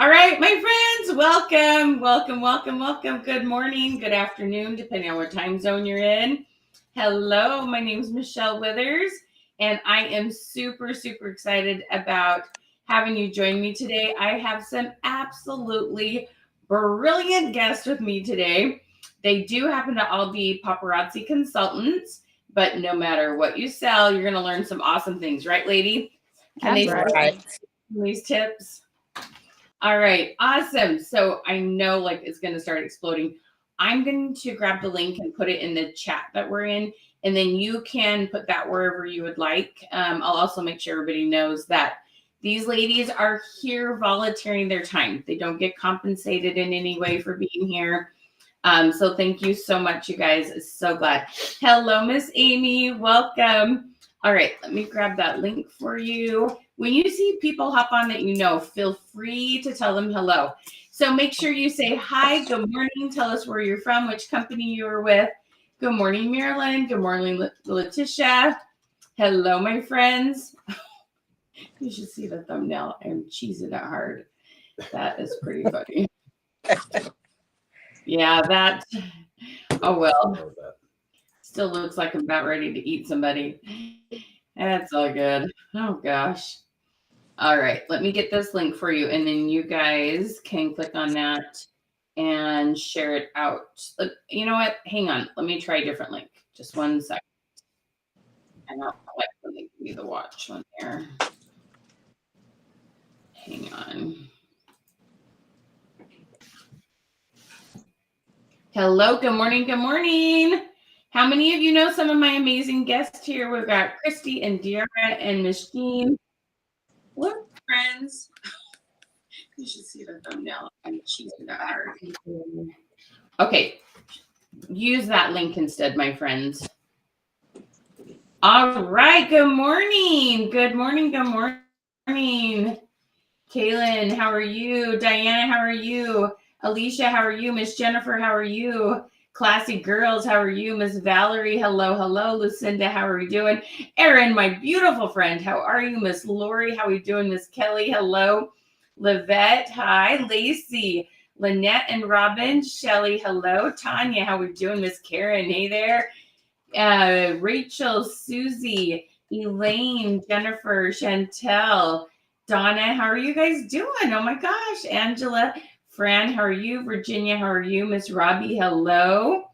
All right, my friends, welcome. Good morning, good afternoon, depending on what time zone you're in. Hello, my name is Michelle Withers, and I am super excited about having you join me today. I have some absolutely brilliant guests with me today. They do happen to all be paparazzi consultants, but no matter what you sell, you're going to learn some awesome things, right, lady? Can they Right. these tips? All right, awesome. So I know it's going to start exploding. I'm going to grab the link and put it in the chat that we're in, and then you can put that wherever you would like. I'll also make sure everybody knows that these ladies are here volunteering their time. They don't get compensated in any way for being here. So thank you so much, you guys. So glad. Hello, Miss Amy. Welcome. All right, let me grab that link for you. When you see people hop on that you know, feel free to tell them hello. So make sure you say hi, good morning, tell us where you're from, which company you were with. Good morning, Marilyn. Good morning, Letitia. Hello, my friends. You should see the thumbnail. I'm cheesing it hard. That is pretty funny. Yeah, that. Oh, well. Still looks like I'm about ready to eat somebody. That's all good. Oh, gosh. All right, let me get this link for you, and then you guys can click on that and share it out. You know what? Hang on. Let me try a different link. Just 1 second. I don't like when they give me the watch one there. Hang on. Hello, good morning, good morning. How many of you know some of my amazing guests here? We've got Christy and Deara and Miss Jean. Look, friends. You should see the thumbnail. I'm cheesing that hard. Okay, use that link instead, my friends. All right, good morning. Good morning, good morning. Kaylin, how are you? Diana, how are you? Alicia, how are you? Miss Jennifer, how are you? Classy girls, how are you? Miss Valerie, hello, hello. Lucinda, how are you doing? Erin, my beautiful friend, how are you? Miss Lori, how are you doing? Miss Kelly, hello. Livette, hi. Lacey, Lynette and Robin, Shelly, hello. Tanya, how are we doing? Miss Karen, hey there. Rachel, Susie, Elaine, Jennifer, Chantel, Donna, how are you guys doing? Oh my gosh. Angela, Fran, how are you? Virginia, how are you? Miss Robbie, hello.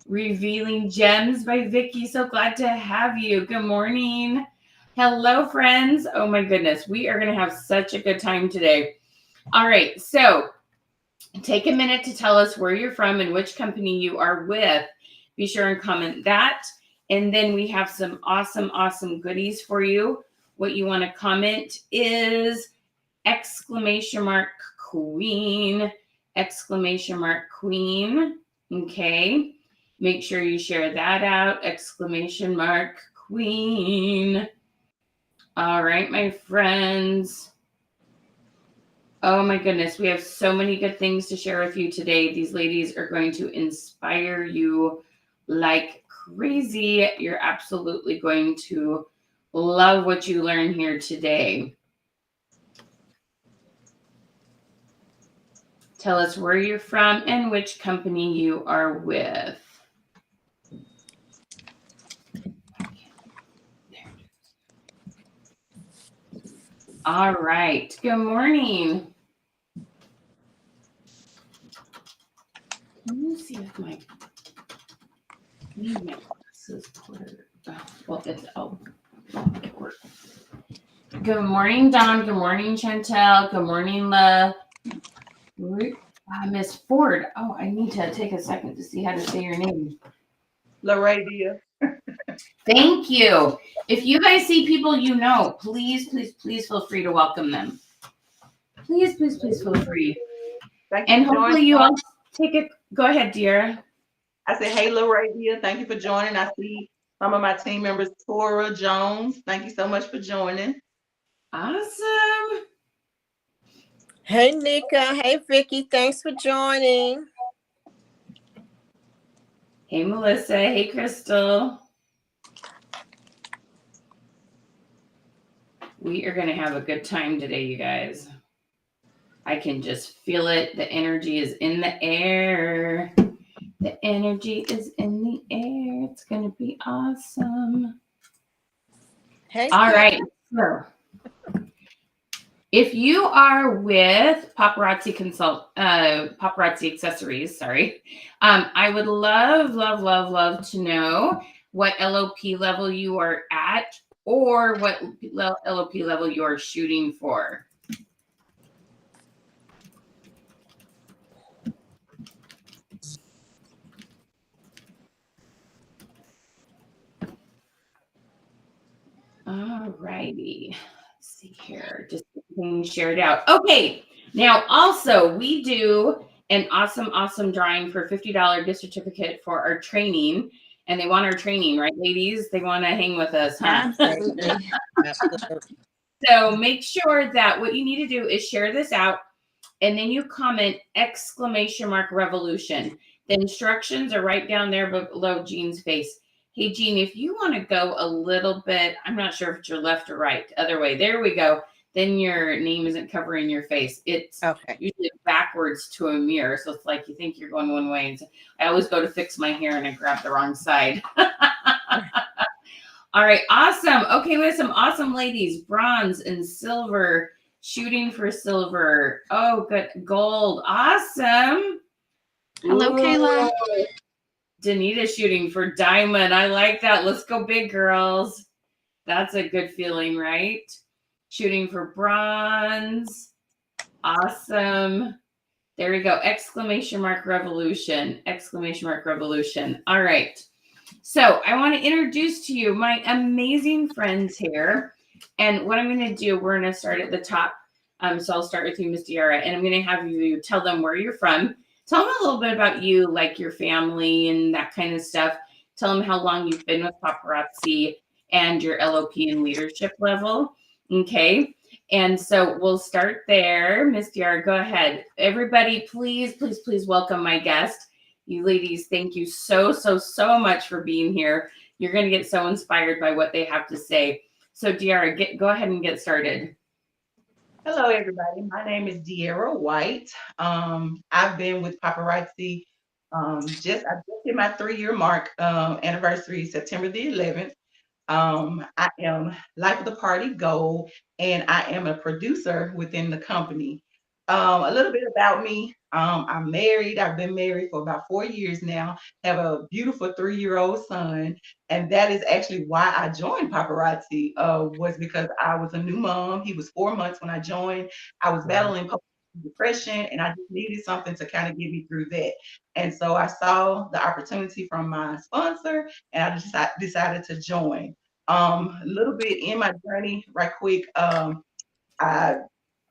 Revealing Gems by Vicky. So glad to have you. Good morning. Hello, friends. Oh my goodness. We are going to have such a good time today. All right. So take a minute to tell us where you're from and which company you are with. Be sure and comment that. And then we have some awesome goodies for you. What you want to comment is !Queen, !Queen. Okay. Make sure you share that out. !Queen. All right, my friends. Oh my goodness, we have so many good things to share with you today. These ladies are going to inspire you like crazy. You're absolutely going to love what you learn here today. Tell us where you're from and which company you are with. All right. Good morning. Let me see if my glasses clear. Well, it's make it work. Good morning, Dawn. Good morning, Chantel. Good morning, Miss Ford. Oh, I need to take a second to see how to say your name. Laradia. Thank you. If you guys see people you know, please feel free to welcome them. Please feel free. And hopefully you all take it. Go ahead, dear. I said, hey, Laradia. Thank you for joining. I see some of my team members, Tora Jones. Thank you so much for joining. Awesome. Hey, Nika. Hey, Vicky. Thanks for joining. Hey, Melissa. Hey, Crystal. We are going to have a good time today, you guys. I can just feel it. The energy is in the air. The energy is in the air. It's going to be awesome. Hey, All Kim. right. So if you are with Paparazzi Paparazzi Accessories, sorry, I would love to know what LOP level you are at or what LOP level you are shooting for. All righty. Let's see here. Just getting shared out. Okay. Now, also, we do an awesome drawing for $50 gift certificate for our training. And they want our training, right, ladies? They want to hang with us, huh? Absolutely. Absolutely. So make sure that what you need to do is share this out and then you comment !revolution. The instructions are right down there below Jean's face. Hey, Jean, if you want to go a little bit, I'm not sure if it's your left or right, other way. There we go. Then your name isn't covering your face. It's usually backwards to a mirror. So it's like you think you're going one way. And so I always go to fix my hair and I grab the wrong side. All right, awesome. Okay, we have some awesome ladies, bronze and silver, shooting for silver. Oh, good, gold, awesome. Hello, Kayla. Danita shooting for diamond. I like that. Let's go big, girls. That's a good feeling, right? Shooting for bronze. Awesome. There we go. ! Revolution. ! Revolution. All right. So I want to introduce to you my amazing friends here. And what I'm going to do, we're going to start at the top. So I'll start with you, Miss Diara, and I'm going to have you tell them where you're from. Tell them a little bit about you, like your family and that kind of stuff. Tell them how long you've been with Paparazzi and your LOP and leadership level. Okay. And so we'll start there. Miss Diara, go ahead. Everybody, please welcome my guest. You ladies, thank you so much for being here. You're going to get so inspired by what they have to say. So Diara, go ahead and get started. Hello, everybody. My name is Diara White. I've been with Paparazzi I just hit my 3-year mark anniversary, September the 11th. I am Life of the Party Gold, and I am a producer within the company. A little bit about me. I'm married. I've been married for about 4 years now. Have a beautiful 3-year-old son, and that is actually why I joined Paparazzi. Was because I was a new mom. He was 4 months when I joined. I was battling depression, and I just needed something to kind of get me through that. And so I saw the opportunity from my sponsor, and I just decided to join. A little bit in my journey, right quick. I'm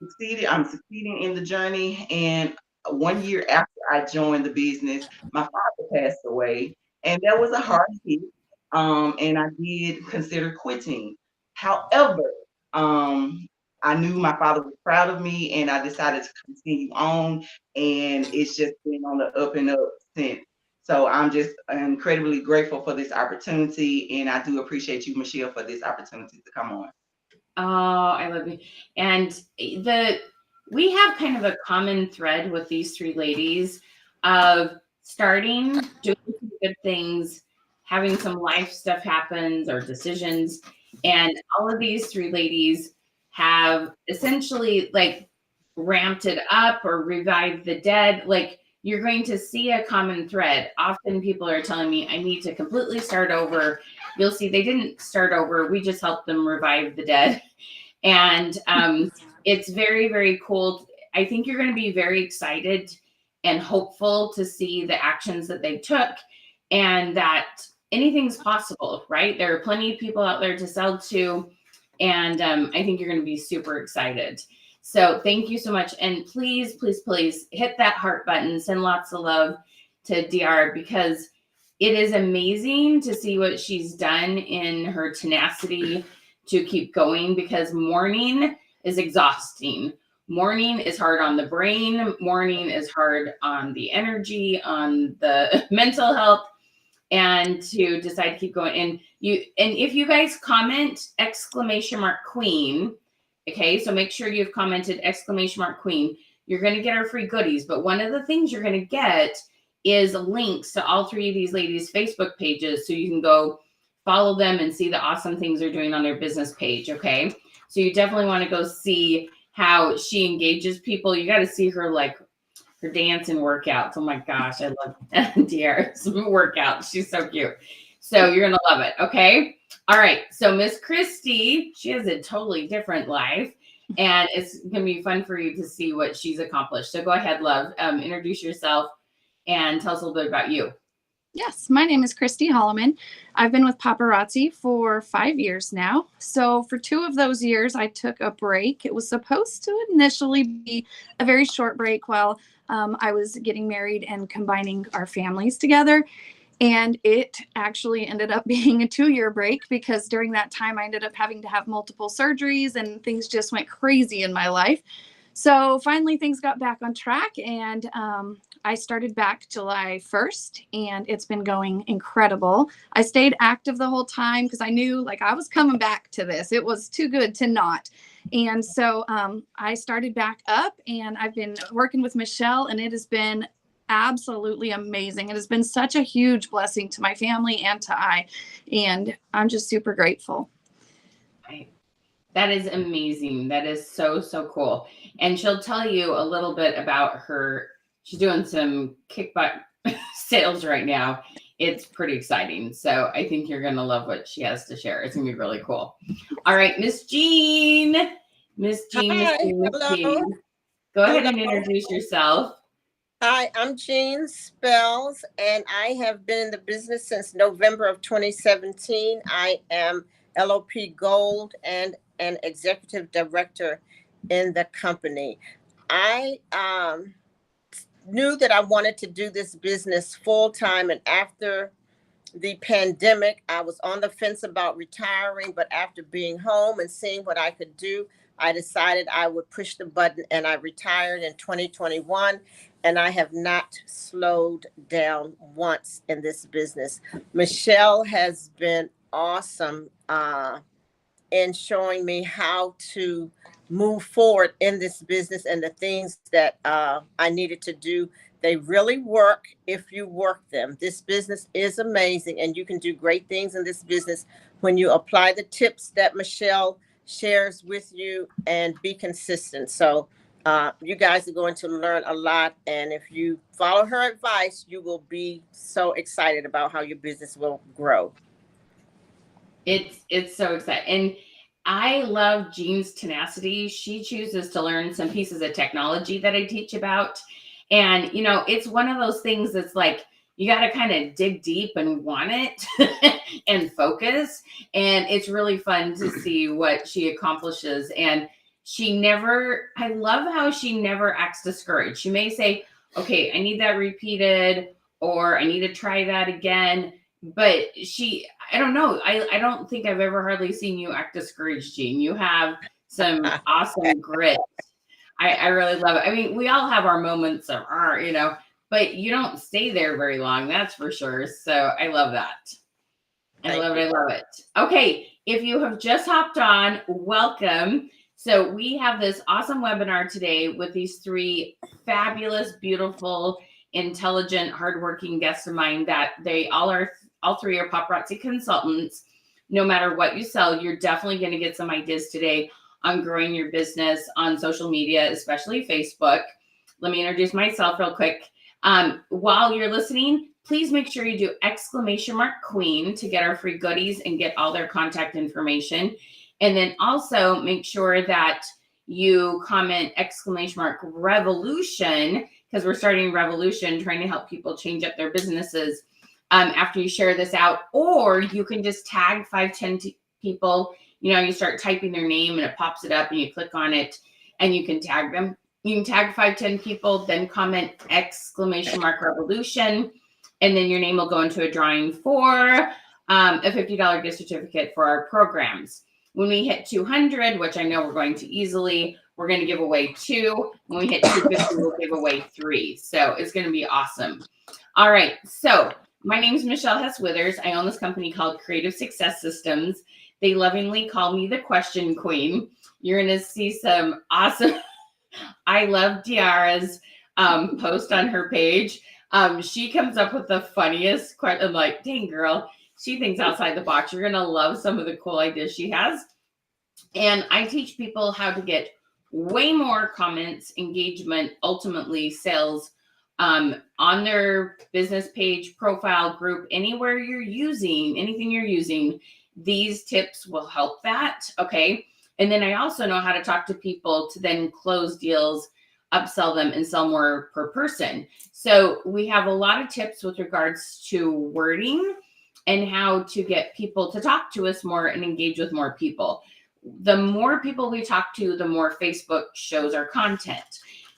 succeeding in the journey. And 1 year after I joined the business, my father passed away. And that was a hard hit. And I did consider quitting. However, I knew my father was proud of me and I decided to continue on. And it's just been on the up and up since. So I'm just incredibly grateful for this opportunity. And I do appreciate you, Michelle, for this opportunity to come on. Oh, I love you. And we have kind of a common thread with these three ladies of starting, doing some good things, having some life stuff happens or decisions. And all of these three ladies have essentially like ramped it up or revived the dead. Like you're going to see a common thread. Often people are telling me I need to completely start over. You'll see they didn't start over. We just helped them revive the dead. And it's very, very cool. I think you're going to be very excited and hopeful to see the actions that they took and that anything's possible, right? There are plenty of people out there to sell to. And I think you're going to be super excited. So thank you so much. And please hit that heart button. Send lots of love to DR because it is amazing to see what she's done in her tenacity to keep going because morning is exhausting. Morning is hard on the brain. Morning is hard on the energy, on the mental health, and to decide to keep going. And if you guys comment !Queen, okay, so make sure you've commented !Queen. you're going to get our free goodies. But one of the things you're going to get is links to all three of these ladies' Facebook pages. So you can go follow them and see the awesome things they're doing on their business page. Okay. So you definitely want to go see how she engages people. You got to see her, like, her dance and workouts. Oh my gosh, I love Dearra's workouts. She's so cute. So you're gonna love it. Okay. All right. So Miss Christy, she has a totally different life, and it's gonna be fun for you to see what she's accomplished. So go ahead, love. Introduce yourself and tell us a little bit about you. Yes, my name is Christy Holloman. I've been with Paparazzi for 5 years now. So for 2 of those years, I took a break. It was supposed to initially be a very short break while I was getting married and combining our families together. And it actually ended up being a 2-year break because during that time, I ended up having to have multiple surgeries and things just went crazy in my life. So finally, things got back on track, and I started back July 1st, and it's been going incredible. I stayed active the whole time because I knew, like, I was coming back to this. It was too good to not. And so I started back up, and I've been working with Michelle, and it has been absolutely amazing. It has been such a huge blessing to my family and to I, and I'm just super grateful. Right. That is amazing. That is so, so cool. And she'll tell you a little bit about her. She's doing some kickback sales right now. It's pretty exciting. So I think you're going to love what she has to share. It's going to be really cool. All right, Miss Jean. Miss Jean, Hi, Miss hello. Jean. Go ahead and Hello. introduce yourself. Hi, I'm Jean Spells, and I have been in the business since November of 2017. I am LOP Gold and an executive director in the company. I knew that I wanted to do this business full time, and after the pandemic, I was on the fence about retiring, but after being home and seeing what I could do, I decided I would push the button, and I retired in 2021, and I have not slowed down once in this business. Michelle has been awesome in showing me how to move forward in this business and the things that I needed to do. They really work if you work them. This business is amazing, and you can do great things in this business when you apply the tips that Michelle shares with you and be consistent. So you guys are going to learn a lot, and if you follow her advice, you will be so excited about how your business will grow. It's so exciting. And I love Jean's tenacity. She chooses to learn some pieces of technology that I teach about. And, you know, it's one of those things that's like, you got to kind of dig deep and want it and focus. And it's really fun to see what she accomplishes. And I love how she never acts discouraged. She may say, okay, I need that repeated, or I need to try that again. But I don't know. I don't think I've ever hardly seen you act discouraged, Jean. You have some awesome grit. I really love it. I mean, we all have our moments of, but you don't stay there very long. That's for sure. So I love that. I love it. Okay. If you have just hopped on, welcome. So we have this awesome webinar today with these 3 fabulous, beautiful, intelligent, hardworking guests of mine that all 3 are paparazzi consultants. No matter what you sell, you're definitely going to get some ideas today on growing your business on social media, especially Facebook. Let me introduce myself real quick. While you're listening, please make sure you do !Queen to get our free goodies and get all their contact information. And then also make sure that you comment !Revolution, because we're starting Revolution, trying to help people change up their businesses after you share this out. Or you can just tag 5-10 people. You know, you start typing their name and it pops it up and you click on it and you can tag them. You can tag 5-10 people, then comment !Revolution. And then your name will go into a drawing for a $50 gift certificate for our programs. When we hit 200, which I know we're going to easily, we're going to give away 2. When we hit 250, we'll give away 3. So it's going to be awesome. All right. So my name is Michelle Hess-Withers. I own this company called Creative Success Systems. They lovingly call me the Question Queen. You're going to see some awesome I love Tiara's post on her page. She comes up with the funniest question. I'm like, dang girl, she thinks outside the box. You're gonna love some of the cool ideas she has. And I teach people how to get way more comments, engagement, ultimately sales on their business page, profile, group, anywhere you're using, anything you're using. These tips will help that. Okay. And then I also know how to talk to people to then close deals, upsell them, and sell more per person. So we have a lot of tips with regards to wording and how to get people to talk to us more and engage with more people. The more people we talk to, the more Facebook shows our content.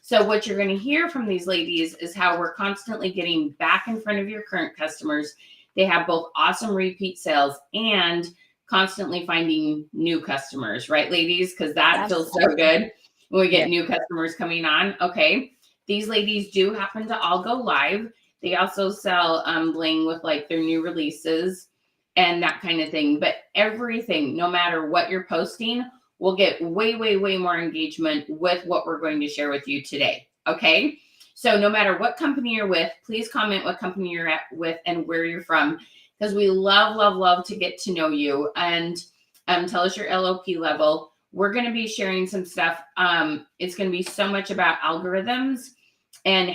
So what you're going to hear from these ladies is how we're constantly getting back in front of your current customers. They have both awesome repeat sales and constantly finding new customers, right, ladies? Because that feels so good when we get new customers coming on. Okay. These ladies do happen to all go live. They also sell bling with like their new releases and that kind of thing. But everything, no matter what you're posting, will get way, way, way more engagement with what we're going to share with you today. Okay. So no matter what company you're with, please comment what company you're with and where you're from, because we love, love, love to get to know you, and tell us your LOP level. We're going to be sharing some stuff. It's going to be so much about algorithms and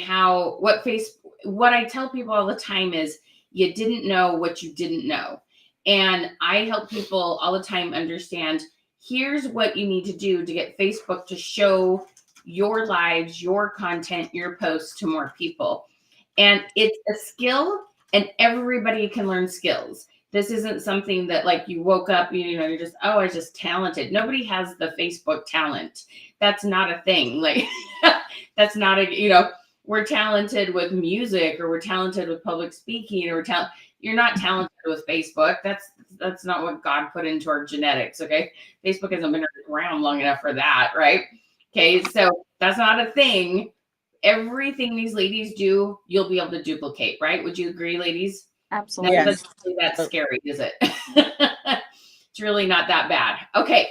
what I tell people all the time is you didn't know what you didn't know. And I help people all the time understand, here's what you need to do to get Facebook to show your lives, your content, your posts to more people. And it's a skill, and everybody can learn skills. This isn't something that like you woke up, you're just, oh, I'm just talented. Nobody has the Facebook talent. That's not a thing. Like that's not we're talented with music, or we're talented with public speaking, or you're not talented with Facebook. That's not what God put into our genetics. Okay. Facebook hasn't been around long enough for that. Right. Okay. So that's not a thing. Everything these ladies do, you'll be able to duplicate, right? Would you agree, ladies? Absolutely. That doesn't seem that scary, is it? It's really not that bad. Okay.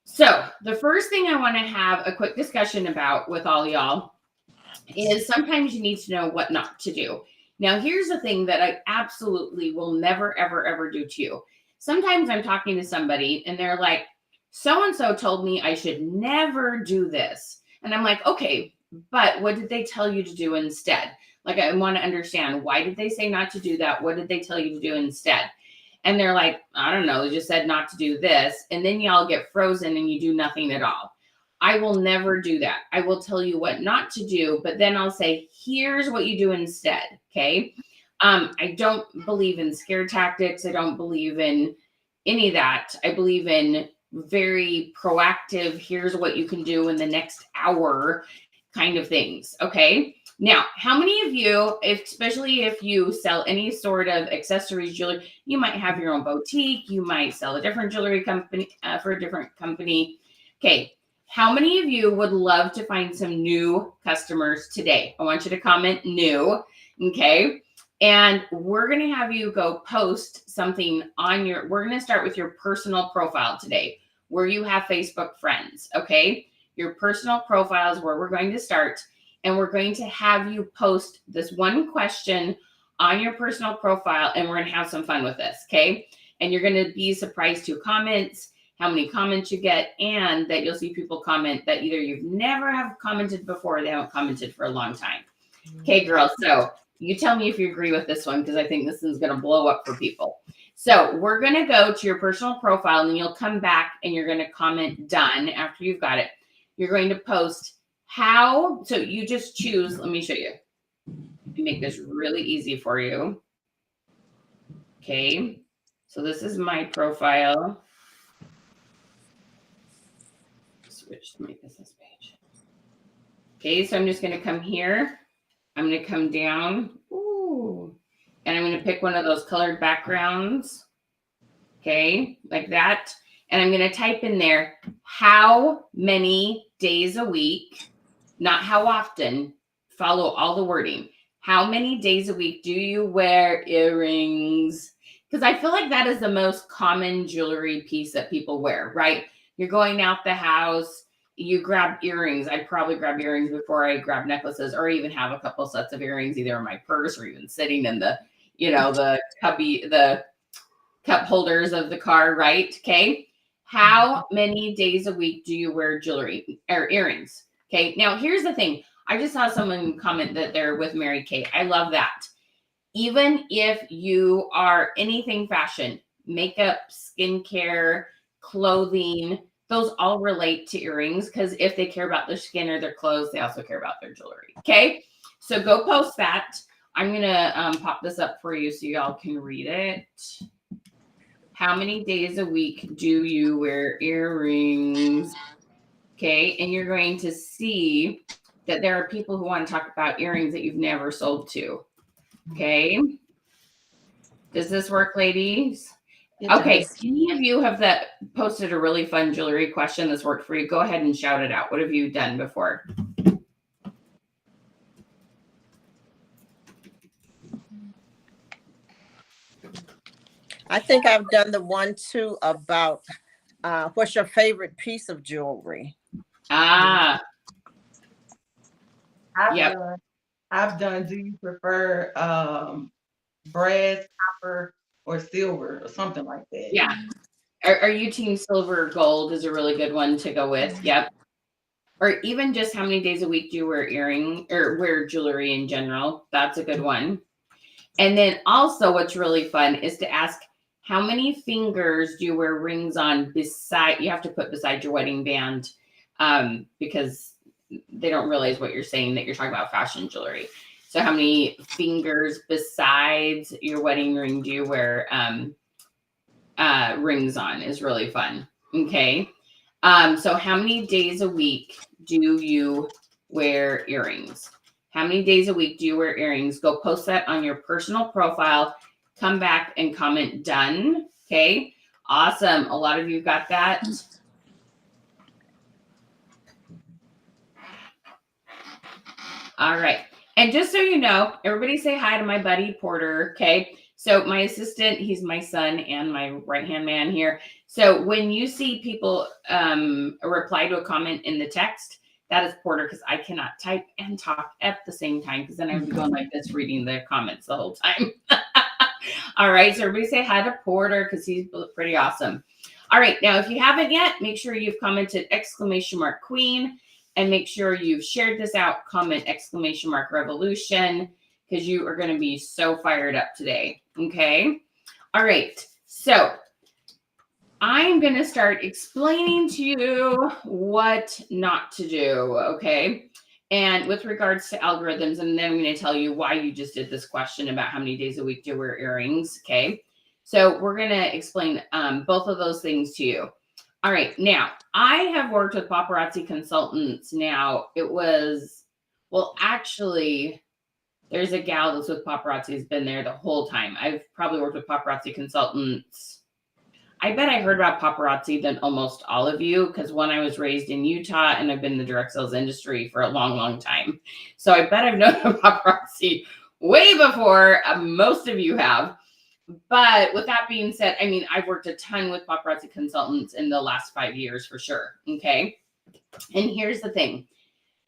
So the first thing I want to have a quick discussion about with all y'all is sometimes you need to know what not to do. Now, here's the thing that I absolutely will never, ever, ever do to you. Sometimes I'm talking to somebody and they're like, so-and-so told me I should never do this. And I'm like, okay, but what did they tell you to do instead? Like, I want to understand, why did they say not to do that? What did they tell you to do instead? And they're like, I don't know, they just said not to do this. And then y'all get frozen and you do nothing at all. I will never do that. I will tell you what not to do, but then I'll say, here's what you do instead. Okay. I don't believe in scare tactics. I don't believe in any of that. I believe in very proactive, here's what you can do in the next hour kind of things. Okay. Now, how many of you, especially if you sell any sort of accessories, jewelry, you might have your own boutique, you might sell a different jewelry company for a different company. Okay. How many of you would love to find some new customers today? I want you to comment new. Okay. And we're going to have you go post something on we're going to start with your personal profile today, where you have Facebook friends. Okay. Your personal profile is where we're going to start. And we're going to have you post this one question on your personal profile, and we're going to have some fun with this. Okay. And you're going to be surprised to comments, how many comments you get, and that you'll see people comment that either you've never have commented before, or they haven't commented for a long time. Okay, girls. So you tell me if you agree with this one, because I think this is going to blow up for people. So we're going to go to your personal profile, and then you'll come back and you're going to comment done after you've got it. You're going to post so you just choose, let me show you. Let me make this really easy for you. Okay. So this is my profile. Switch to my business page. Okay, so I'm just going to come here. I'm going to come down. Ooh. And I'm going to pick one of those colored backgrounds. Okay, like that. And I'm going to type in there, how many days a week, not how often, follow all the wording. How many days a week do you wear earrings? Because I feel like that is the most common jewelry piece that people wear, right? You're going out the house. you grab earrings. I'd probably grab earrings before I grab necklaces, or even have a couple sets of earrings either in my purse or even sitting in the, the the cup holders of the car, right? Okay. How many days a week do you wear jewelry or earrings? Okay. Now, here's the thing. I just saw someone comment that they're with Mary Kay. I love that. Even if you are anything fashion, makeup, skincare, clothing, those all relate to earrings, because if they care about their skin or their clothes, they also care about their jewelry. Okay. So go post that. I'm going to pop this up for you so y'all can read it. How many days a week do you wear earrings? Okay. And you're going to see that there are people who want to talk about earrings that you've never sold to. Okay. Does this work, ladies? Okay. does. Any of you have posted a really fun jewelry question that's worked for you? Go ahead and shout it out. What have you done before? I think I've done the one too about what's your favorite piece of jewelry? Ah, yep. I've done. Do you prefer brass, copper, or silver, or something like that? Yeah. Are you team silver or gold is a really good one to go with. Yep. Or even just how many days a week do you wear earring or wear jewelry in general? That's a good one. And then also what's really fun is to ask how many fingers do you wear rings on you have to put beside your wedding band, because they don't realize what you're saying, that you're talking about fashion jewelry. So how many fingers besides your wedding ring do you wear rings on is really fun. Okay. So how many days a week do you wear earrings? How many days a week do you wear earrings? Go post that on your personal profile. Come back and comment done. Okay. Awesome. A lot of you got that. All right. And just so you know, everybody say hi to my buddy Porter. Okay. So my assistant, he's my son and my right-hand man here. So when you see people reply to a comment in the text, that is Porter, because I cannot type and talk at the same time, because then I would be going like this reading the comments the whole time. All right. So everybody say hi to Porter, because he's pretty awesome. All right. Now, if you haven't yet, make sure you've commented !Queen. And make sure you've shared this out, comment !Revolution, because you are going to be so fired up today. Okay. All right. So I'm going to start explaining to you what not to do. Okay. And with regards to algorithms, and then I'm going to tell you why you just did this question about how many days a week do you wear earrings. Okay. So we're going to explain both of those things to you. All right. Now, I have worked with paparazzi consultants. Now, actually, there's a gal that's with paparazzi who's been there the whole time. I've probably worked with paparazzi consultants. I bet I heard about paparazzi than almost all of you, because one, I was raised in Utah and I've been in the direct sales industry for a long, long time. So I bet I've known paparazzi way before most of you have. But with that being said, I mean, I've worked a ton with paparazzi consultants in the last 5 years for sure. Okay. And here's the thing.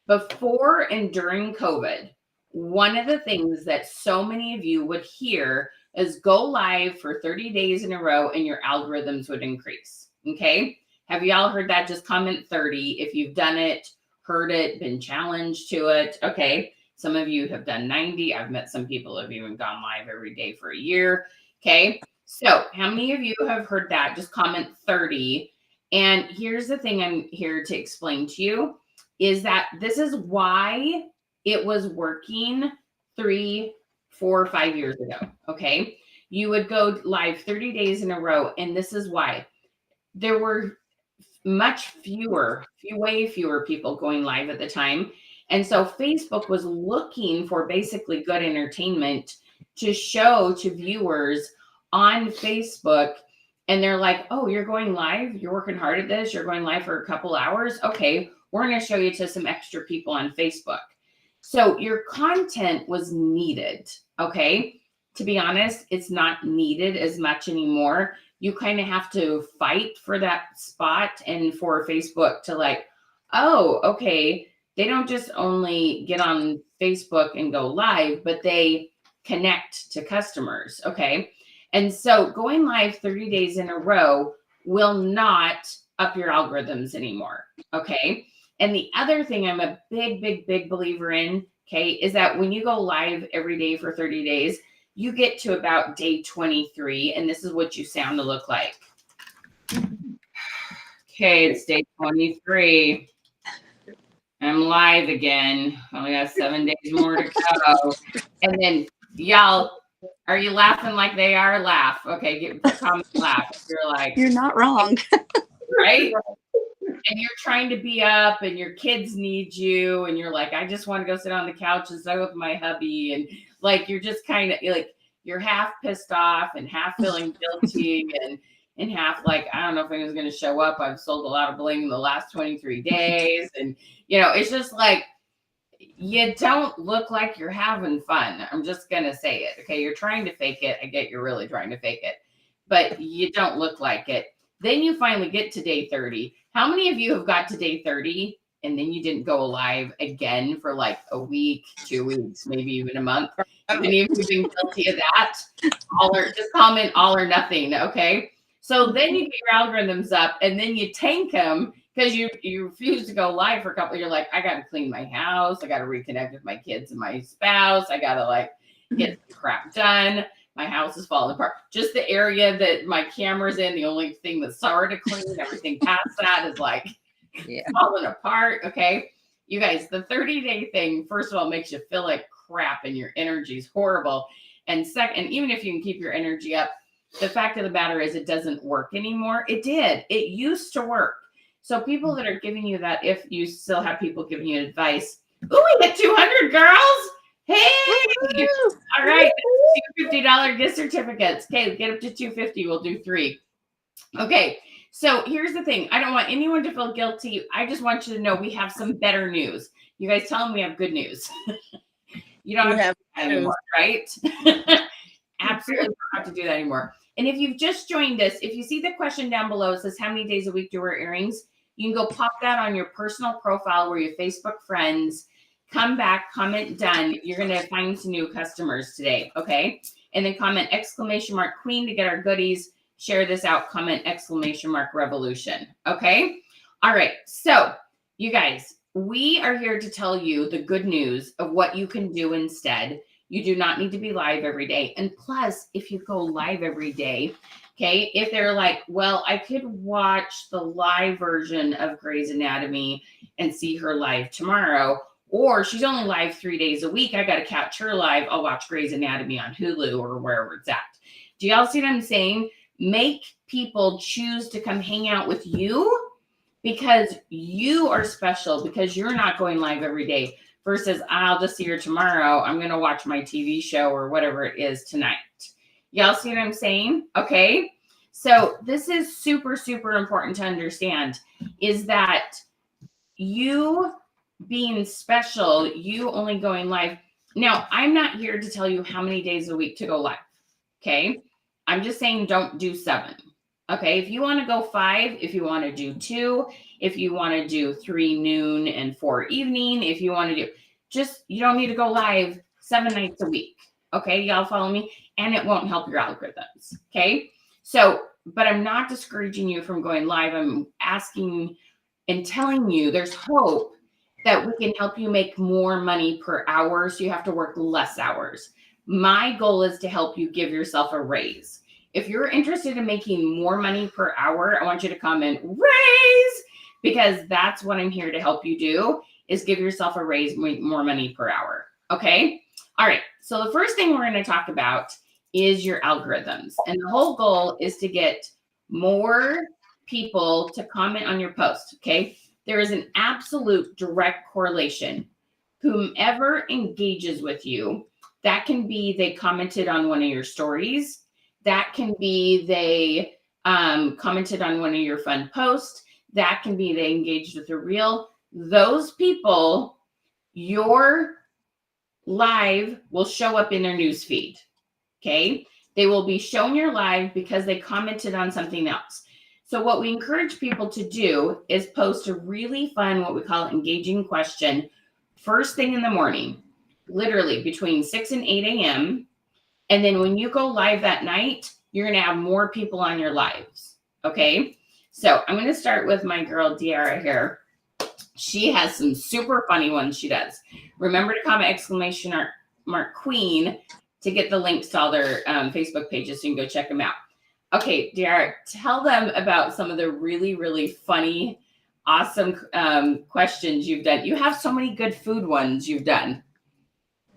Before and during COVID, one of the things that so many of you would hear is go live for 30 days in a row and your algorithms would increase. Okay. Have you all heard that? Just comment 30 if you've done it, heard it, been challenged to it. Okay. Some of you have done 90. I've met some people who have even gone live every day for a year. Okay. So how many of you have heard that? Just comment 30. And here's the thing I'm here to explain to you is that this is why it was working 3, 4, 5 years ago. Okay. You would go live 30 days in a row. And this is why there were way fewer people going live at the time. And so Facebook was looking for basically good entertainment to show to viewers on Facebook. And they're like, oh, you're going live? You're working hard at this? You're going live for a couple hours? Okay, we're going to show you to some extra people on Facebook. So your content was needed. Okay. To be honest, it's not needed as much anymore. You kind of have to fight for that spot and for Facebook to like, oh, okay, they don't just only get on Facebook and go live, but they connect to customers. Okay. And so going live 30 days in a row will not up your algorithms anymore. Okay. And the other thing I'm a big, big, big believer in, okay, is that when you go live every day for 30 days, you get to about day 23, and this is what you sound to look like. Okay, it's day 23. I'm live again. Only got 7 days more to go. And then y'all, are you laughing like they are? Laugh. Okay, get comment laugh. You're like, You're not wrong. right? And you're trying to be up and your kids need you and you're like, I just want to go sit on the couch and play with my hubby. And like you're just kind of like you're half pissed off and half feeling guilty and half like, I don't know if anyone's gonna show up. I've sold a lot of bling in the last 23 days. And it's just like you don't look like you're having fun. I'm just gonna say it. Okay, you're trying to fake it. I get you're really trying to fake it, but you don't look like it. Then you finally get to day 30. How many of you have got to day 30 and then you didn't go live again for like a week, 2 weeks, maybe even a month? Have any of you been guilty of that? Just comment all or nothing, okay? So then you get your algorithms up and then you tank them because you refuse to go live for a couple. You're like, I got to clean my house. I got to reconnect with my kids and my spouse. I got to like get crap done. My house is falling apart. Just the area that my camera's in, the only thing that's sorry to clean, everything past that is like falling apart. Okay. You guys, the 30-day thing, first of all, makes you feel like crap and your energy's horrible. And second, even if you can keep your energy up, the fact of the matter is it doesn't work anymore. It did. It used to work. So people that are giving you that, if you still have people giving you advice, oh, we hit 200 girls. Hey, all right, $250 gift certificates. Okay, get up to 250. We'll do 3. Okay, so here's the thing. I don't want anyone to feel guilty. I just want you to know we have some better news. You guys tell them we have good news. You don't have to do that anymore, right? Absolutely don't have to do that anymore. And if you've just joined us, if you see the question down below, it says, how many days a week do you wear earrings? You can go pop that on your personal profile where your Facebook friends. Come back, comment done. You're going to find some new customers today, okay? And then comment ! Queen to get our goodies. Share this out, comment ! Revolution, okay? All right, so you guys, we are here to tell you the good news of what you can do instead. You do not need to be live every day. And plus, if you go live every day, okay, if they're like, well, I could watch the live version of Grey's Anatomy and see her live tomorrow, or she's only live 3 days a week. I got to catch her live. I'll watch Grey's Anatomy on Hulu or wherever it's at. Do y'all see what I'm saying? Make people choose to come hang out with you because you are special, because you're not going live every day versus I'll just see her tomorrow. I'm going to watch my TV show or whatever it is tonight. Y'all see what I'm saying? Okay. So this is super, super important to understand is that you being special, you only going live. Now, I'm not here to tell you how many days a week to go live. Okay. I'm just saying don't do 7. Okay. If you want to go 5, if you want to do 2, if you want to do 3 noon and 4 evening, if you want to do you don't need to go live 7 nights a week. Okay. Y'all follow me? And it won't help your algorithms. Okay. So, but I'm not discouraging you from going live. I'm asking and telling you there's hope that we can help you make more money per hour. So you have to work less hours. My goal is to help you give yourself a raise. If you're interested in making more money per hour, I want you to comment raise, because that's what I'm here to help you do is give yourself a raise, make more money per hour. Okay. All right. So the first thing we're going to talk about is your algorithms. And the whole goal is to get more people to comment on your post. Okay. There is an absolute direct correlation. Whomever engages with you, that can be they commented on one of your stories. That can be they commented on one of your fun posts. That can be they engaged with a reel. Those people, your live will show up in their news feed. Okay. They will be shown your live because they commented on something else. So what we encourage people to do is post a really fun, what we call engaging question first thing in the morning, literally between 6 and 8 a.m. And then when you go live that night, you're going to have more people on your lives. Okay. So I'm going to start with my girl, Deara here. She has some super funny ones she does. Remember to comment exclamation mark queen to get the links to all their Facebook pages so you can go check them out. Okay, Deara, tell them about some of the really, really funny, awesome questions you've done. You have so many good food ones you've done.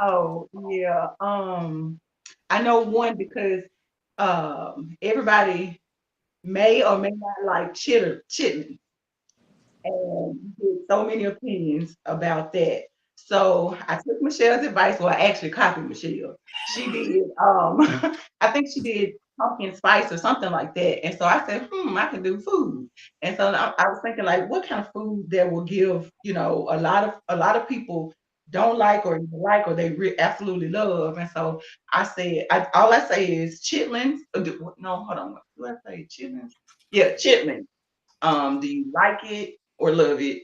Oh, yeah. I know one because everybody may or may not like chitlin, and you get so many opinions about that. So I took Michelle's advice. Well, I actually copied Michelle. She did, I think she did pumpkin spice or something like that. And so I said, I can do food. And so I was thinking, like, what kind of food that will give, a lot of people don't like or they absolutely love. And so I said, all I say is chitlins. No, hold on. What do I say? Chitlins? Yeah, chitlins. Do you like it or love it?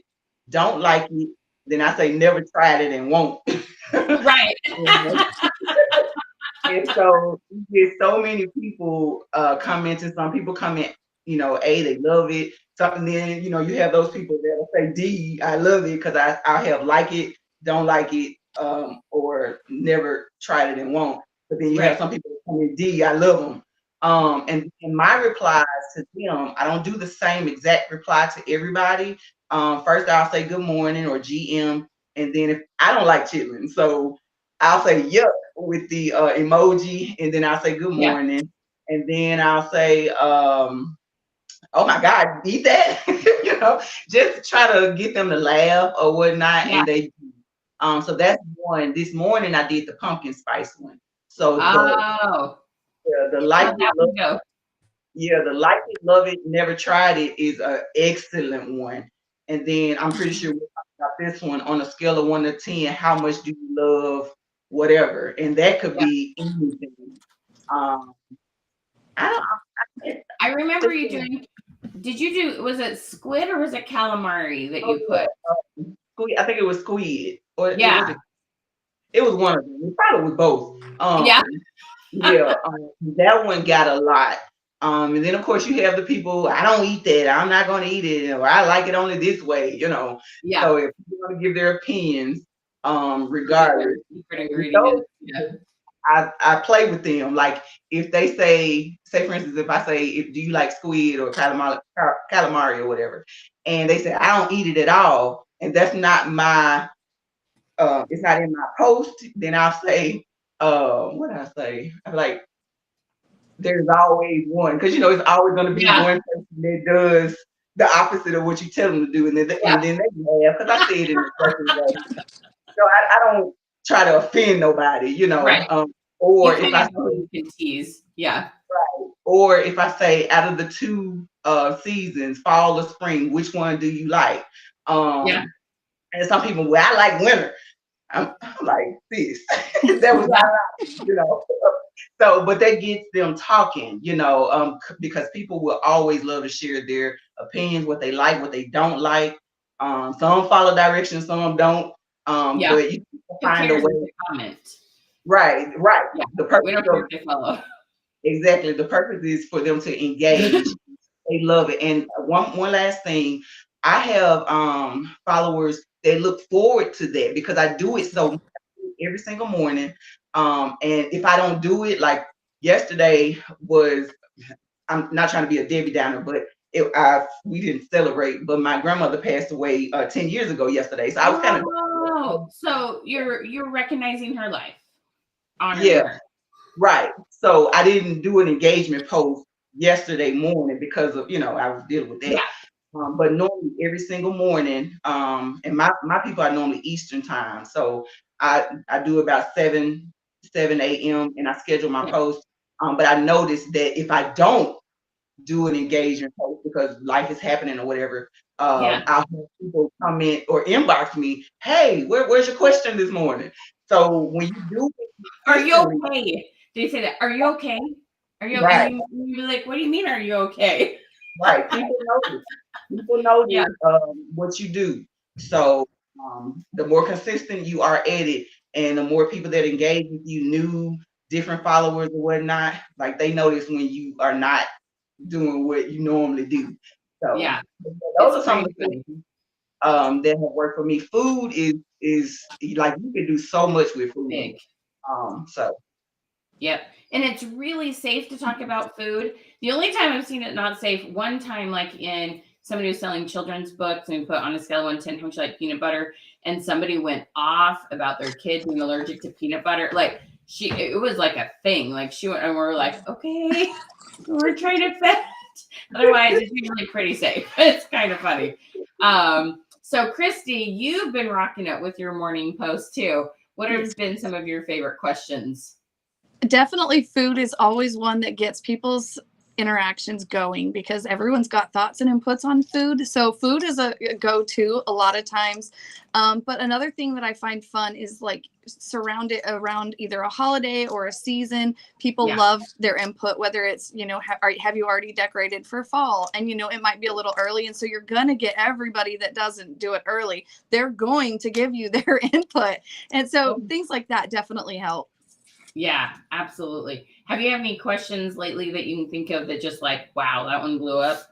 Don't like it, then I say never tried it and won't. Right. And so you get so many people commenting. Some people comment, A, they love it. Something then, you have those people that'll say D, I love it because I have like it, don't like it, or never tried it and won't. But then you have Right. some people that come in D, I love them. And in my replies to them, I don't do the same exact reply to everybody. First I'll say good morning or GM, and then if I don't like chitlins, so I'll say yuck with the emoji, and then I'll say good Yeah. morning, and then I'll say, oh my God, eat that, just to try to get them to laugh or whatnot, Yeah. and they. So that's one. This morning I did the pumpkin spice one. So Oh, the like how'd it, that love, one go? yeah, the like it, love it, never tried it is an excellent one. And then I'm pretty sure we'll talk about this one on a scale of 1 to 10. How much do you love whatever? And that could Yeah. be anything. Um, I don't. I remember you doing, was it squid or was it calamari that Oh you yeah, put? squid. I think it was squid, or it Yeah. was. It was one of them. It probably was both. Yeah. Yeah, that one got a lot. And then of course you have the people, I don't eat that, I'm not gonna eat it, or I like it only this way. Yeah. So if people want to give their opinions, You get their regardless, secret with those ingredients. Yeah. people, I play with them. Like if they say for instance, if I say, do you like squid or calamari or whatever, and they say I don't eat it at all, and that's not my it's not in my post, then I'll say, what did I say? I'm like, there's always one, because it's always going to be Yeah. one person that does the opposite of what you tell them to do, and then Yeah. they laugh because I say it in a certain way. So I don't try to offend nobody. Right. Or You if kind I of know you can tease. Yeah. or if I say out of the two seasons, fall or spring, which one do you like? Yeah. And some people, well, I like winter. I'm like, this. That was not allowed. So, but that gets them talking, because people will always love to share their opinions, what they like, what they don't like. Some follow directions, some don't. Yeah. But you can Who find a cares way. if they comment? Right. Yeah. The We purpose don't care of if they follow. exactly the purpose is for them to engage. They love it. And one last thing, I have followers that look forward to that because I do it so much every single morning. And if I don't do it, like yesterday was, I'm not trying to be a Debbie Downer, but we didn't celebrate, but my grandmother passed away 10 years ago yesterday. So I was kind of, Oh, so you're recognizing her life, honoring yeah, her. right. So I didn't do an engagement post yesterday morning because of, I was dealing with that. Yeah. But normally every single morning, and my people are normally Eastern time. So I do about 7 a.m. and I schedule my Yeah. post. But I noticed that if I don't do an engagement post because life is happening or whatever, Yeah. I'll have people comment or inbox me, hey, where's your question this morning? So when you do it Are you consistently, okay? Did you say that? Are you okay? Are you? And right. you be like, what do you mean? Are you okay? Right. People Yeah. notice what you do. So the more consistent you are at it, and the more people that engage with you, new different followers or whatnot, like they notice when you are not doing what you normally do. So Yeah. those It's are some of pretty the funny. things that have worked for me. Food is like you can do so much with food. Big. So Yep. And it's really safe to talk about food. The only time I've seen it not safe, one time, like in somebody was selling children's books and we put on a scale of 1 to 10 how much you like peanut butter, and somebody went off about their kid being allergic to peanut butter. Like it was like a thing. Like she went, and we're like, okay, we're trying to fit. Otherwise, it's usually pretty safe. It's kind of funny. So Christy, you've been rocking it with your morning post too. What have been some of your favorite questions? Definitely food is always one that gets people's interactions going because everyone's got thoughts and inputs on food. So food is a go-to a lot of times. But another thing that I find fun is like surround it around either a holiday or a season. People love their input, whether it's, you know, have you already decorated for fall? And, you know, it might be a little early. And so you're going to get everybody that doesn't do it early. They're going to give you their input. And so things like that definitely help. Yeah, absolutely. Have you had any questions lately that you can think of that just like, wow, that one blew up?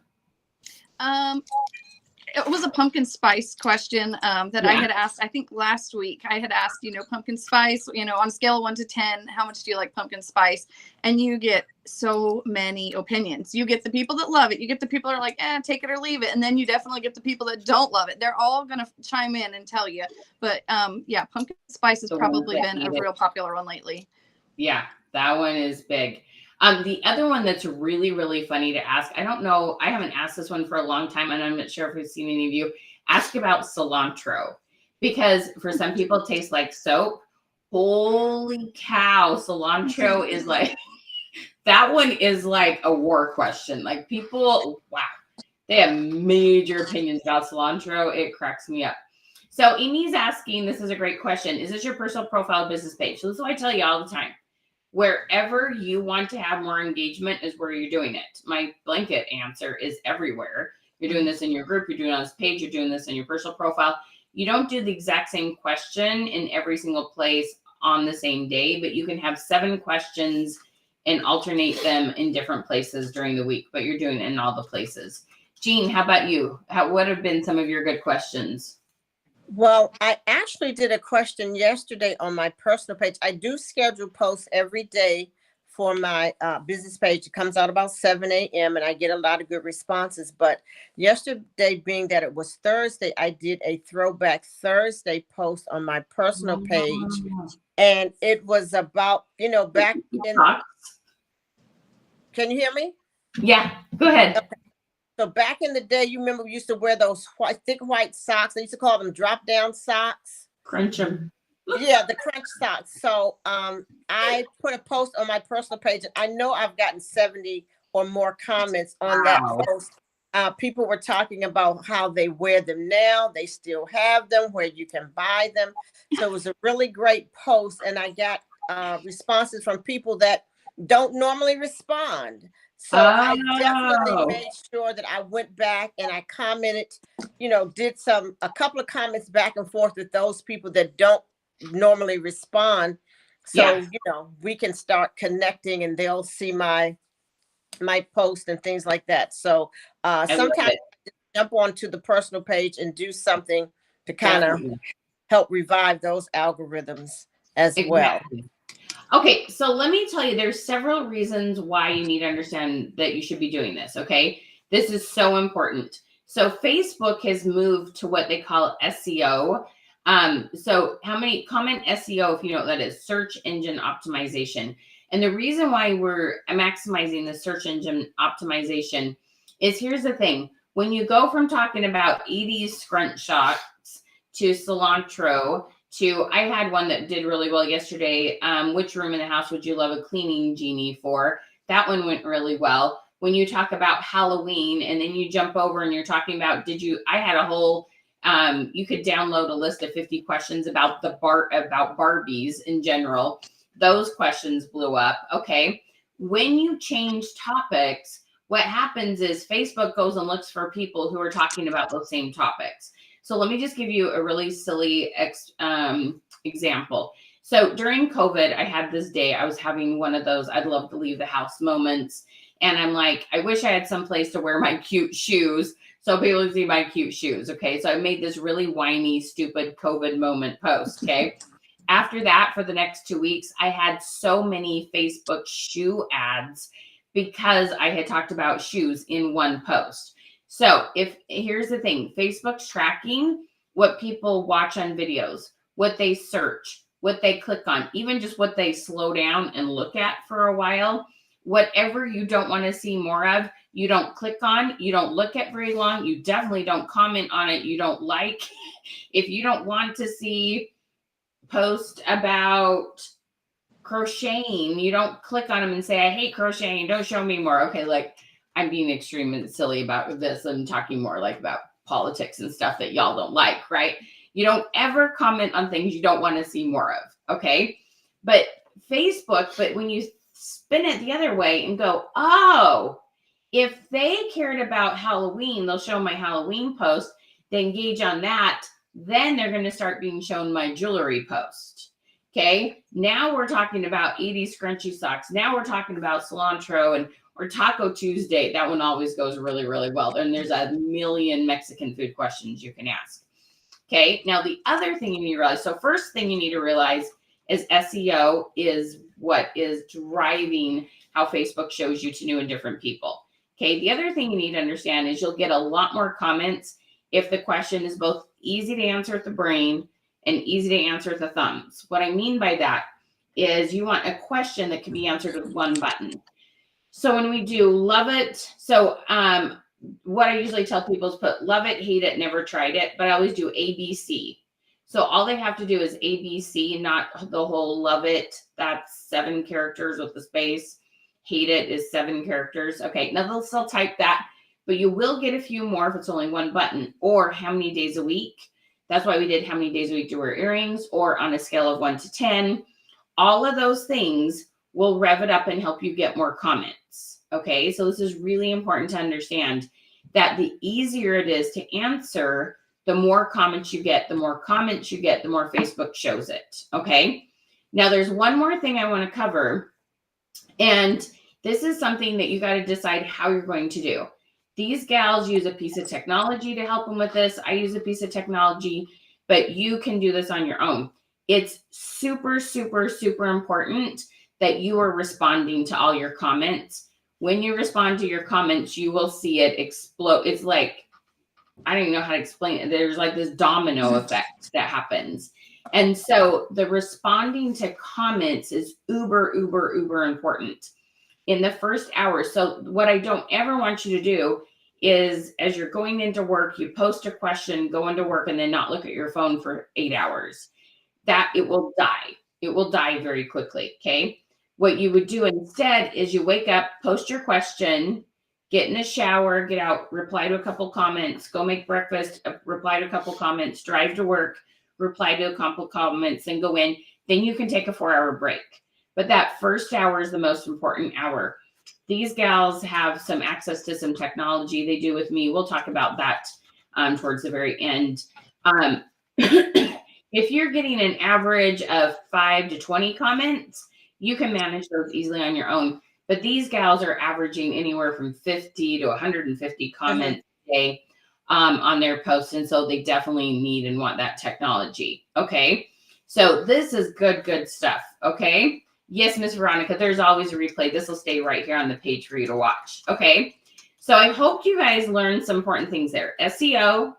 It was a pumpkin spice question that I had asked, I think last week. I had asked, you know, pumpkin spice, you know, on a scale of 1 to 10, how much do you like pumpkin spice? And you get so many opinions. You get the people that love it. You get the people that are like, take it or leave it. And then you definitely get the people that don't love it. They're all going to chime in and tell you. But yeah, pumpkin spice has probably been a real popular one lately. Yeah, that one is big. The other one that's really, really funny to ask, I don't know, I haven't asked this one for a long time, and I'm not sure if we've seen any of you ask about cilantro, because for some people it tastes like soap. Holy cow, cilantro is like, that one is like a war question. Like people, wow, they have major opinions about cilantro. It cracks me up. So Amy's asking, this is a great question. Is this your personal profile business page? So this is what I tell you all the time. Wherever you want to have more engagement is where you're doing it. My blanket answer is everywhere. You're doing this in your group, you're doing it on this page, you're doing this in your personal profile. You don't do the exact same question in every single place on the same day, but you can have 7 questions and alternate them in different places during the week, but you're doing it in all the places. Jean, how about you? What have been some of your good questions? Well, I actually did a question yesterday on my personal page. I do schedule posts every day for my business page. It comes out about 7 a.m. and I get a lot of good responses. But yesterday, being that it was Thursday, I did a Throwback Thursday post on my personal page. And it was about, you know, back in. Can you hear me? Yeah, go ahead. Okay. So back in the day, you remember we used to wear those thick white socks. They used to call them drop down socks. Crunch them. Yeah, the crunch socks. So I put a post on my personal page, and I know I've gotten 70 or more comments on that post. People were talking about how they wear them now. They still have them, where you can buy them. So it was a really great post, and I got responses from people that don't normally respond. So I definitely made sure that I went back and I commented, you know, did a couple of comments back and forth with those people that don't normally respond. So, you know, we can start connecting and they'll see my post and things like that. So sometimes I jump onto the personal page and do something to kind of help revive those algorithms as well. Okay, so let me tell you, there's several reasons why you need to understand that you should be doing this, okay? This is so important. So Facebook has moved to what they call SEO. So comment SEO, if you know what that is, search engine optimization. And the reason why we're maximizing the search engine optimization is, here's the thing. When you go from talking about 80s scrunch shots to cilantro, I had one that did really well yesterday. Which room in the house would you love a cleaning genie for? That one went really well. When you talk about Halloween and then you jump over and you're talking about, I had a whole, you could download a list of 50 questions about about Barbies in general. Those questions blew up. Okay. When you change topics, what happens is Facebook goes and looks for people who are talking about those same topics. So let me just give you a really silly example. So during COVID, I had this day, I was having one of those I'd love to leave the house moments. And I'm like, I wish I had some place to wear my cute shoes so people can see my cute shoes. Okay. So I made this really whiny, stupid COVID moment post. Okay. After that, for the next 2 weeks, I had so many Facebook shoe ads because I had talked about shoes in one post. So here's the thing, Facebook's tracking what people watch on videos, what they search, what they click on, even just what they slow down and look at for a while. Whatever you don't want to see more of, you don't click on, you don't look at very long, you definitely don't comment on it, you don't like. If you don't want to see post about crocheting, you don't click on them and say, I hate crocheting, don't show me more. Okay, like I'm being extreme and silly about this and talking more like about politics and stuff that y'all don't like, right? You don't ever comment on things you don't want to see more of, okay? But when you spin it the other way and go, oh, if they cared about Halloween, they'll show my Halloween post, they engage on that, then they're going to start being shown my jewelry post. Okay. Now we're talking about 80 scrunchy socks. Now we're talking about cilantro or Taco Tuesday. That one always goes really, really well. And there's a million Mexican food questions you can ask. Okay. Now the other thing you need to realize. So first thing you need to realize is SEO is what is driving how Facebook shows you to new and different people. Okay. The other thing you need to understand is you'll get a lot more comments if the question is both easy to answer with the brain and easy to answer with the thumbs. What I mean by that is you want a question that can be answered with one button. So when we do love it, so what I usually tell people is put love it, hate it, never tried it, but I always do ABC. So all they have to do is ABC, not the whole love it. That's 7 characters with the space. Hate it is 7 characters. Okay, now they'll still type that, but you will get a few more if it's only one button, or how many days a week. That's why we did how many days a week to wear earrings, or on a scale of 1 to 10. All of those things will rev it up and help you get more comments. Okay, so this is really important to understand that the easier it is to answer, the more comments you get, the more comments you get, the more Facebook shows it. Okay, now there's one more thing I want to cover, and this is something that you got to decide how you're going to do. These gals use a piece of technology to help them with this. I use a piece of technology, but you can do this on your own. It's super, super, super important that you are responding to all your comments. When you respond to your comments, you will see it explode. It's like, I don't even know how to explain it. There's like this domino effect that happens. And so the responding to comments is uber, uber, uber important in the first hour. So what I don't ever want you to do is as you're going into work, you post a question, go into work, and then not look at your phone for 8 hours. That it will die. It will die very quickly. Okay. What you would do instead is you wake up, post your question, get in a shower, get out, reply to a couple comments, go make breakfast, reply to a couple comments, drive to work, reply to a couple comments, then go in. Then you can take a 4-hour break. But that first hour is the most important hour. These gals have some access to some technology they do with me. We'll talk about that towards the very end. If you're getting an average of 5 to 20 comments, you can manage those easily on your own. But these gals are averaging anywhere from 50 to 150 comments a day on their posts. And so they definitely need and want that technology. Okay. So this is good stuff. Okay. Yes, Miss Veronica, there's always a replay. This will stay right here on the page for you to watch. Okay. So I hope you guys learned some important things there. SEO,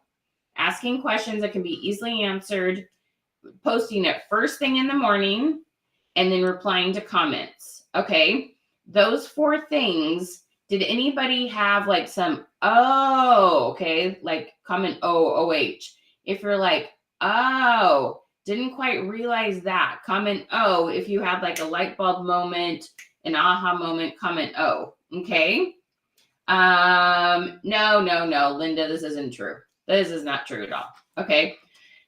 asking questions that can be easily answered, posting it first thing in the morning, and then replying to comments. Okay. Those 4 things. Did anybody have like some, okay, like comment OH. If you're like, didn't quite realize that, comment O. If you have like a light bulb moment, an aha moment, comment O. Okay. No, Linda, this isn't true. This is not true at all. Okay.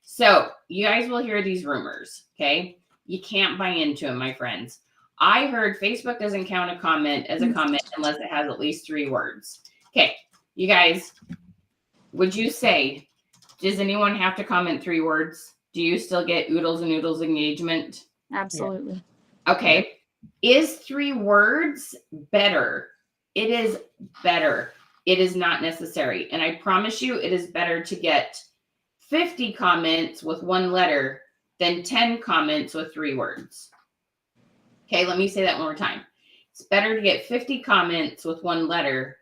So you guys will hear these rumors. Okay. You can't buy into them, my friends. I heard Facebook doesn't count a comment as a comment unless it has at least 3 words. Okay, you guys, would you say, does anyone have to comment 3 words? Do you still get oodles and noodles engagement? Absolutely. Okay. Is 3 words better? It is better. It is not necessary. And I promise you, it is better to get 50 comments with 1 letter than 10 comments with 3 words. Okay, let me say that one more time. It's better to get 50 comments with 1 letter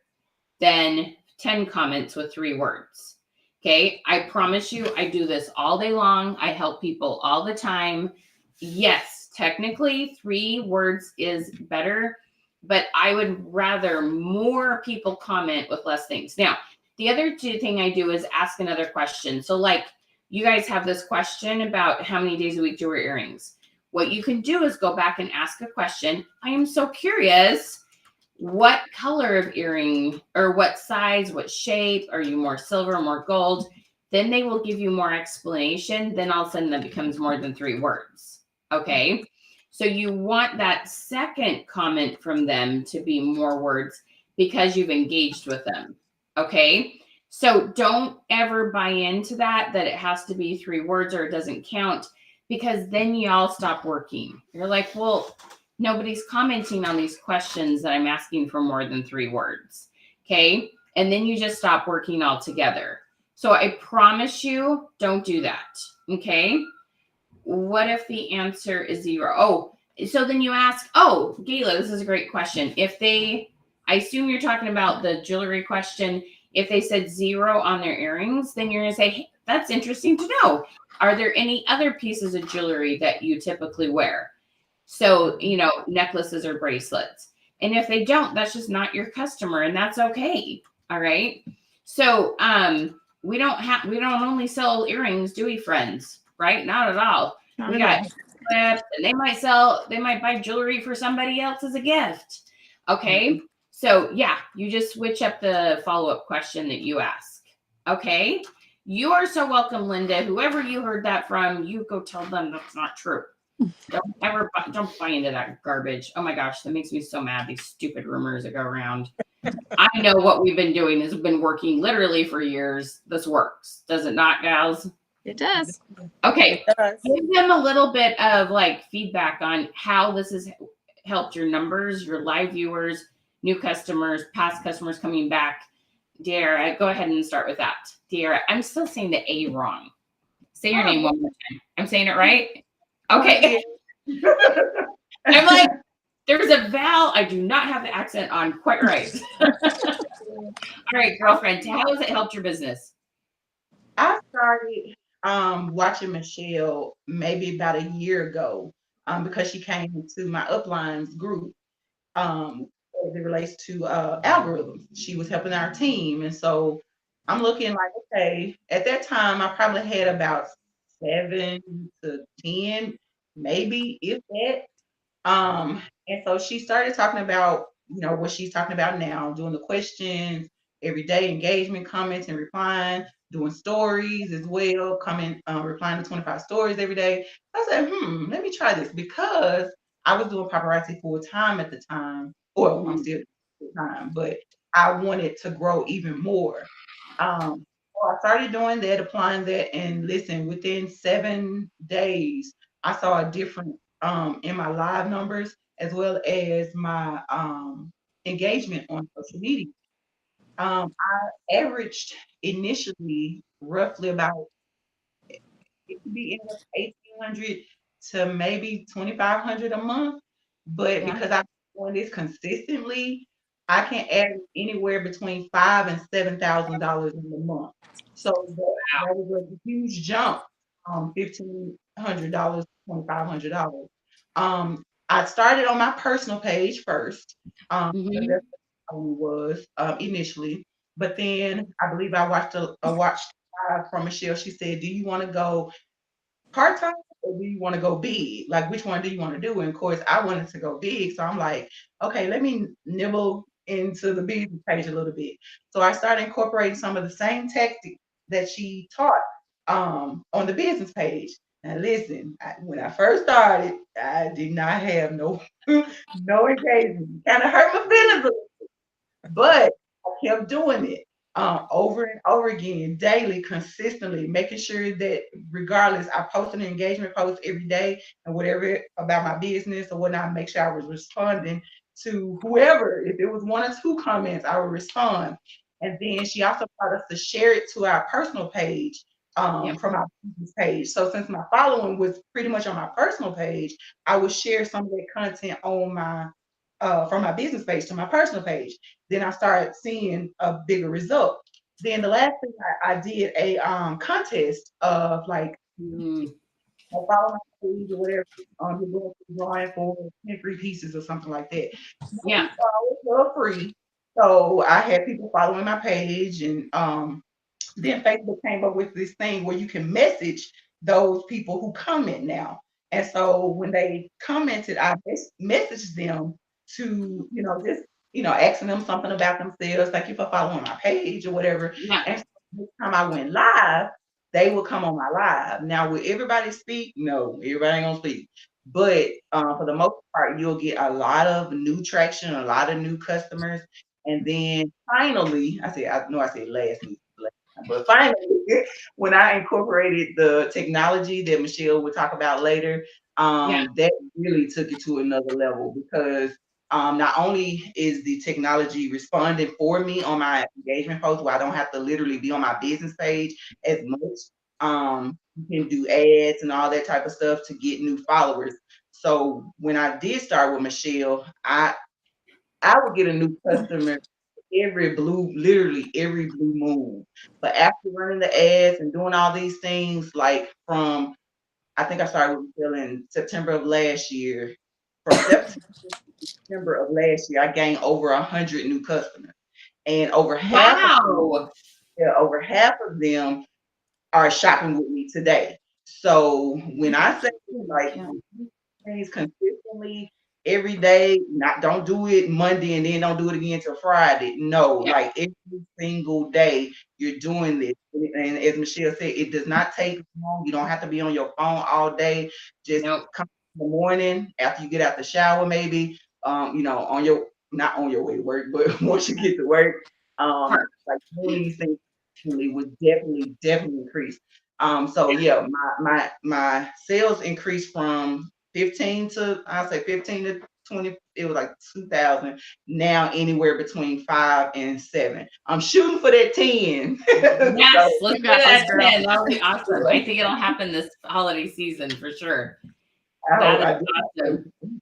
than 10 comments with 3 words. Okay, I promise you, I do this all day long. I help people all the time. Yes, technically 3 words is better, but I would rather more people comment with less things. Now, the other thing I do is ask another question. So like you guys have this question about how many days a week do you wear earrings? What you can do is go back and ask a question. I am so curious. What color of earring or what size, what shape? Are you more silver, more gold? Then they will give you more explanation. Then all of a sudden that becomes more than 3 words. Okay. So you want that second comment from them to be more words because you've engaged with them. Okay. So don't ever buy into that it has to be 3 words or it doesn't count, because then y'all stop working. You're like, well, nobody's commenting on these questions that I'm asking for more than 3 words. Okay. And then you just stop working altogether. So I promise you, don't do that. Okay. What if the answer is 0? Oh, so then you ask, oh, Gayla, this is a great question. I assume you're talking about the jewelry question. If they said 0 on their earrings, then you're going to say, hey, that's interesting to know. Are there any other pieces of jewelry that you typically wear? So, necklaces or bracelets. And if they don't, that's just not your customer, and that's okay. All right. So, we don't only sell earrings, do we, friends? Right? Not at all. Not We at got all. clips, and they might buy jewelry for somebody else as a gift. Okay. So yeah, you just switch up the follow-up question that you ask. Okay. You are so welcome, Linda. Whoever you heard that from, you go tell them that's not true. Don't buy into that garbage. Oh my gosh, that makes me so mad. These stupid rumors that go around. I know what we've been doing has been working literally for years. This works. Does it not, gals? It does. Okay. It does. Give them a little bit of like feedback on how this has helped your numbers, your live viewers, new customers, past customers coming back. Dear, go ahead and start with that. Dear, I'm still saying the A wrong. Say your name one more time. I'm saying it right? Okay. I'm like, there's a vowel. I do not have the accent on quite right. All right, girlfriend, how has it helped your business? I started watching Michelle maybe about a year ago because she came into my uplines group as it relates to algorithms. She was helping our team. And so I'm looking like, okay, at that time, I probably had about 7 to 10, maybe if that. And so she started talking about, what she's talking about now, doing the questions, everyday engagement, comments and replying, doing stories as well, replying to 25 stories every day. I said, let me try this because I was doing paparazzi full time at the time. Well, I'm still full time, but I wanted to grow even more. So I started doing that, applying that, and listen, within 7 days, I saw a difference in my live numbers as well as my engagement on social media. I averaged initially roughly about, it could be anywhere from 1,800 to maybe 2,500 a month. But Yeah. because I'm doing this consistently, I can average anywhere between $5,000 and $7,000 in a month. So that was a huge jump, $1,500 to $2,500. I started on my personal page first. Because Mhm. that's what it was initially. But then I believe I watched from Michelle. She said, "Do you want to go part time or do you want to go big? Like, which one do you want to do?" And of course, I wanted to go big, so I'm like, okay, let me nibble into the business page a little bit. So I started incorporating some of the same tactics that she taught on the business page. Now listen, when I first started, I did not have no no engagement. Kind of hurt my feelings a but I kept doing it over and over again, daily, consistently, making sure that regardless, I post an engagement post every day and whatever about my business or whatnot, make sure I was responding to whoever. If it was one or two comments, I would respond. And then she also taught us to share it to our personal page Yep. from our business page. So since my following was pretty much on my personal page, I would share some of that content on my from my business page to my personal page. Then I started seeing a bigger result. Then the last thing I did a contest of like Mm, follow my page or whatever. You're going to drawing for 10 free pieces or something like that. yeah. For free. So I had people following my page and then Facebook came up with this thing where you can message those people who comment now. And so when they commented, I messaged them to, just, asking them something about themselves. Thank you for following my page or whatever. Yeah. And so this time I went live, they would come on my live. Now, will everybody speak? No, everybody ain't gonna speak. But for the most part, you'll get a lot of new traction, a lot of new customers. And then finally, I said last week, but finally, when I incorporated the technology that Michelle will talk about later, Yeah. that really took it to another level because not only is the technology responding for me on my engagement post where I don't have to literally be on my business page as much, you can do ads and all that type of stuff to get new followers. So when I did start with Michelle, I would get a new customer literally every blue moon. But after running the ads and doing all these things, like I think I started with Michelle in September of last year. From September of last year, I gained over 100 new customers, and Wow. over half of them are shopping with me today. So when I say like Yeah. things consistently every day, not don't do it Monday and then don't do it again till Friday. No, Yeah. like every single day you're doing this. And as Michelle said, it does not take long. You don't have to be on your phone all day. Just Nope. come in the morning after you get out the shower, maybe on your not on your way to work, but once you get to work, Part. like doing these things would definitely increase. So yeah, my sales increased from 15 to I'll say 15 to 20. It was like 2,000. Now anywhere between 5 and 7. I'm shooting for that 10. Yes, So let's You go to got this, that girl. 10. That'll be awesome. I think it'll happen this holiday season for sure. I hope That is I did. awesome.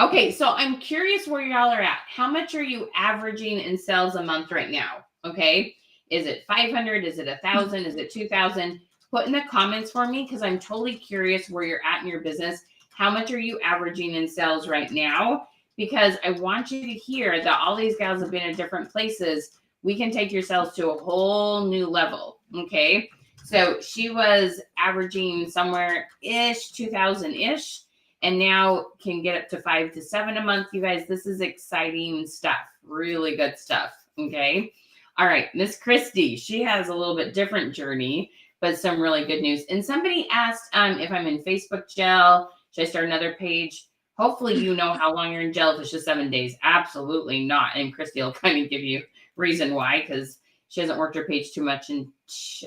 Okay, so I'm curious where y'all are at. How much are you averaging in sales a month right now? Okay. Is it 500? Is it 1,000? Is it 2,000? Put in the comments for me because I'm totally curious where you're at in your business. How much are you averaging in sales right now? Because I want you to hear that all these gals have been in different places. We can take your sales to a whole new level. Okay. So she was averaging somewhere ish, 2,000 ish, and now can get up to 5 to 7 a month. You guys, this is exciting stuff. Really good stuff. Okay. All right. Miss Christy, she has a little bit different journey, but some really good news. And somebody asked if I'm in Facebook jail. Should I start another page? Hopefully you know how long you're in jail. If it's just 7 days. Absolutely not. And Christy will kind of give you reason why, because she hasn't worked her page too much in,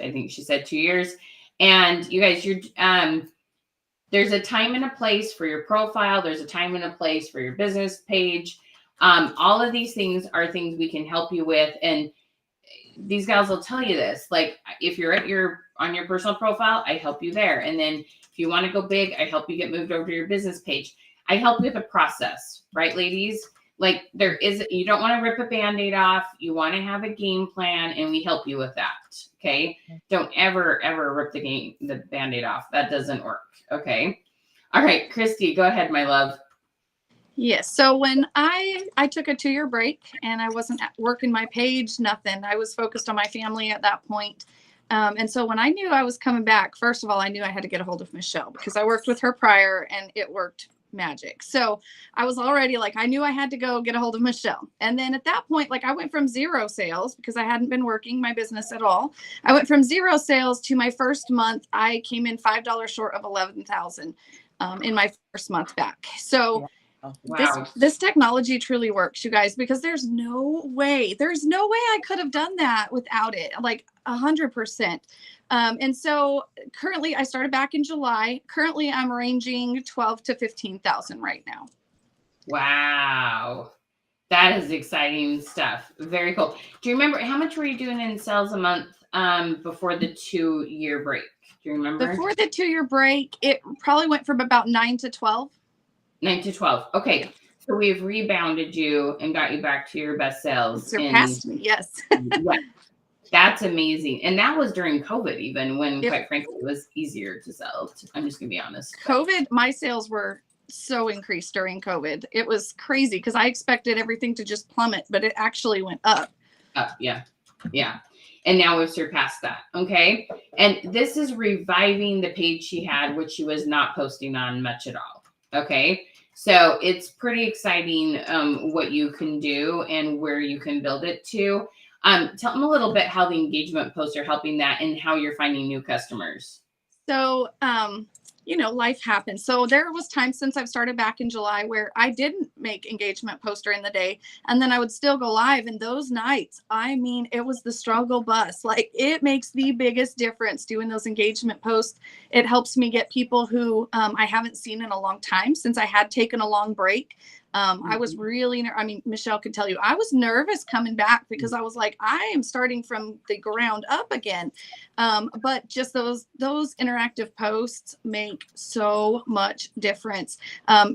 I think she said 2 years. And you guys, there's a time and a place for your profile. There's a time and a place for your business page. All of these things are things we can help you with. And these guys will tell you this. Like if you're on your personal profile, I help you there. And then if you want to go big, I help you get moved over to your business page. I help you with the process, right, ladies? Like you don't want to rip a Band-Aid off. You want to have a game plan, and we help you with that. Okay. Don't ever rip the Band-Aid off. That doesn't work. Okay. All right, Christy, go ahead, my love. Yes. So when I took a 2-year break and I wasn't working my page, nothing. I was focused on my family at that point. And so when I knew I was coming back, first of all, I knew I had to get a hold of Michelle because I worked with her prior and it worked magic. So I was already like, I knew I had to go get a hold of Michelle. And then at that point, like I went from 0 sales because I hadn't been working my business at all. I went from 0 sales to my first month. I came in $5 short of 11,000 in my first month back. So Wow. this technology truly works, you guys, because there's no way I could have done that without it. Like 100%. And so currently I started back in July. Currently I'm ranging 12 to 15,000 right now. Wow. That is exciting stuff. Very cool. Do you remember how much were you doing in sales a month before the 2-year break? Do you remember? Before the 2-year break, it probably went from about 9 to 12. 9 to 12. Okay. So we've rebounded you and got you back to your best sales. Surpassed me, yes. Yeah, that's amazing. And that was during COVID, even when, quite frankly, it was easier to sell. I'm just going to be honest. COVID, my sales were so increased during COVID. It was crazy because I expected everything to just plummet, but it actually went up. Yeah. Yeah. And now we've surpassed that. Okay. And this is reviving the page she had, which she was not posting on much at all. Okay. So it's pretty exciting what you can do and where you can build it to. Tell them a little bit how the engagement posts are helping that and how you're finding new customers. So, life happens. So there was time since I've started back in July where I didn't make engagement post during the day, and then I would still go live. And those nights, I mean, it was the struggle bus. Like, it makes the biggest difference doing those engagement posts. It helps me get people who I haven't seen in a long time since I had taken a long break. I was really, Michelle could tell you, I was nervous coming back because I was like, I am starting from the ground up again. But just those interactive posts make so much difference.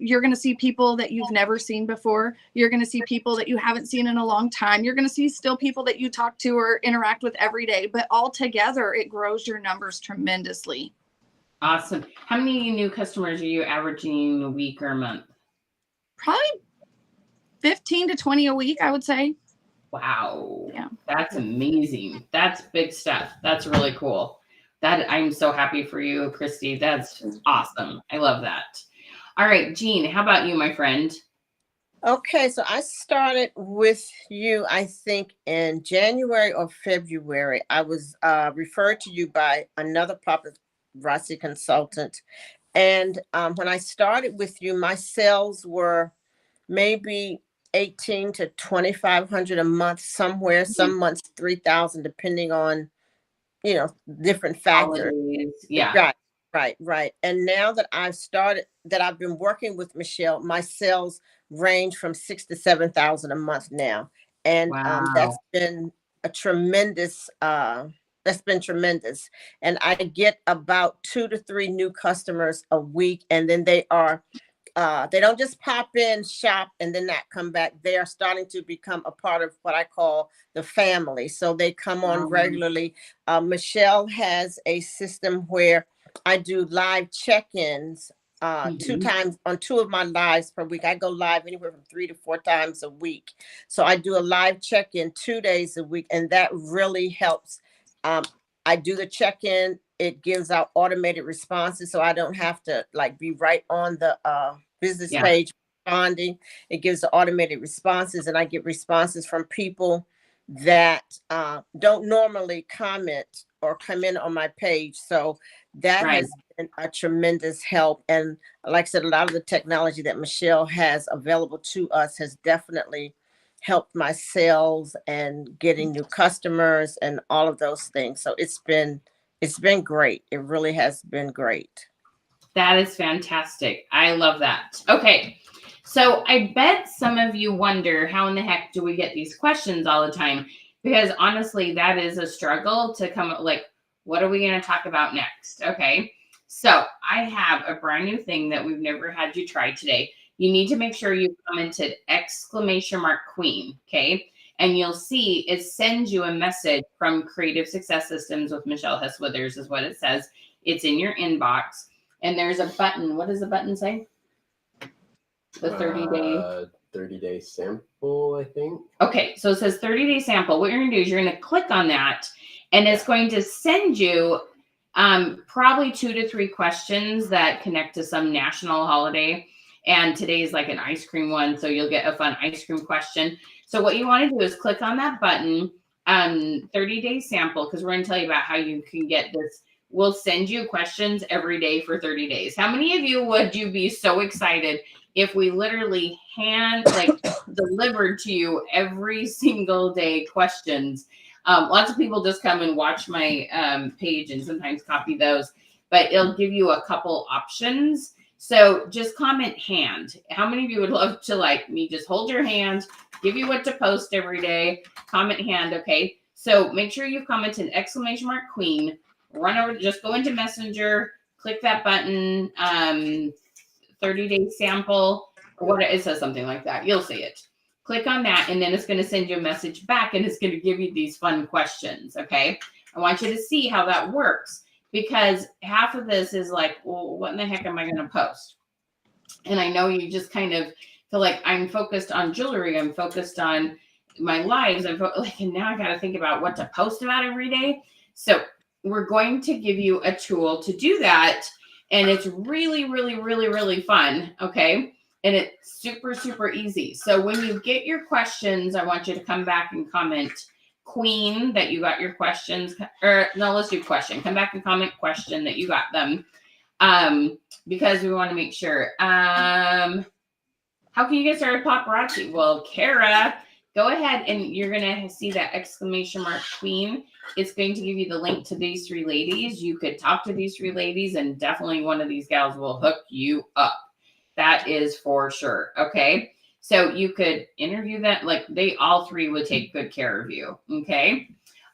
You're going to see people that you've never seen before. You're going to see people that you haven't seen in a long time. You're going to see still people that you talk to or interact with every day, but all together, it grows your numbers tremendously. Awesome. How many new customers are you averaging a week or a month? Probably 15 to 20 a week, I would say. Wow. Yeah. That's amazing. That's big stuff. That's really cool. I'm so happy for you, Christy. That's awesome. I love that. All right, Jean, how about you, my friend? Okay, so I started with you, I think, in January or February. I was referred to you by another paparazzi consultant. And when I started with you, my sales were maybe 18 to 2,500 a month somewhere. Some months 3,000, depending on, different factors. Holidays. Yeah. Right. And now that I've been working with Michelle, my sales range from 6,000 to 7,000 a month now. And Wow. that's been a tremendous, that's been tremendous. And I get about 2 to 3 new customers a week. And then they don't just pop in, shop, and then not come back. They are starting to become a part of what I call the family. So they come on regularly. Michelle has a system where I do live check-ins 2 times on 2 of my lives per week. I go live anywhere from 3 to 4 times a week. So I do a live check-in 2 days a week, and that really helps. I do the check-in. It gives out automated responses, so I don't have to be right on the business page responding. It gives the automated responses, and I get responses from people that don't normally comment or come in on my page. So that has been a tremendous help. And like I said, a lot of the technology that Michelle has available to us has definitely helped my sales and getting new customers and all of those things. So it's been great. It really has been great. That is fantastic. I love that. Okay. So I bet some of you wonder, how in the heck do we get these questions all the time? Because honestly, that is a struggle to come up, what are we going to talk about next? Okay. So I have a brand new thing that we've never had you try today. You need to make sure you commented !Queen. Okay. And you'll see it sends you a message from Creative Success Systems with Michelle Hess-Withers is what it says. It's in your inbox. And there's a button. What does the button say? The 30-day. 30-day sample, I think. Okay, so it says 30-day sample. What you're going to do is you're going to click on that, and it's going to send you probably 2 to 3 questions that connect to some national holiday. And today is like an ice cream one. So you'll get a fun ice cream question. So what you want to do is click on that button, 30-day sample, because we're going to tell you about how you can get this. We'll send you questions every day for 30 days. How many of you would you be so excited if we literally delivered to you every single day questions? Lots of people just come and watch my page and sometimes copy those, but it'll give you a couple options. So just comment hand. How many of you would love to like me just hold your hand, give you what to post every day, comment hand, okay? So make sure you comment an !queen, run over, just go into Messenger, click that button, 30-day sample, or what it says, something like that. You'll see it. Click on that, and then it's going to send you a message back, and it's going to give you these fun questions, okay? I want you to see how that works, because half of this is like, well, what in the heck am I going to post? And I know you just kind of feel like I'm focused on jewelry. I'm focused on my lives. And now I got to think about what to post about every day. So we're going to give you a tool to do that. And it's really, really, really, really fun. Okay. And it's super, super easy. So when you get your questions, I want you to come back and comment queen that you got your questions, or no, let's do question. Come back and comment question that you got them. Because we want to make sure. How can you get started paparazzi? Well, Kara, go ahead and you're going to see that !queen. It's going to give you the link to these 3 ladies. You could talk to these 3 ladies, and definitely one of these gals will hook you up. That is for sure. Okay. So you could interview them. Like they all 3 would take good care of you. Okay.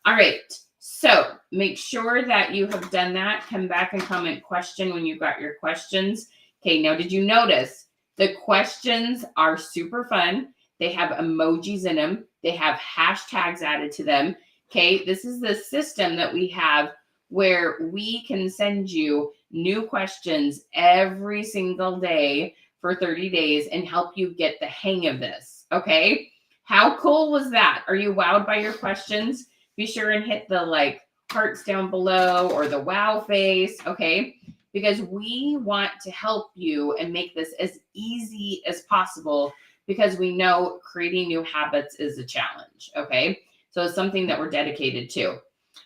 All right. So make sure that you have done that. Come back and comment question when you've got your questions. Okay. Now, did you notice the questions are super fun? They have emojis in them. They have hashtags added to them. Okay. This is the system that we have where we can send you new questions every single day for 30 days and help you get the hang of this. Okay. How cool was that? Are you wowed by your questions? Be sure and hit the like hearts down below or the wow face. Okay. Because we want to help you and make this as easy as possible, because we know creating new habits is a challenge. Okay. So it's something that we're dedicated to.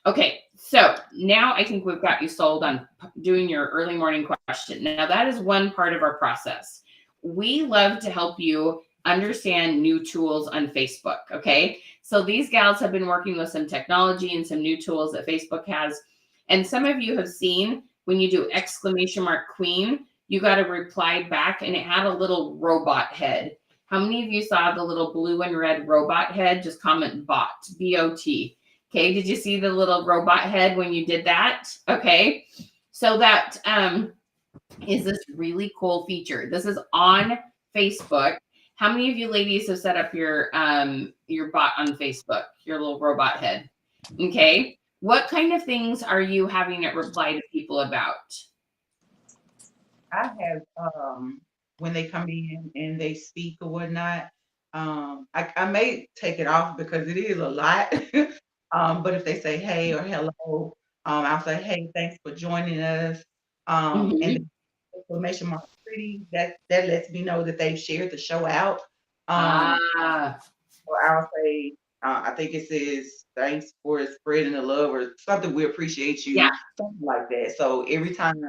Okay, so now I think we've got you sold on doing your early morning question. Now that is one part of our process. We love to help you understand new tools on Facebook, okay? So these gals have been working with some technology and some new tools that Facebook has. And some of you have seen when you do !queen, you got a reply back and it had a little robot head. How many of you saw the little blue and red robot head? Just comment bot, B-O-T. Okay, did you see the little robot head when you did that? Okay, so that is this really cool feature. This is on Facebook. How many of you ladies have set up your bot on Facebook, your little robot head? Okay, what kind of things are you having it reply to people about? I have when they come in and they speak or whatnot, I may take it off because it is a lot. But if they say hey or hello, I'll say, hey, thanks for joining us. And the exclamation mark pretty, that lets me know that they've shared the show out. Or I'll say, I think it says thanks for spreading the love or something. We appreciate you, Yeah. something like that. So every time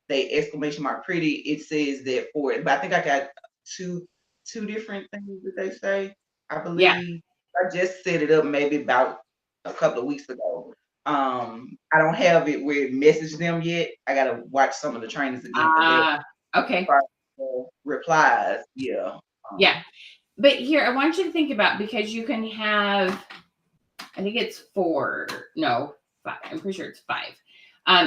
they exclamation mark pretty, it says that for it. But I think I got two different things that they say. I believe I just set it up maybe about a couple of weeks ago. I don't have it where it messaged them yet. I gotta watch some of the trainings again for that. Okay. Replies, yeah. Yeah. But here, I want you to think about, because you can have, I think it's 4, no, 5. I'm pretty sure it's 5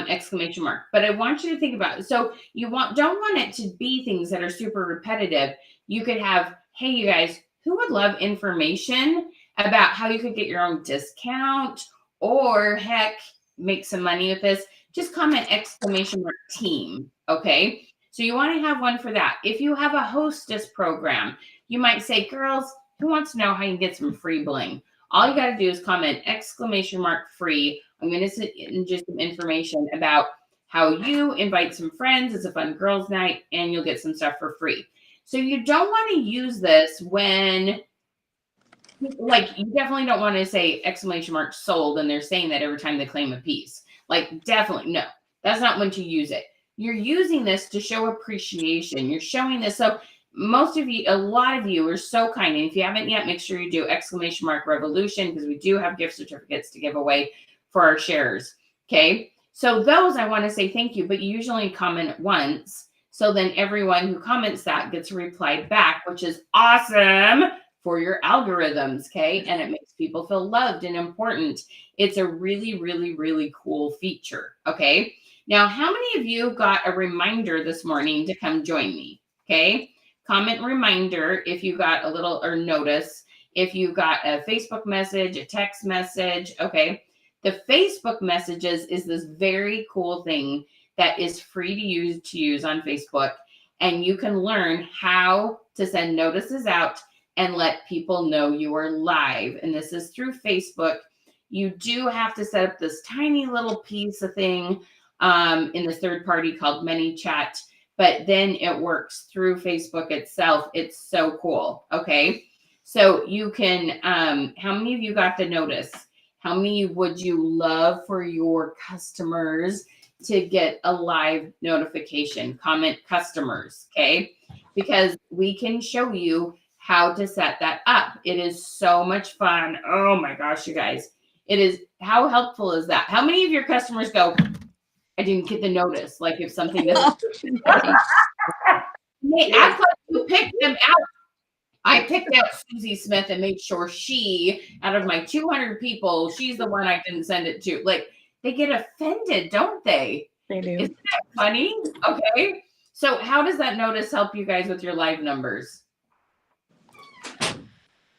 exclamation mark. But I want you to think about it. So you don't want it to be things that are super repetitive. You could have, hey, you guys, who would love information about how you could get your own discount, or heck, make some money with this? Just comment exclamation mark team. Okay. So you want to have one for that. If you have a hostess program, you might say, girls, who wants to know how you can get some free bling? All you got to do is comment exclamation mark free. I'm going to send in just some information about how you invite some friends. It's a fun girls' night, and you'll get some stuff for free. So you don't want to use this when, like, you definitely don't want to say exclamation mark sold and they're saying that every time they claim a piece. Like, definitely no, that's not when to use it. You're using this to show appreciation. You're showing this. So most of you, a lot of you are so kind. And if you haven't yet, make sure you do exclamation mark revolution, because we do have gift certificates to give away for our sharers. Okay. So those I want to say thank you, but you usually comment once. So then everyone who comments that gets replied back, which is awesome for your algorithms. Okay. And it makes people feel loved and important. It's a really, really, really cool feature. Okay. Now, how many of you got a reminder this morning to come join me? Okay. Comment reminder if you got a little, or notice if you got a Facebook message, a text message. Okay. The Facebook messages is this very cool thing that is free to use on Facebook. And you can learn how to send notices out and let people know you are live. And this is through Facebook. You do have to set up this tiny little piece of thing in this third party called ManyChat, but then it works through Facebook itself. It's so cool. Okay. So you can, how many of you got the notice? How many would you love for your customers to get a live notification? Comment customers, okay? Because we can show you how to set that up. It is so much fun. Oh my gosh, you guys. It is, how helpful is that? How many of your customers go, I didn't get the notice? Like if something doesn't, they act like you picked them out. I picked out Susie Smith and made sure she, out of my 200 people, she's the one I didn't send it to. Like, they get offended, don't they? They do. Isn't that funny? Okay. So how does that notice help you guys with your live numbers?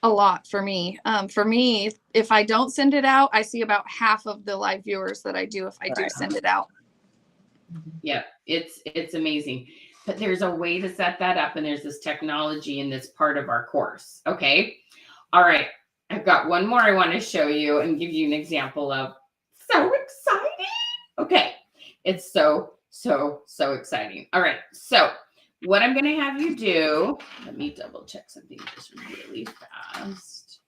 A lot for me. For me, if I don't send it out, I see about half of the live viewers that I do if I do send it out. Yeah, it's amazing. But there's a way to set that up, and there's this technology in this part of our course. Okay. All right. I've got one more I want to show you and give you an example of. So exciting. Okay. It's so exciting. All right. So what I'm going to have you do, let me double check something just really fast.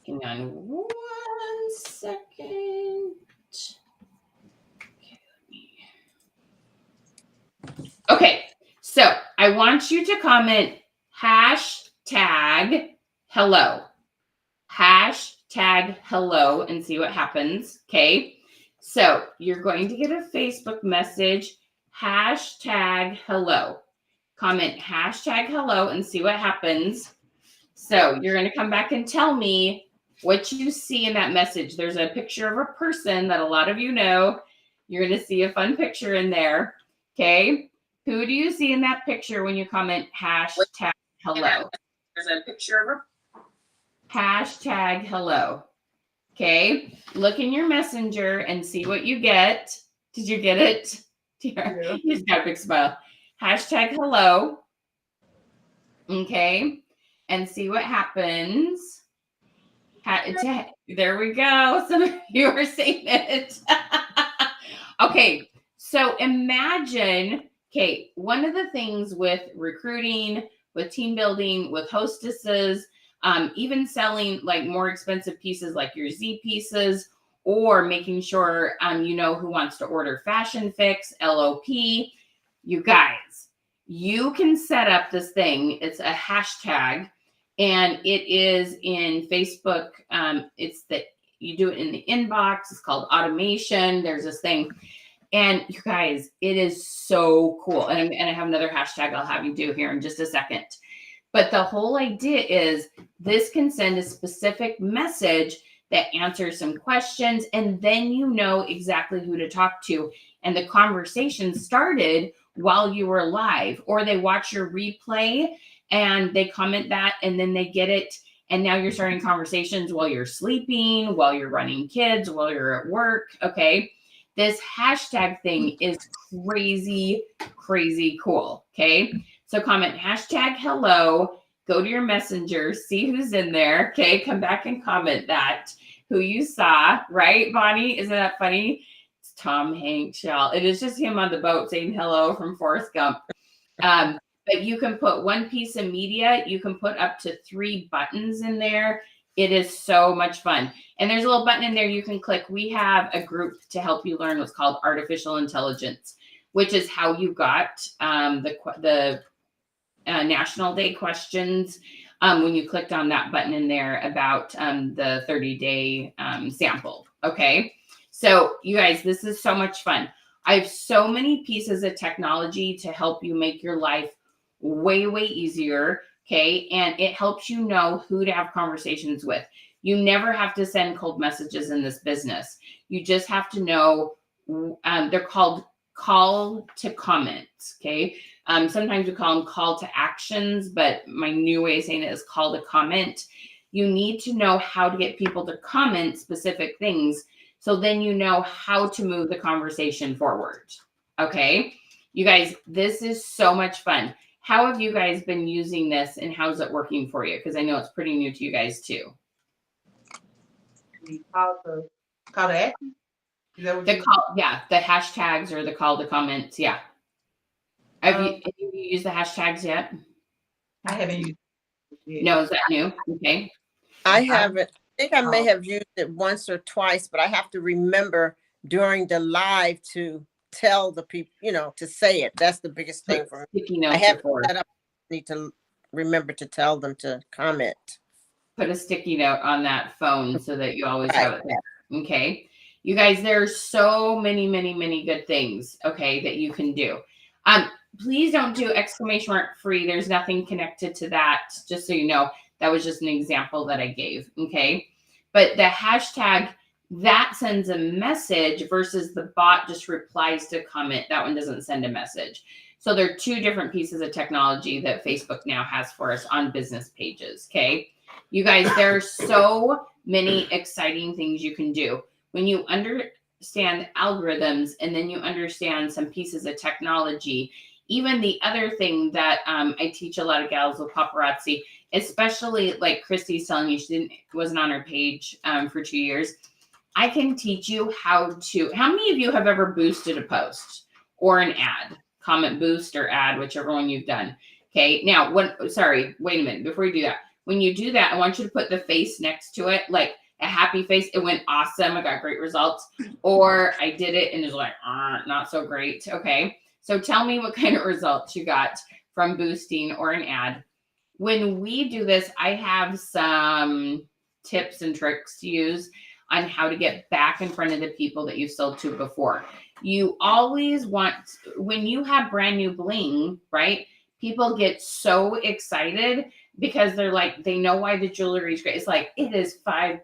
Hang on 1 second. Okay, so I want you to comment hashtag hello. Hashtag hello and see what happens. Okay, so you're going to get a Facebook message, hashtag hello. Comment hashtag hello and see what happens. So you're going to come back and tell me what you see in that message. There's a picture of a person that a lot of you know. You're going to see a fun picture in there. Okay. Who do you see in that picture when you comment hashtag hello? There's a picture of a hashtag hello. Okay. Look in your messenger and see what you get. Did you get it? Yeah. He's got a big smile. Hashtag hello. Okay. And see what happens. There we go. Some of you are saying it. Okay. So imagine, okay, one of the things with recruiting, with team building, with hostesses, even selling like more expensive pieces like your Z pieces, or making sure you know who wants to order Fashion Fix, LOP. You guys, you can set up this thing. It's a hashtag, and it is in Facebook. It's that you do it in the inbox. It's called automation. There's this thing. And you guys, it is so cool. And I have another hashtag I'll have you do here in just a second. But the whole idea is this can send a specific message that answers some questions, and then you know exactly who to talk to. And the conversation started while you were live, or they watch your replay and they comment that, and then they get it. And now you're starting conversations while you're sleeping, while you're running kids, while you're at work. Okay. This hashtag thing is crazy, crazy cool. Okay. So comment hashtag hello, go to your messenger, see who's in there. Okay. Come back and comment that, who you saw, right, Bonnie? Isn't that funny? It's Tom Hanks, y'all. It is just him on the boat saying hello from Forrest Gump. But you can put one piece of media. You can put up to 3 buttons in there. It is so much fun. And there's a little button in there you can click. We have a group to help you learn what's called artificial intelligence, which is how you got the National Day questions when you clicked on that button in there about the 30-day sample. Okay. So you guys, this is so much fun. I have so many pieces of technology to help you make your life way, way easier. Okay. And it helps you know who to have conversations with. You never have to send cold messages in this business. You just have to know, they're called call to comments. Okay. Sometimes we call them call to actions, but my new way of saying it is call to comment. You need to know how to get people to comment specific things. So then you know how to move the conversation forward. Okay. You guys, this is so much fun. How have you guys been using this and how's it working for you? Because I know it's pretty new to you guys too. The call to action. Is that what The hashtags or the call to comments. Yeah. Have you used the hashtags yet? I haven't used it yet. No, is that new? Okay. I haven't. I think I may have used it once or twice, but I have to remember during the live to tell the people, to say it. That's the biggest thing for me. Sticky notes I have before. set up. Need to remember to tell them to comment. Put a sticky note on that phone so that you always have it there. Okay. You guys, there's so many, many, many good things, okay, that you can do. Please don't do exclamation mark free. There's nothing connected to that. Just so you know, that was just an example that I gave. Okay. But the hashtag, that sends a message versus the bot just replies to comment. That one doesn't send a message. So there are 2 different pieces of technology that Facebook now has for us on business pages. Okay. You guys, there are so many exciting things you can do when you understand algorithms and then you understand some pieces of technology. Even the other thing that I teach a lot of gals with Paparazzi, especially like Christy's telling you, she wasn't on her page for 2 years. I can teach you how many of you have ever boosted a post or an ad? Comment boost or ad, whichever one you've done. Okay. Now, wait a minute. Before you do that, when you do that, I want you to put the face next to it, like a happy face. It went awesome. I got great results. Or I did it and it's like, not so great. Okay. So tell me what kind of results you got from boosting or an ad. When we do this, I have some tips and tricks to use on how to get back in front of the people that you've sold to before. You always want, when you have brand new bling, right? People get so excited because they're like, they know why the jewelry is great. It's like, it is $5.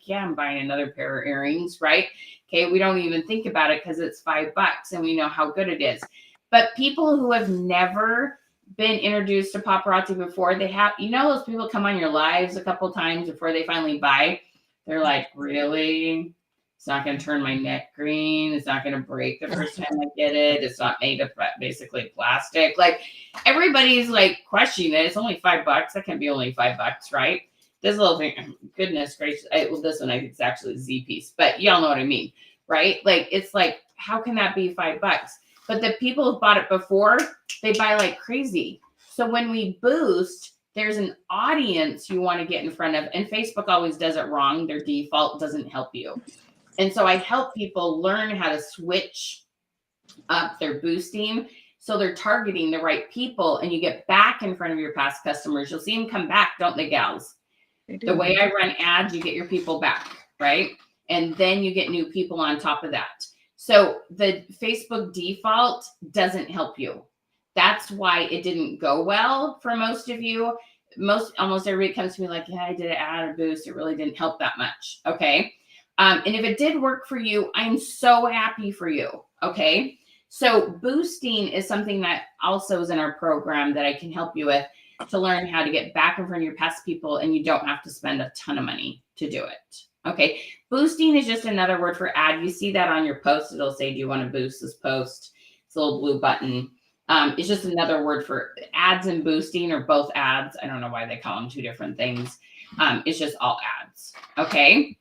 Yeah, I'm buying another pair of earrings, right? Okay, we don't even think about it because it's $5 and we know how good it is. But people who have never been introduced to paparazzi before, they have, those people come on your lives a couple times before they finally buy. They're like, really? It's not going to turn my neck green. It's not going to break the first time I get it. It's not made of basically plastic. Like everybody's like questioning it. It's only $5. That can't be only $5, right? This little thing, goodness gracious. This one, I think it's actually a Z piece, but y'all know what I mean, right? Like, it's like, how can that be $5? But the people who bought it before, they buy like crazy. So when we boost, there's an audience you want to get in front of, and Facebook always does it wrong. Their default doesn't help you. And so I help people learn how to switch up their boosting so they're targeting the right people and you get back in front of your past customers. You'll see them come back, don't they, gals? They do. The way I run ads, you get your people back, right? And then you get new people on top of that. So the Facebook default doesn't help you. That's why it didn't go well for most of you. Almost everybody comes to me like, yeah, I did an ad or boost. It really didn't help that much. Okay. And if it did work for you, I'm so happy for you. Okay. So boosting is something that also is in our program that I can help you with to learn how to get back in front of your past people, and you don't have to spend a ton of money to do it. Okay. Boosting is just another word for ad. You see that on your post. It'll say, do you want to boost this post? It's a little blue button. It's just another word for ads, and boosting are both ads. I don't know why they call them 2 different things. It's just all ads. Okay.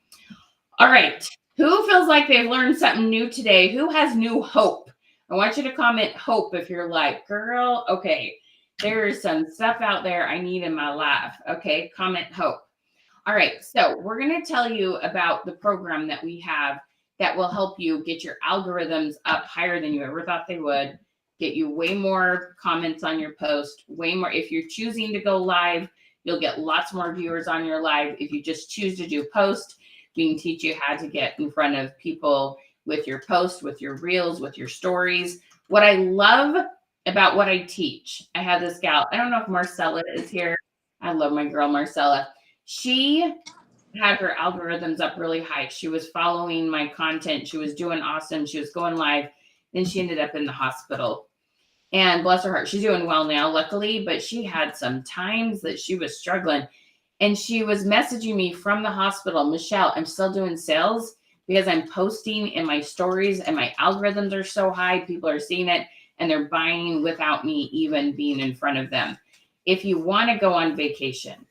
All right. Who feels like they've learned something new today? Who has new hope? I want you to comment hope if you're like, girl, okay, there is some stuff out there I need in my life. Okay, comment hope. All right, so we're going to tell you about the program that we have that will help you get your algorithms up higher than you ever thought they would, get you way more comments on your post, way more. If you're choosing to go live, you'll get lots more viewers on your live. If you just choose to do post, we can teach you how to get in front of people with your post, with your reels, with your stories. What I love about what I teach, I have this gal, I don't know if Marcella is here. I love my girl, Marcella. She had her algorithms up really high. She was following my content. She was doing awesome. She was going live. Then she ended up in the hospital. And bless her heart, she's doing well now, luckily, but she had some times that she was struggling. And she was messaging me from the hospital, Michelle, I'm still doing sales because I'm posting in my stories and my algorithms are so high. People are seeing it and they're buying without me even being in front of them. If you want to go on vacation,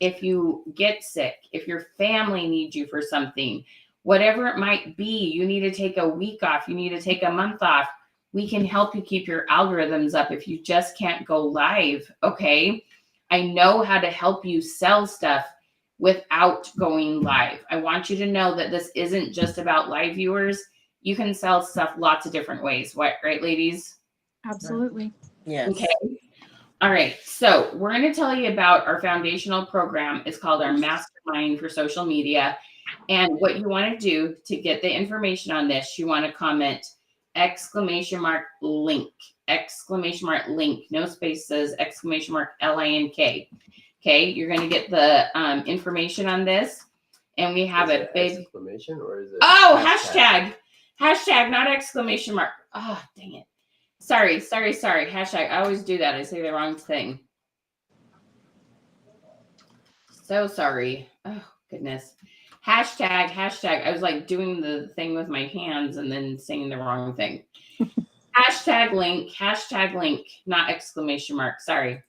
if you get sick, if your family needs you for something, whatever it might be, you need to take a week off, you need to take a month off, we can help you keep your algorithms up if you just can't go live, okay? I know how to help you sell stuff without going live. I want you to know that this isn't just about live viewers. You can sell stuff lots of different ways, right, ladies? Absolutely. Yes. Okay. All right, so we're going to tell you about our foundational program. It's called our Mastermind for Social Media. And what you want to do to get the information on this, you want to comment !link, !link, no spaces, !link. Okay, you're going to get the information on this. And we have a big exclamation, or is it? Oh, hashtag, not exclamation mark. Oh, dang it. Sorry. Hashtag. I always do that. I say the wrong thing. So sorry. Oh, goodness. Hashtag. I was like doing the thing with my hands and then saying the wrong thing. Hashtag link, not exclamation mark. Sorry.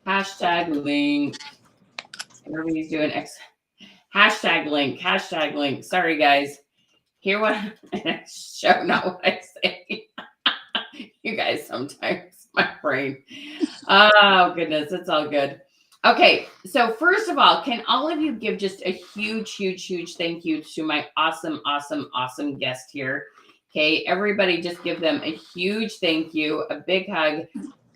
Hashtag link. Everybody's doing hashtag link. Sorry, guys. Hear what show, not what I say. You guys, sometimes my brain. Oh, goodness. It's all good. Okay. So first of all, can all of you give just a huge thank you to my awesome guest here? Okay. Everybody just give them a huge thank you, a big hug,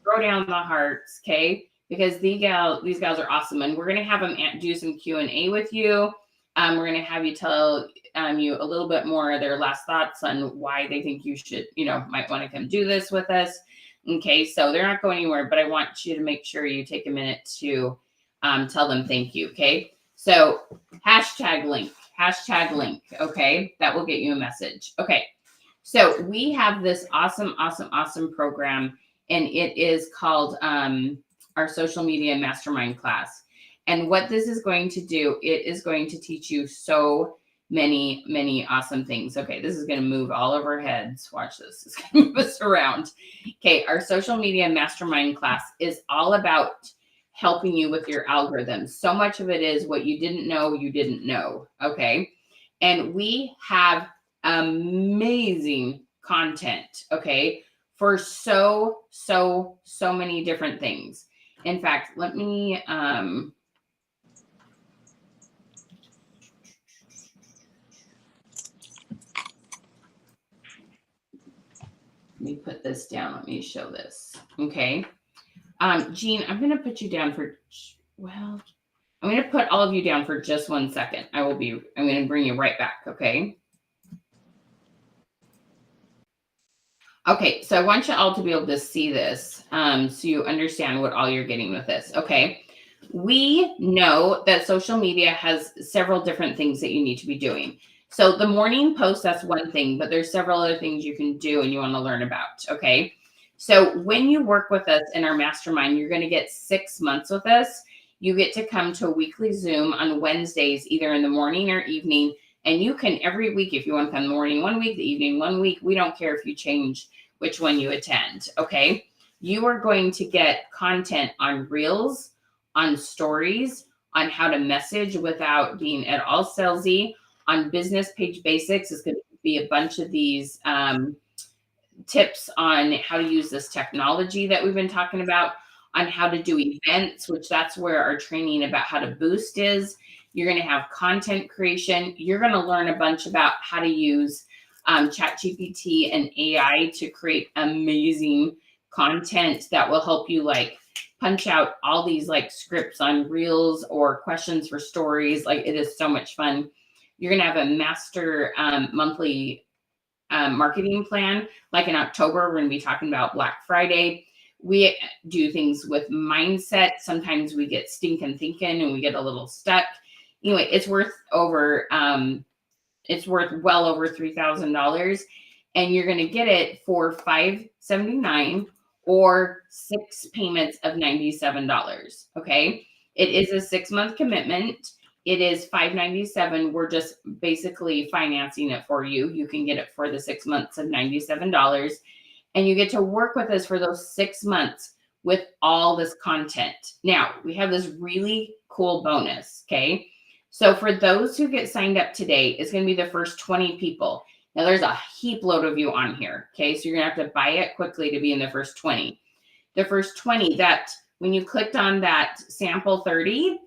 throw down the hearts. Okay. Because these gals are awesome. And we're going to have them do some Q&A with you. We're going to have you tell you a little bit more of their last thoughts on why they think you should, might want to come do this with us. Okay, so they're not going anywhere, but I want you to make sure you take a minute to tell them thank you. Okay, so hashtag link. Okay, that will get you a message. Okay, so we have this awesome program, and it is called our social media mastermind class. And what this is going to do, it is going to teach you so many awesome things. Okay, this is going to move all of our heads. Watch this. It's going to move us around. Okay, our social media mastermind class is all about helping you with your algorithms. So much of it is what you didn't know. Okay, and we have amazing content. Okay, for so many different things. In fact, let me put this down. Let me show this. Okay. Jean, I'm going to put you down for, I'm going to put all of you down for just 1 second. I'm going to bring you right back. Okay. Okay. So I want you all to be able to see this so you understand what all you're getting with this. Okay. We know that social media has several different things that you need to be doing. So the morning post, that's one thing, but there's several other things you can do and you want to learn about. Okay. So when you work with us in our mastermind, you're going to get 6 months with us. You get to come to a weekly Zoom on Wednesdays, either in the morning or evening. And you can every week, if you want to come the morning 1 week, the evening 1 week, we don't care if you change which one you attend. Okay. You are going to get content on reels, on stories, on how to message without being at all salesy, On Business Page Basics is going to be a bunch of these tips on how to use this technology that we've been talking about, on how to do events, which that's where our training about how to boost is. You're going to have content creation. You're going to learn a bunch about how to use ChatGPT and AI to create amazing content that will help you like punch out all these like scripts on reels or questions for stories. Like, it is so much fun. You're going to have a master monthly marketing plan. Like in October, we're going to be talking about Black Friday. We do things with mindset. Sometimes we get stinking thinking and we get a little stuck. Anyway, it's worth well over $3,000, and you're going to get it for $579 or 6 payments of $97. Okay, it is a 6-month commitment. It is $597. We're just basically financing it for you. You can get it for the 6 months of $97, and you get to work with us for those 6 months with all this content. Now, we have this really cool bonus, okay? So for those who get signed up today, it's going to be the first 20 people. Now, there's a heap load of you on here, okay? So you're going to have to buy it quickly to be in the first 20. The first 20, that when you clicked on that sample 30,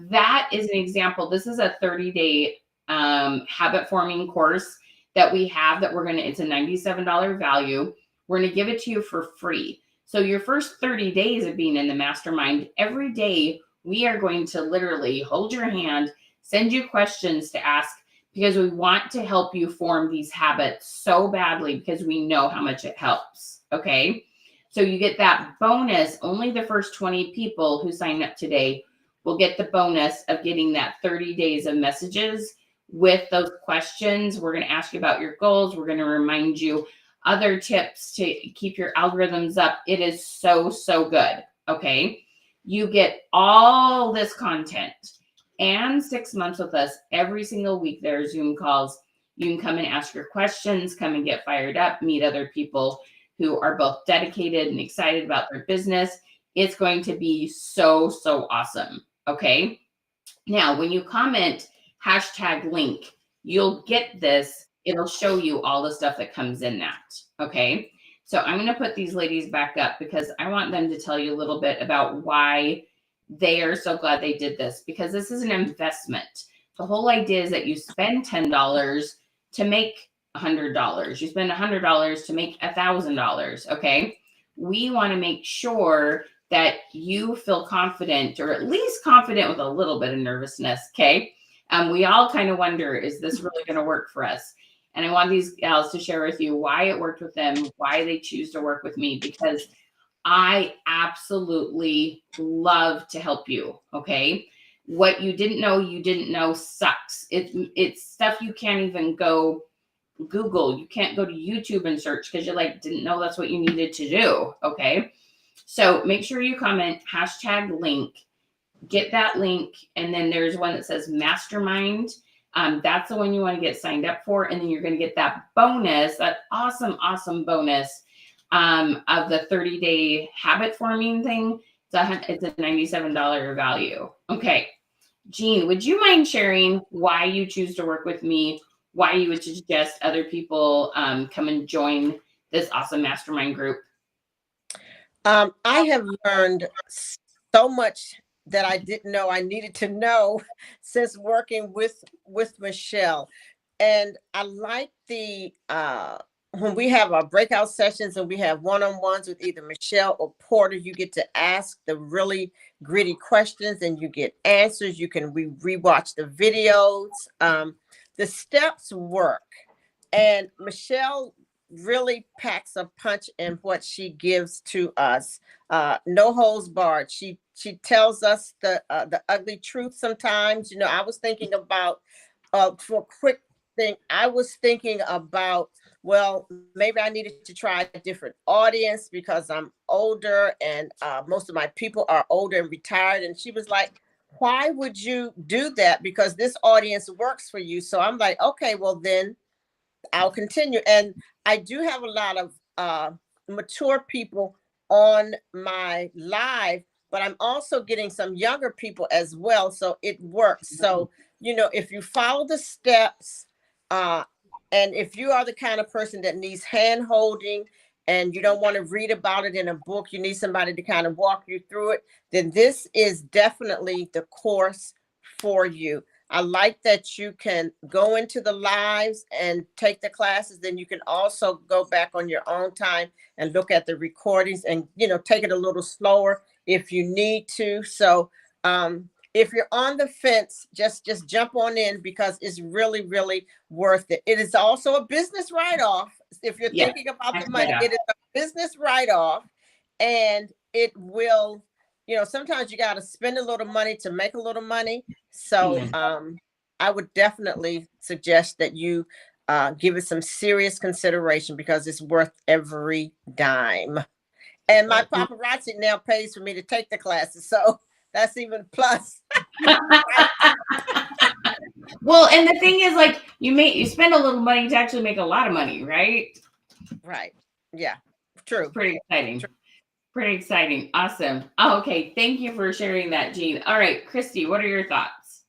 that is an example. This is a 30-day habit forming course that we have that it's a $97 value. We're going to give it to you for free. So your first 30 days of being in the mastermind, every day we are going to literally hold your hand, send you questions to ask, because we want to help you form these habits so badly because we know how much it helps. Okay. So you get that bonus. Only the first 20 people who sign up today will get the bonus of getting that 30 days of messages with those questions. We're going to ask you about your goals. We're going to remind you other tips to keep your algorithms up. It is so, so good. Okay. You get all this content and 6 months with us. Every single week there are Zoom calls. You can come and ask your questions, come and get fired up, meet other people who are both dedicated and excited about their business. It's going to be so, so awesome. Okay. Now, when you comment #link, you'll get this. It'll show you all the stuff that comes in that. Okay. So I'm going to put these ladies back up because I want them to tell you a little bit about why they are so glad they did this, because this is an investment. The whole idea is that you spend $10 to make $100. You spend $100 to make $1,000. Okay. We want to make sure that you feel confident, or at least confident with a little bit of nervousness. Okay. We all kind of wonder, is this really going to work for us? And I want these gals to share with you why it worked with them, why they choose to work with me, because I absolutely love to help you. Okay. What you didn't know sucks. It's stuff you can't even go Google. You can't go to YouTube and search because you didn't know that's what you needed to do. Okay. So make sure you comment #link, get that link. And then there's one that says mastermind. That's the one you want to get signed up for. And then you're going to get that bonus, that awesome, awesome bonus of the 30-day habit forming thing. It's a $97 value. Okay. Jean, would you mind sharing why you choose to work with me, why you would suggest other people come and join this awesome mastermind group? I have learned so much that I didn't know I needed to know since working with Michelle. And I like the when we have our breakout sessions and we have one-on-ones with either Michelle or Porter, you get to ask the really gritty questions and you get answers. You can rewatch the videos. The steps work. And Michelle really packs a punch in what she gives to us. No holds barred. She tells us the ugly truth sometimes. I was thinking about for a quick thing, I was thinking about, well, maybe I needed to try a different audience because I'm older and most of my people are older and retired. And she was like, why would you do that? Because this audience works for you. So I'm like, okay, well then I'll continue. And I do have a lot of mature people on my live, but I'm also getting some younger people as well. So it works. So if you follow the steps, and if you are the kind of person that needs hand holding and you don't want to read about it in a book, you need somebody to kind of walk you through it, then this is definitely the course for you. I like that you can go into the lives and take the classes. Then you can also go back on your own time and look at the recordings and, take it a little slower if you need to. So, if you're on the fence, just jump on in because it's really, really worth it. It is also a business write-off. If you're thinking about the money, it is a business write-off, and it will, sometimes you got to spend a little money to make a little money. So I would definitely suggest that you give it some serious consideration because it's worth every dime. And my paparazzi now pays for me to take the classes. So that's even plus. Well, and the thing is, like, you spend a little money to actually make a lot of money, right? Right. Yeah. True. It's pretty exciting. True. Pretty exciting. Awesome. Oh, okay. Thank you for sharing that, Jean. All right, Christy, what are your thoughts?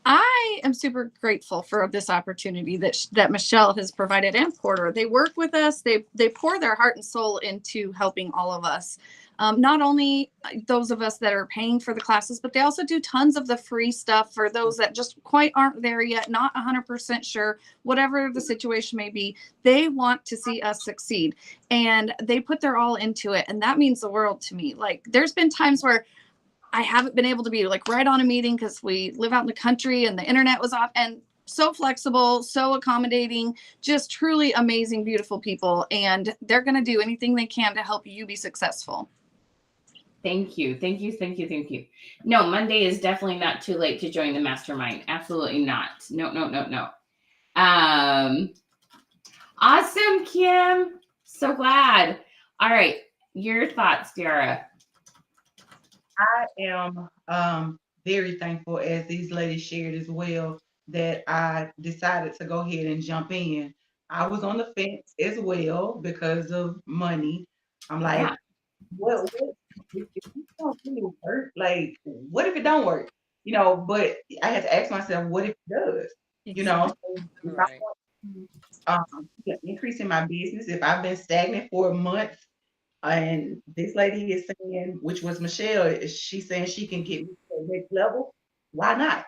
I am super grateful for this opportunity that Michelle has provided, and Porter. They work with us. They pour their heart and soul into helping all of us. Not only those of us that are paying for the classes, but they also do tons of the free stuff for those that just quite aren't there yet, not 100% sure, whatever the situation may be. They want to see us succeed, and they put their all into it. And that means the world to me. Like, there's been times where I haven't been able to be like right on a meeting because we live out in the country and the internet was off, and so flexible, so accommodating, just truly amazing, beautiful people. And they're going to do anything they can to help you be successful. Thank you. Thank you. Thank you. Thank you. No, Monday is definitely not too late to join the mastermind. Absolutely not. No. Awesome, Kim. So glad. All right. Your thoughts, Tiara. I am very thankful, as these ladies shared as well, that I decided to go ahead and jump in. I was on the fence as well because of money. I'm like, what if it don't really work? Like, what if it don't work? But I had to ask myself, what if it does? So if I want to increase in my business, if I've been stagnant for a month, and this lady is saying, which was Michelle, she's saying she can get me to the next level. Why not?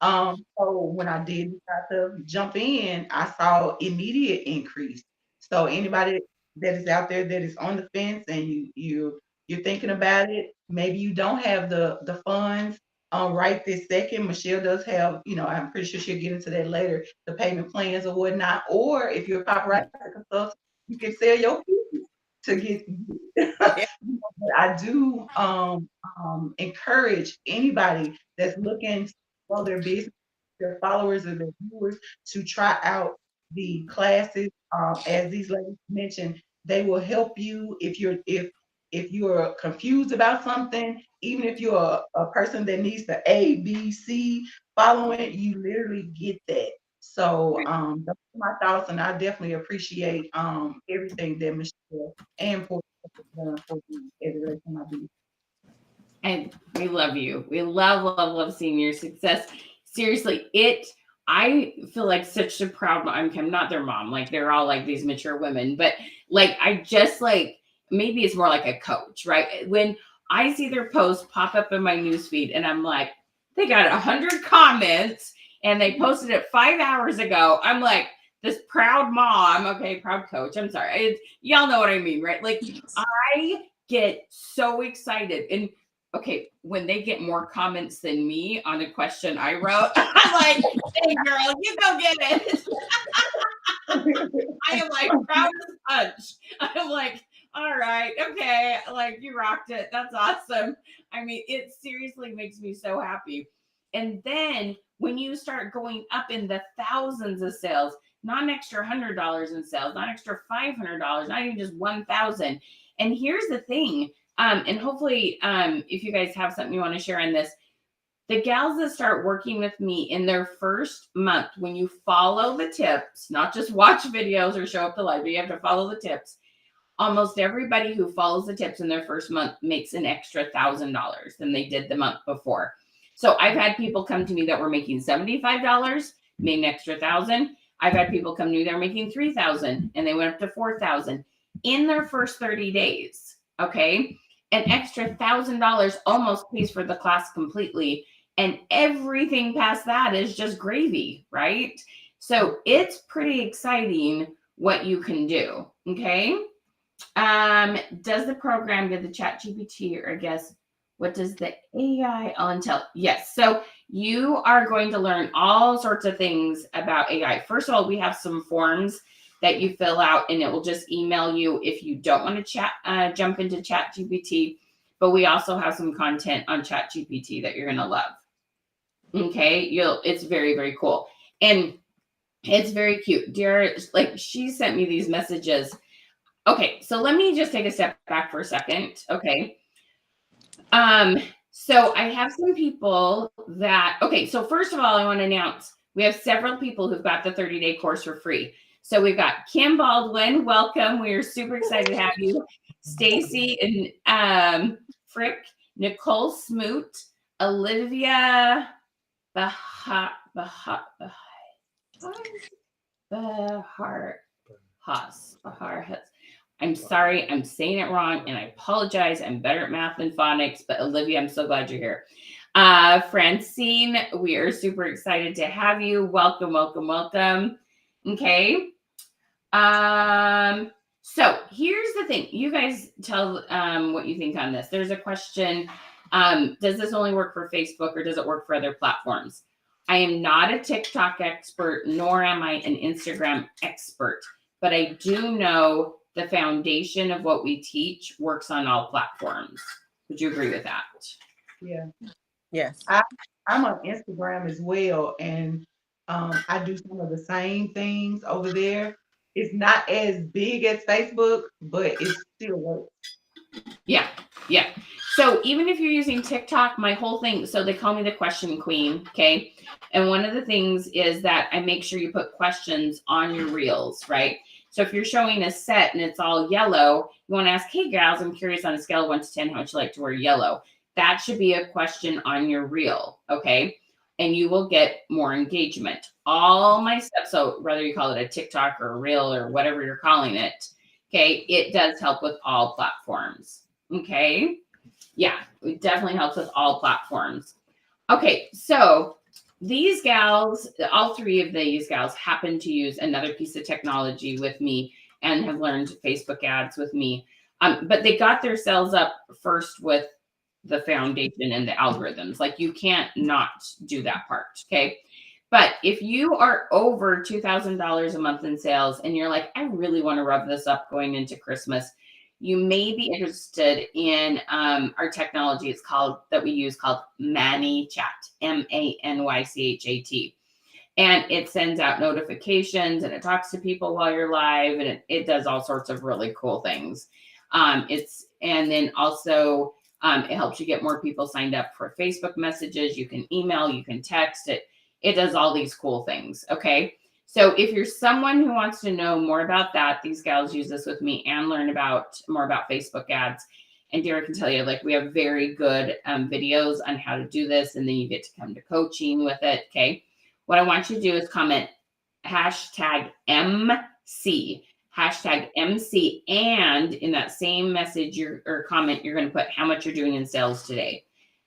So when I did decide to jump in, I saw immediate increase. So anybody that is out there that is on the fence and you're thinking about it, maybe you don't have the funds right this second. Michelle does have, I'm pretty sure she'll get into that later, the payment plans or whatnot. Or if you're a paparazzi consultant, you can sell your pieces to get. But I do encourage anybody that's looking to grow their business, their followers or their viewers, to try out the classes. As these ladies mentioned, they will help you if you're confused about something, even if you're a person that needs the ABC following, you literally get that. So those are my thoughts, and I definitely appreciate everything that Michelle and Portia have done for me as it relates to my business. And we love you. We love seeing your success. Seriously, I feel like such a proud mom. I'm not their mom. Like, they're all like these mature women, but like, I just like, maybe it's more like a coach, right? When I see their posts pop up in my newsfeed and I'm like, they got 100 comments and they posted it 5 hours ago. I'm like, this proud mom, okay, proud coach. I'm sorry. Y'all know what I mean, right? Like, I get so excited. And okay, when they get more comments than me on a question I wrote, I'm like, hey girl, you go get it. I am like proud as punch. I'm like, all right, okay, like, you rocked it. That's awesome. I mean, it seriously makes me so happy. And then when you start going up in the thousands of sales, not an extra $100 in sales, not extra $500, not even just 1,000. And here's the thing. And hopefully, if you guys have something you want to share on this, the gals that start working with me in their first month, when you follow the tips, not just watch videos or show up to live, but you have to follow the tips. Almost everybody who follows the tips in their first month makes an extra $1,000 than they did the month before. So I've had people come to me that were making $75, made an extra $1,000. I've had people come to me that were making $3,000 and they went up to $4,000 in their first 30 days. Okay. An extra $1,000 almost pays for the class completely. And everything past that is just gravy, right? So it's pretty exciting what you can do. Okay. Does the program get the chat GPT, or I guess what does the AI entail? Yes. So you are going to learn all sorts of things about AI. First of all, we have some forms that you fill out and it will just email you if you don't want to jump into chat GPT, but we also have some content on chat GPT that you're going to love. Okay. It's very, very cool. And it's very cute. Dear, like she sent me these messages. Okay, so let me just take a step back for a second. Okay. So I have some people that, okay, so first of all, I want to announce we have several people who've got the 30-day course for free. So we've got Kim Baldwin, welcome. We are super excited to have you. Stacy and Frick, Nicole Smoot, Olivia Bahar Haas. I'm sorry, I'm saying it wrong, and I apologize. I'm better at math than phonics, but Olivia, I'm so glad you're here. Francine, we are super excited to have you. Welcome, welcome, welcome. Okay. So here's the thing. You guys tell what you think on this. There's a question. Does this only work for Facebook or does it work for other platforms? I am not a TikTok expert, nor am I an Instagram expert, but I do know the foundation of what we teach works on all platforms. Would you agree with that? Yeah. Yes. I'm on Instagram as well, and I do some of the same things over there. It's not as big as Facebook, but it still works. Yeah, yeah. So even if you're using TikTok, my whole thing, so they call me the question queen, okay? And one of the things is that I make sure you put questions on your reels, right? So if you're showing a set and it's all yellow, you want to ask, hey, gals, I'm curious on a scale of 1 to 10, how would you like to wear yellow? That should be a question on your reel, okay? And you will get more engagement. All my stuff, so whether you call it a TikTok or a reel or whatever you're calling it, okay, it does help with all platforms, okay? Yeah, it definitely helps with all platforms. Okay, so these gals, all three of these gals happen to use another piece of technology with me and have learned Facebook ads with me. But they got themselves up first with the foundation and the algorithms. Like you can't not do that part, okay? But if you are over $2,000 a month in sales and you're like, I really want to rev this up going into Christmas, you may be interested in our technology. It's called ManyChat, ManyChat. And it sends out notifications and it talks to people while you're live, and it does all sorts of really cool things. And then also it helps you get more people signed up for Facebook messages. You can email, you can text it. It does all these cool things. Okay. So if you're someone who wants to know more about that, these gals use this with me and learn more about Facebook ads. And Dara can tell you, like, we have very good videos on how to do this. And then you get to come to coaching with it. Okay. What I want you to do is comment hashtag MC, and in that same message or comment, you're going to put how much you're doing in sales today.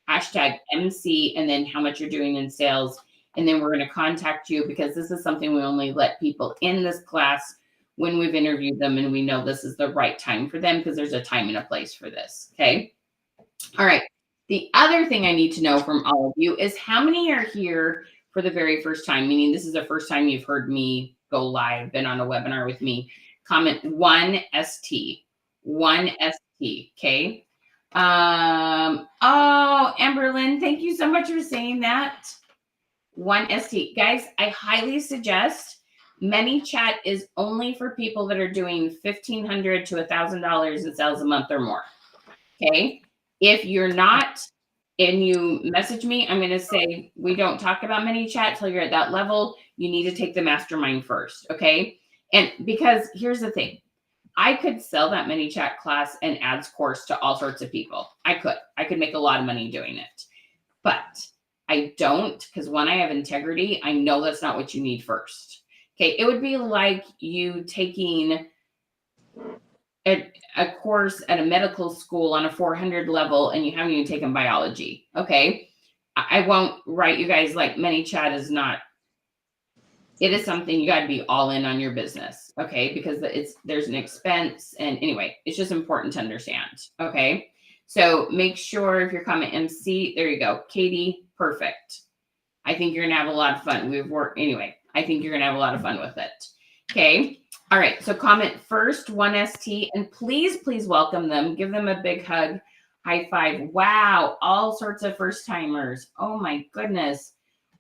Hashtag MC, and then how much you're doing in sales. And then we're going to contact you, because this is something we only let people in this class when we've interviewed them and we know this is the right time for them, because there's a time and a place for this. Okay. All right. The other thing I need to know from all of you is how many are here for the very first time, meaning this is the first time you've heard me go live, been on a webinar with me. Comment 1ST. 1ST. Okay. Oh, Amberlyn, thank you so much for saying that. 1ST. Guys, I highly suggest ManyChat is only for people that are doing $1,500 to $1,000 in sales a month or more. Okay. If you're not and you message me, I'm going to say, we don't talk about ManyChat till you're at that level. You need to take the mastermind first. Okay. And because here's the thing, I could sell that ManyChat class and ads course to all sorts of people. I could make a lot of money doing it, but I don't, because when I have integrity, I know that's not what you need first. Okay. It would be like you taking a course at a medical school on a 400 level and you haven't even taken biology. Okay. I won't write you guys like ManyChat is not, it is something you got to be all in on your business. Okay. Because there's an expense. And anyway, it's just important to understand. Okay. So make sure if you're coming MC, there you go. Katie, perfect. I think you're going to have a lot of fun. Anyway, I think you're going to have a lot of fun with it. Okay. All right. So comment first, 1ST, and please, please welcome them. Give them a big hug. High five. Wow. All sorts of first timers. Oh my goodness.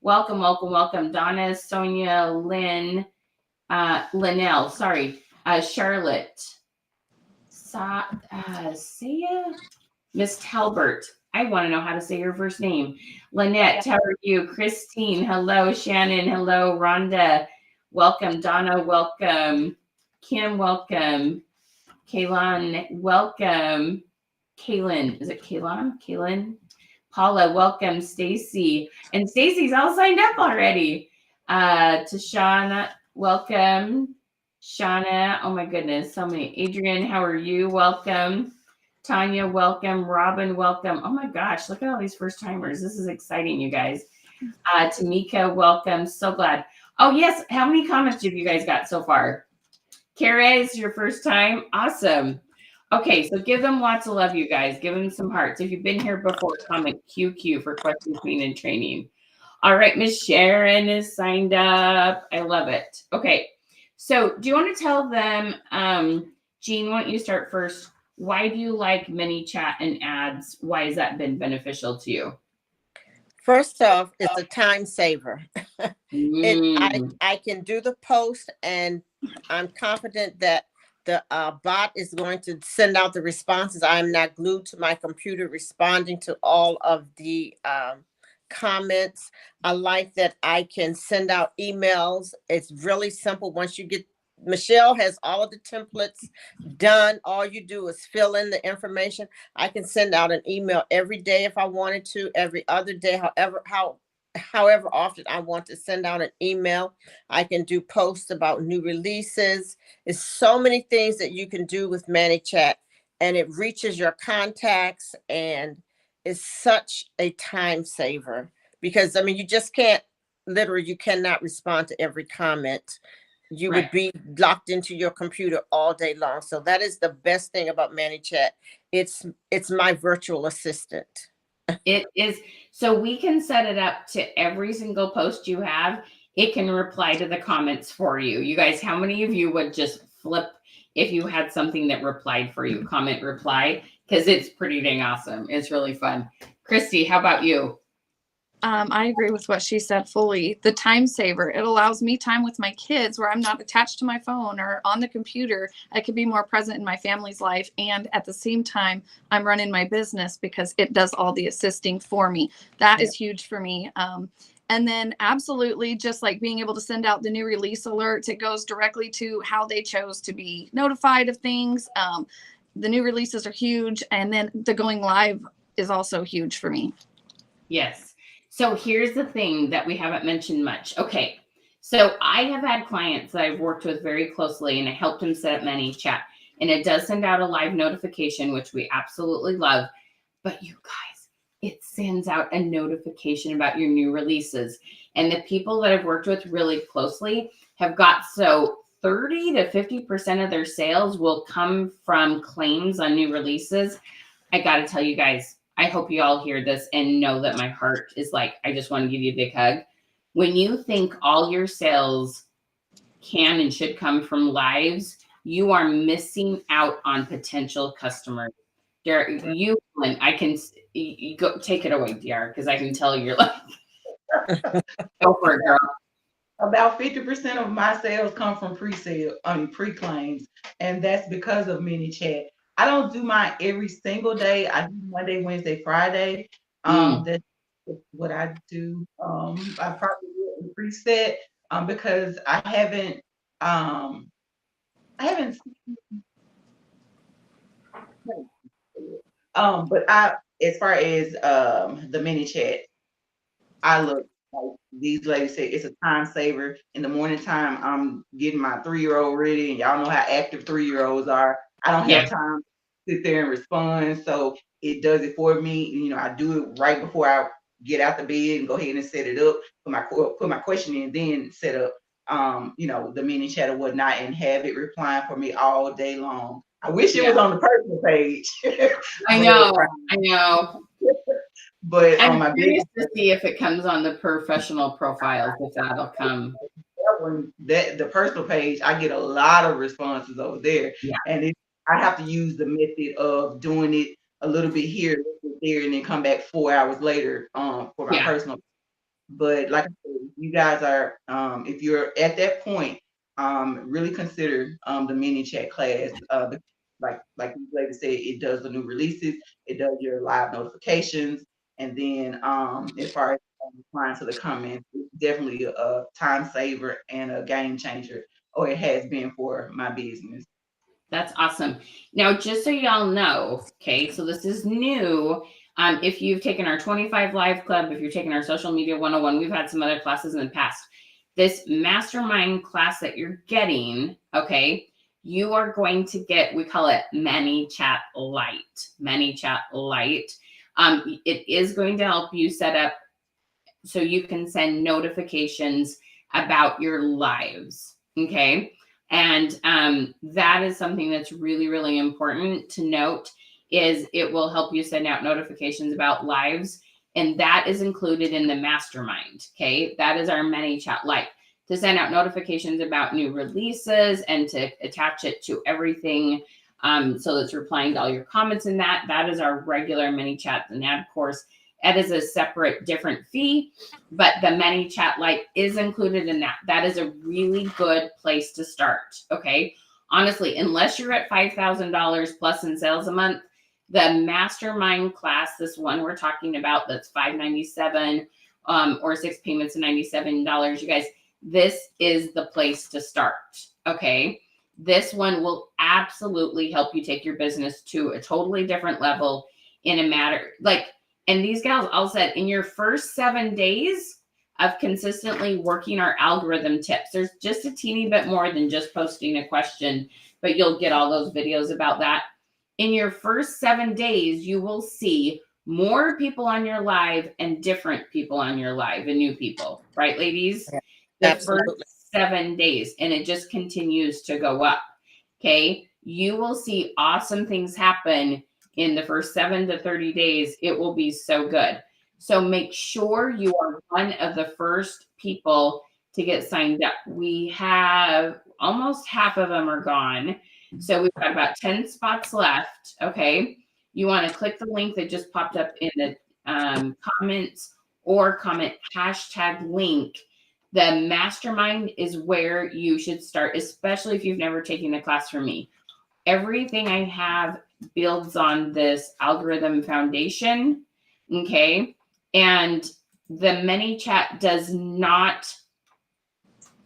Welcome, welcome, welcome. Donna, Sonia, Lynn, Linnell, sorry. Charlotte, Saya, Miss Talbert. I want to know how to say your first name. Lynette, how are you? Christine, hello. Shannon, hello. Rhonda, welcome. Donna, welcome. Kim, welcome. Kaylin, welcome. Kaylin, is it Kaylin? Kaylin? Paula, welcome. Stacy. And Stacy's all signed up already. Tashana, welcome. Shauna, oh my goodness, so many. Adrian, how are you? Welcome. Tanya, welcome. Robin, welcome. Oh my gosh, look at all these first timers. This is exciting, you guys. Tamika, welcome. So glad. Oh, yes. How many comments have you guys got so far? Kara, is your first time? Awesome. Okay, so give them lots of love, you guys. Give them some hearts. If you've been here before, comment QQ for question, queen, and training. All right, Miss Sharon is signed up. I love it. Okay, so do you want to tell them, Jean, why don't you start first? Why do you like ManyChat and ads? Why has that been beneficial to you? First off, it's a time saver. Mm. I can do the post, and I'm confident that the bot is going to send out the responses. I'm not glued to my computer responding to all of the comments. I like that I can send out emails. It's really simple. Once you get, Michelle has all of the templates done. All you do is fill in the information. I can send out an email every day if I wanted to, every other day, however often I want to send out an email. I can do posts about new releases. It's so many things that you can do with ManyChat, and it reaches your contacts, and is such a time saver, because I mean, you just can't, literally, you cannot respond to every comment. You Right. would be locked into your computer all day long. So that is the best thing about ManyChat. It's my virtual assistant. It is. So we can set it up to every single post you have. It can reply to the comments for you. You guys, how many of you would just flip if you had something that replied for you? Comment, reply, because it's pretty dang awesome. It's really fun. Christy, how about you? I agree with what she said fully. The time saver, it allows me time with my kids where I'm not attached to my phone or on the computer. I could be more present in my family's life. And at the same time, I'm running my business because it does all the assisting for me. That is huge for me. And then absolutely, just like being able to send out the new release alerts, it goes directly to how they chose to be notified of things. The new releases are huge. And then the going live is also huge for me. Yes. So here's the thing that we haven't mentioned much. Okay. So I have had clients that I've worked with very closely, and I helped them set up ManyChat, and it does send out a live notification, which we absolutely love. But you guys, it sends out a notification about your new releases. And the people that I've worked with really closely have got so 30 to 50% of their sales will come from claims on new releases. I got to tell you guys, I hope you all hear this and know that my heart is like, I just want to give you a big hug. When you think all your sales can and should come from lives, you are missing out on potential customers. Derek, I can you go take it away, DR, because I can tell you're like, go for it, girl. About 50% of my sales come from pre-claims, and that's because of ManyChat. I don't do mine every single day. I do Monday, Wednesday, Friday. That's what I do. I probably do it in preset because I haven't but I as far as the ManyChat, I look like these ladies say it's a time saver. In the morning time, I'm getting my 3-year-old ready, and y'all know how active 3-year-olds are. I don't Yeah. have time to sit there and respond, so it does it for me. You know, I do it right before I get out the bed and go ahead and set it up, put my question in, then set up you know, the mini chat or whatnot, and have it replying for me all day long. I wish it Yeah. was on the personal page. I but, know. I know. but on I'm my curious business, to see if it comes on the professional profiles, if that'll come. that one, that the personal page, I get a lot of responses over there, Yeah. and I have to use the method of doing it a little bit here, a little bit there, and then come back 4 hours later for my Yeah. personal. But like I said, you guys are, if you're at that point, really consider the mini chat class. Like you lady said, it does the new releases, it does your live notifications, and then as far as replying to the comments, it's definitely a time saver and a game changer, or it has been for my business. That's awesome. Now, just so y'all know, okay, so this is new. If you've taken our 25 Live Club, if you're taking our Social Media 101, we've had some other classes in the past. This mastermind class that you're getting, okay, you are going to get, we call it ManyChat Lite. ManyChat Lite. It is going to help you set up so you can send notifications about your lives, okay? And that is something that's really, really important to note, is it will help you send out notifications about lives, and that is included in the mastermind, okay? That is our ManyChat Lite, to send out notifications about new releases and to attach it to everything, so that's replying to all your comments in that. That is our regular ManyChat, and that, of course, it is a separate, different fee, but the ManyChat Lite is included in that. That is a really good place to start, okay? Honestly, unless you're at $5,000 plus in sales a month, the mastermind class, this one we're talking about, that's $597 or 6 payments of $97, you guys, this is the place to start, okay? This one will absolutely help you take your business to a totally different level in a matter, like, and these gals all said, in your first 7 days of consistently working our algorithm tips, there's just a teeny bit more than just posting a question, but you'll get all those videos about that. In your first 7 days, you will see more people on your live and different people on your live and new people, right, ladies? Yeah, The absolutely. first 7 days, and it just continues to go up, okay? You will see awesome things happen in the first 7 to 30 days. It will be so good. So make sure you are one of the first people to get signed up. We have almost half of them are gone. So we've got about 10 spots left. Okay. You want to click the link that just popped up in the comments, or comment #link. The mastermind is where you should start, especially if you've never taken a class from me. Everything I have builds on this algorithm foundation, okay? And the ManyChat does not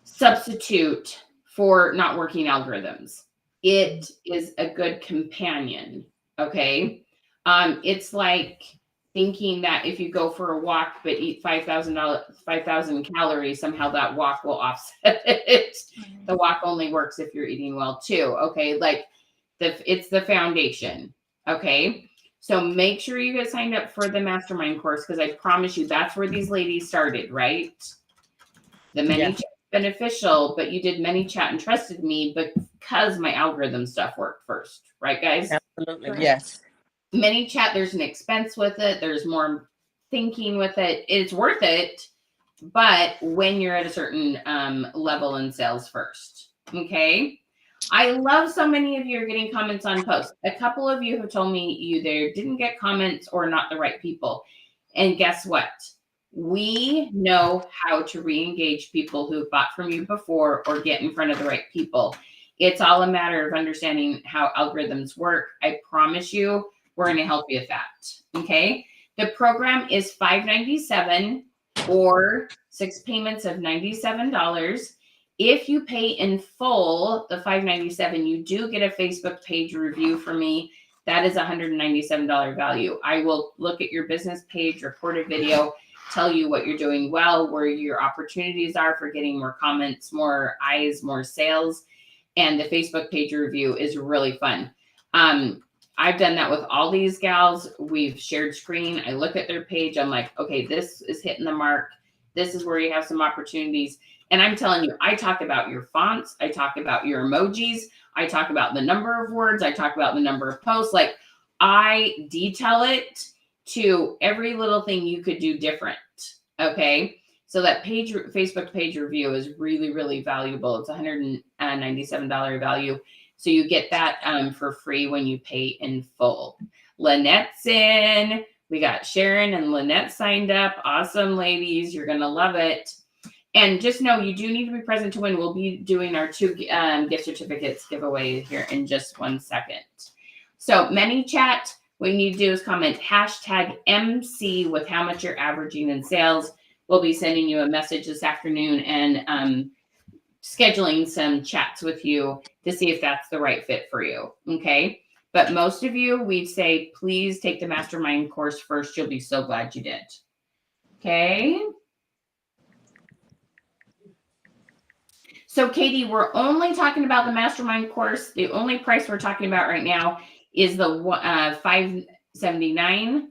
substitute for not working algorithms. It is a good companion, okay? It's like thinking that if you go for a walk but eat 5,000 calories, somehow that walk will offset it. The walk only works if you're eating well too, okay? Like, it's the foundation, okay? So make sure you get signed up for the mastermind course, because I promise you that's where these ladies started, right? The ManyChat beneficial, but you did ManyChat and trusted me because my algorithm stuff worked first, right, guys? Absolutely. Right. Yes. ManyChat, there's an expense with it. There's more thinking with it. It's worth it, but when you're at a certain level in sales first, okay? I love so many of you are getting comments on posts. A couple of you have told me you either didn't get comments or not the right people. And guess what? We know how to re-engage people who've bought from you before or get in front of the right people. It's all a matter of understanding how algorithms work. I promise you, we're going to help you with that. Okay. The program is $597 or 6 payments of $97. If you pay in full the $597, you do get a Facebook page review from me. That is $197 value. I will look at your business page, record a video, tell you what you're doing well, where your opportunities are for getting more comments, more eyes, more sales. And the Facebook page review is really fun. I've done that with all these gals. We've shared screen. I look at their page. I'm like, okay, this is hitting the mark. This is where you have some opportunities. And I'm telling you, I talk about your fonts. I talk about your emojis. I talk about the number of words. I talk about the number of posts. Like, I detail it to every little thing you could do different. Okay. So that Facebook page review is really, really valuable. It's $197 value. So you get that for free when you pay in full. Lynette's in. We got Sharon and Lynette signed up. Awesome, ladies. You're going to love it. And just know you do need to be present to win. We'll be doing our 2 gift certificates giveaway here in just 1 second. So ManyChat, what you need to do is comment hashtag MC with how much you're averaging in sales. We'll be sending you a message this afternoon and scheduling some chats with you to see if that's the right fit for you. Okay. But most of you, we'd say, please take the mastermind course first. You'll be so glad you did. Okay. So Katie, we're only talking about the mastermind course. The only price we're talking about right now is the $579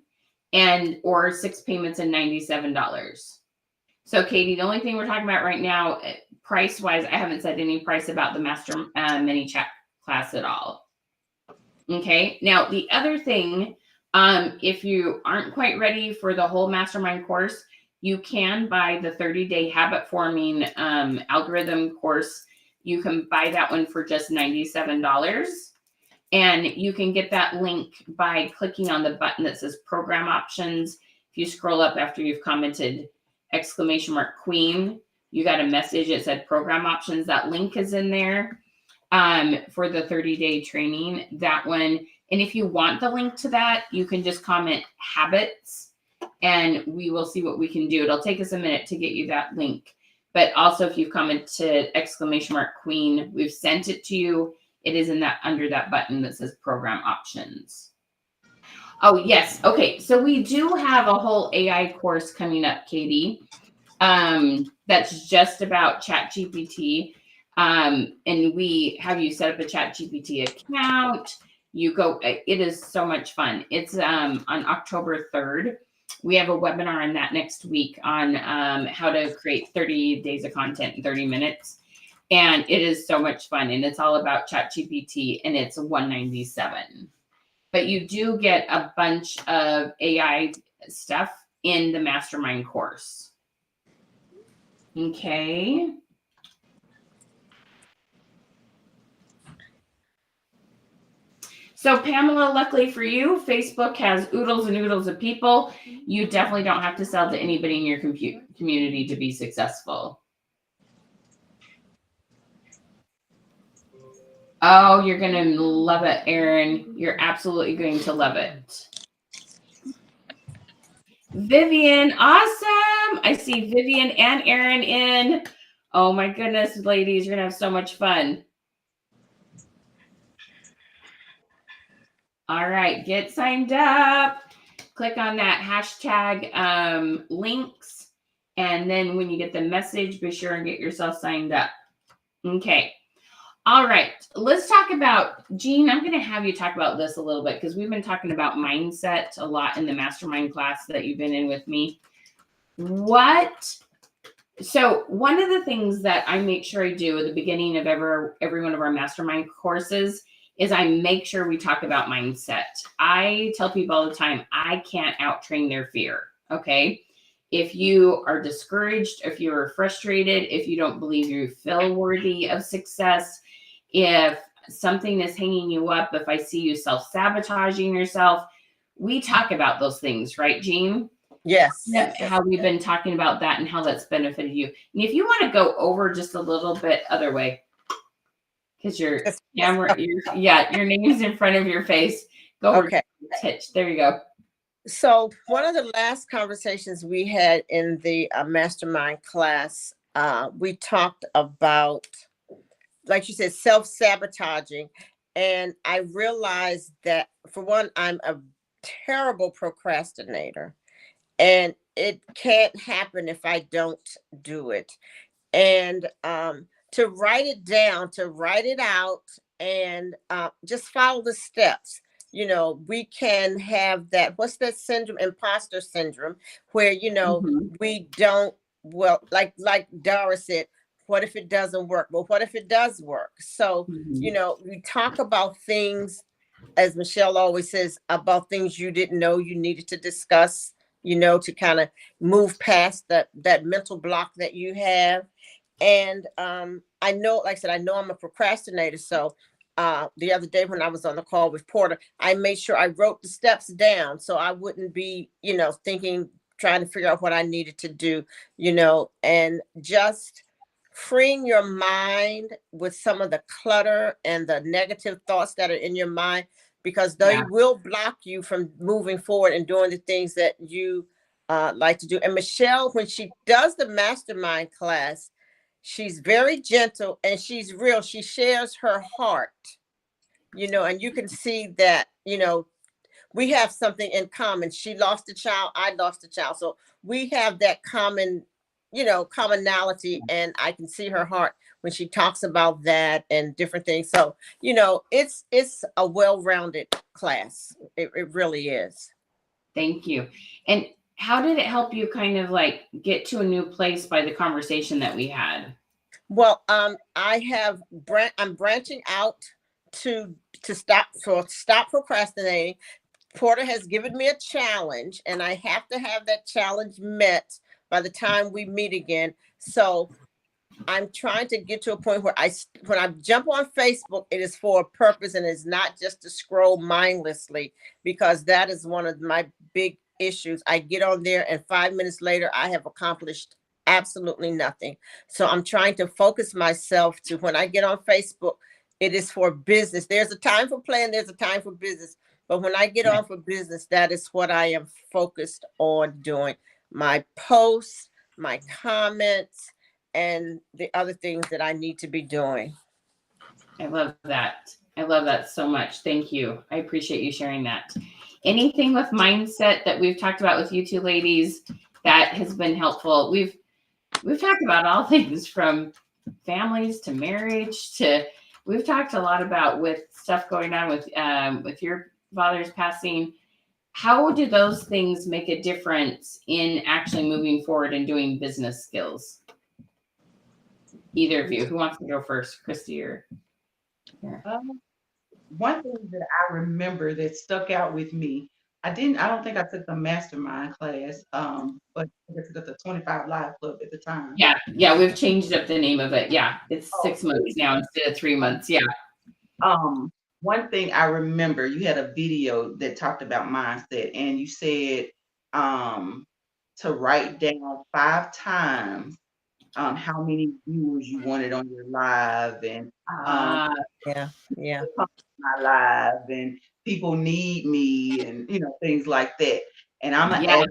and or 6 payments and $97. So Katie, the only thing we're talking about right now, price wise, I haven't said any price about the master ManyChat class at all. Okay. Now the other thing, if you aren't quite ready for the whole mastermind course, you can buy the 30-day habit forming algorithm course. You can buy that one for just $97. And you can get that link by clicking on the button that says program options. If you scroll up after you've commented !Queen, you got a message. It said program options. That link is in there for the 30-day training, that one. And if you want the link to that, you can just comment habits and we will see what we can do. It'll take us a minute to get you that link. But also if you've commented !Queen, we've sent it to you. It is in that under that button that says program options. Oh, yes. Okay. So we do have a whole AI course coming up, Katie. That's just about ChatGPT. And we have you set up a ChatGPT account. You go, it is so much fun. It's on October 3rd. We have a webinar on that next week on how to create 30 days of content in 30 minutes. And it is so much fun. And it's all about ChatGPT and it's $197. But you do get a bunch of AI stuff in the mastermind course. Okay. So Pamela, luckily for you, Facebook has oodles and oodles of people. You definitely don't have to sell to anybody in your community to be successful. Oh, you're going to love it, Erin. You're absolutely going to love it. Vivian, awesome. I see Vivian and Erin in. Oh my goodness, ladies, you're going to have so much fun. All right, get signed up. Click on that hashtag links. And then when you get the message, be sure and get yourself signed up. Okay. All right, let's talk about, Jean, I'm going to have you talk about this a little bit because we've been talking about mindset a lot in the mastermind class that you've been in with me. So one of the things that I make sure I do at the beginning of every one of our mastermind courses is I make sure we talk about mindset. I tell people all the time, I can't out-train their fear, okay? If you are discouraged, if you're frustrated, if you don't believe you feel worthy of success, if something is hanging you up, if I see you self-sabotaging yourself, we talk about those things, right, Jean? Yes. How we've been talking about that and how that's benefited you. And if you want to go over just a little bit other way, because your camera, your name is in front of your face. Go over to Titch. There you go. So one of the last conversations we had in the mastermind class, we talked about, like you said, self-sabotaging. And I realized that, for one, I'm a terrible procrastinator. And it can't happen if I don't do it. And to write it down, to write it out, and just follow the steps. We can have that. What's that syndrome? Imposter syndrome, where Mhm. we don't. Well, like Dara said, what if it doesn't work? Well, what if it does work? So Mhm. we talk about things, as Michelle always says, about things you didn't know you needed to discuss. To kind of move past that mental block that you have. And I know, like I said, I know I'm a procrastinator. So the other day when I was on the call with Porter, I made sure I wrote the steps down so I wouldn't be, thinking, trying to figure out what I needed to do, and just freeing your mind with some of the clutter and the negative thoughts that are in your mind, because they Yeah. will block you from moving forward and doing the things that you like to do. And Michelle, when she does the mastermind class, she's very gentle and she's real. She shares her heart, and you can see that, we have something in common. She lost a child, I lost a child. So we have that common, commonality. And I can see her heart when she talks about that and different things. So, it's a well-rounded class. It really is. Thank you. And how did it help you kind of like get to a new place by the conversation that we had? Well, I'm branching out to stop procrastinating. Porter has given me a challenge, and I have to have that challenge met by the time we meet again. So I'm trying to get to a point where when I jump on Facebook, it is for a purpose and it's not just to scroll mindlessly, because that is one of my big issues. I get on there and 5 minutes later, I have accomplished absolutely nothing. So I'm trying to focus myself to, when I get on Facebook, it is for business. There's a time for play and there's a time for business. But when I get on for business, that is what I am focused on doing. My posts, my comments, and the other things that I need to be doing. I love that. I love that so much. Thank you. I appreciate you sharing that. Anything with mindset that we've talked about with you two ladies that has been helpful? We've talked about all things from families to marriage to, we've talked a lot about with stuff going on with your father's passing. How do those things make a difference in actually moving forward and doing business skills? Either of you, who wants to go first, Christy or? Yeah. One thing that I remember that stuck out with me, I don't think I took the mastermind class, but I took the 25 Live Club at the time. Yeah, we've changed up the name of it. Yeah, it's 6 months now instead of 3 months. Yeah. One thing I remember, you had a video that talked about mindset, and you said to write down 5 times how many viewers you wanted on your live, and Yeah. my live, and people need me, and things like that. And Yeah.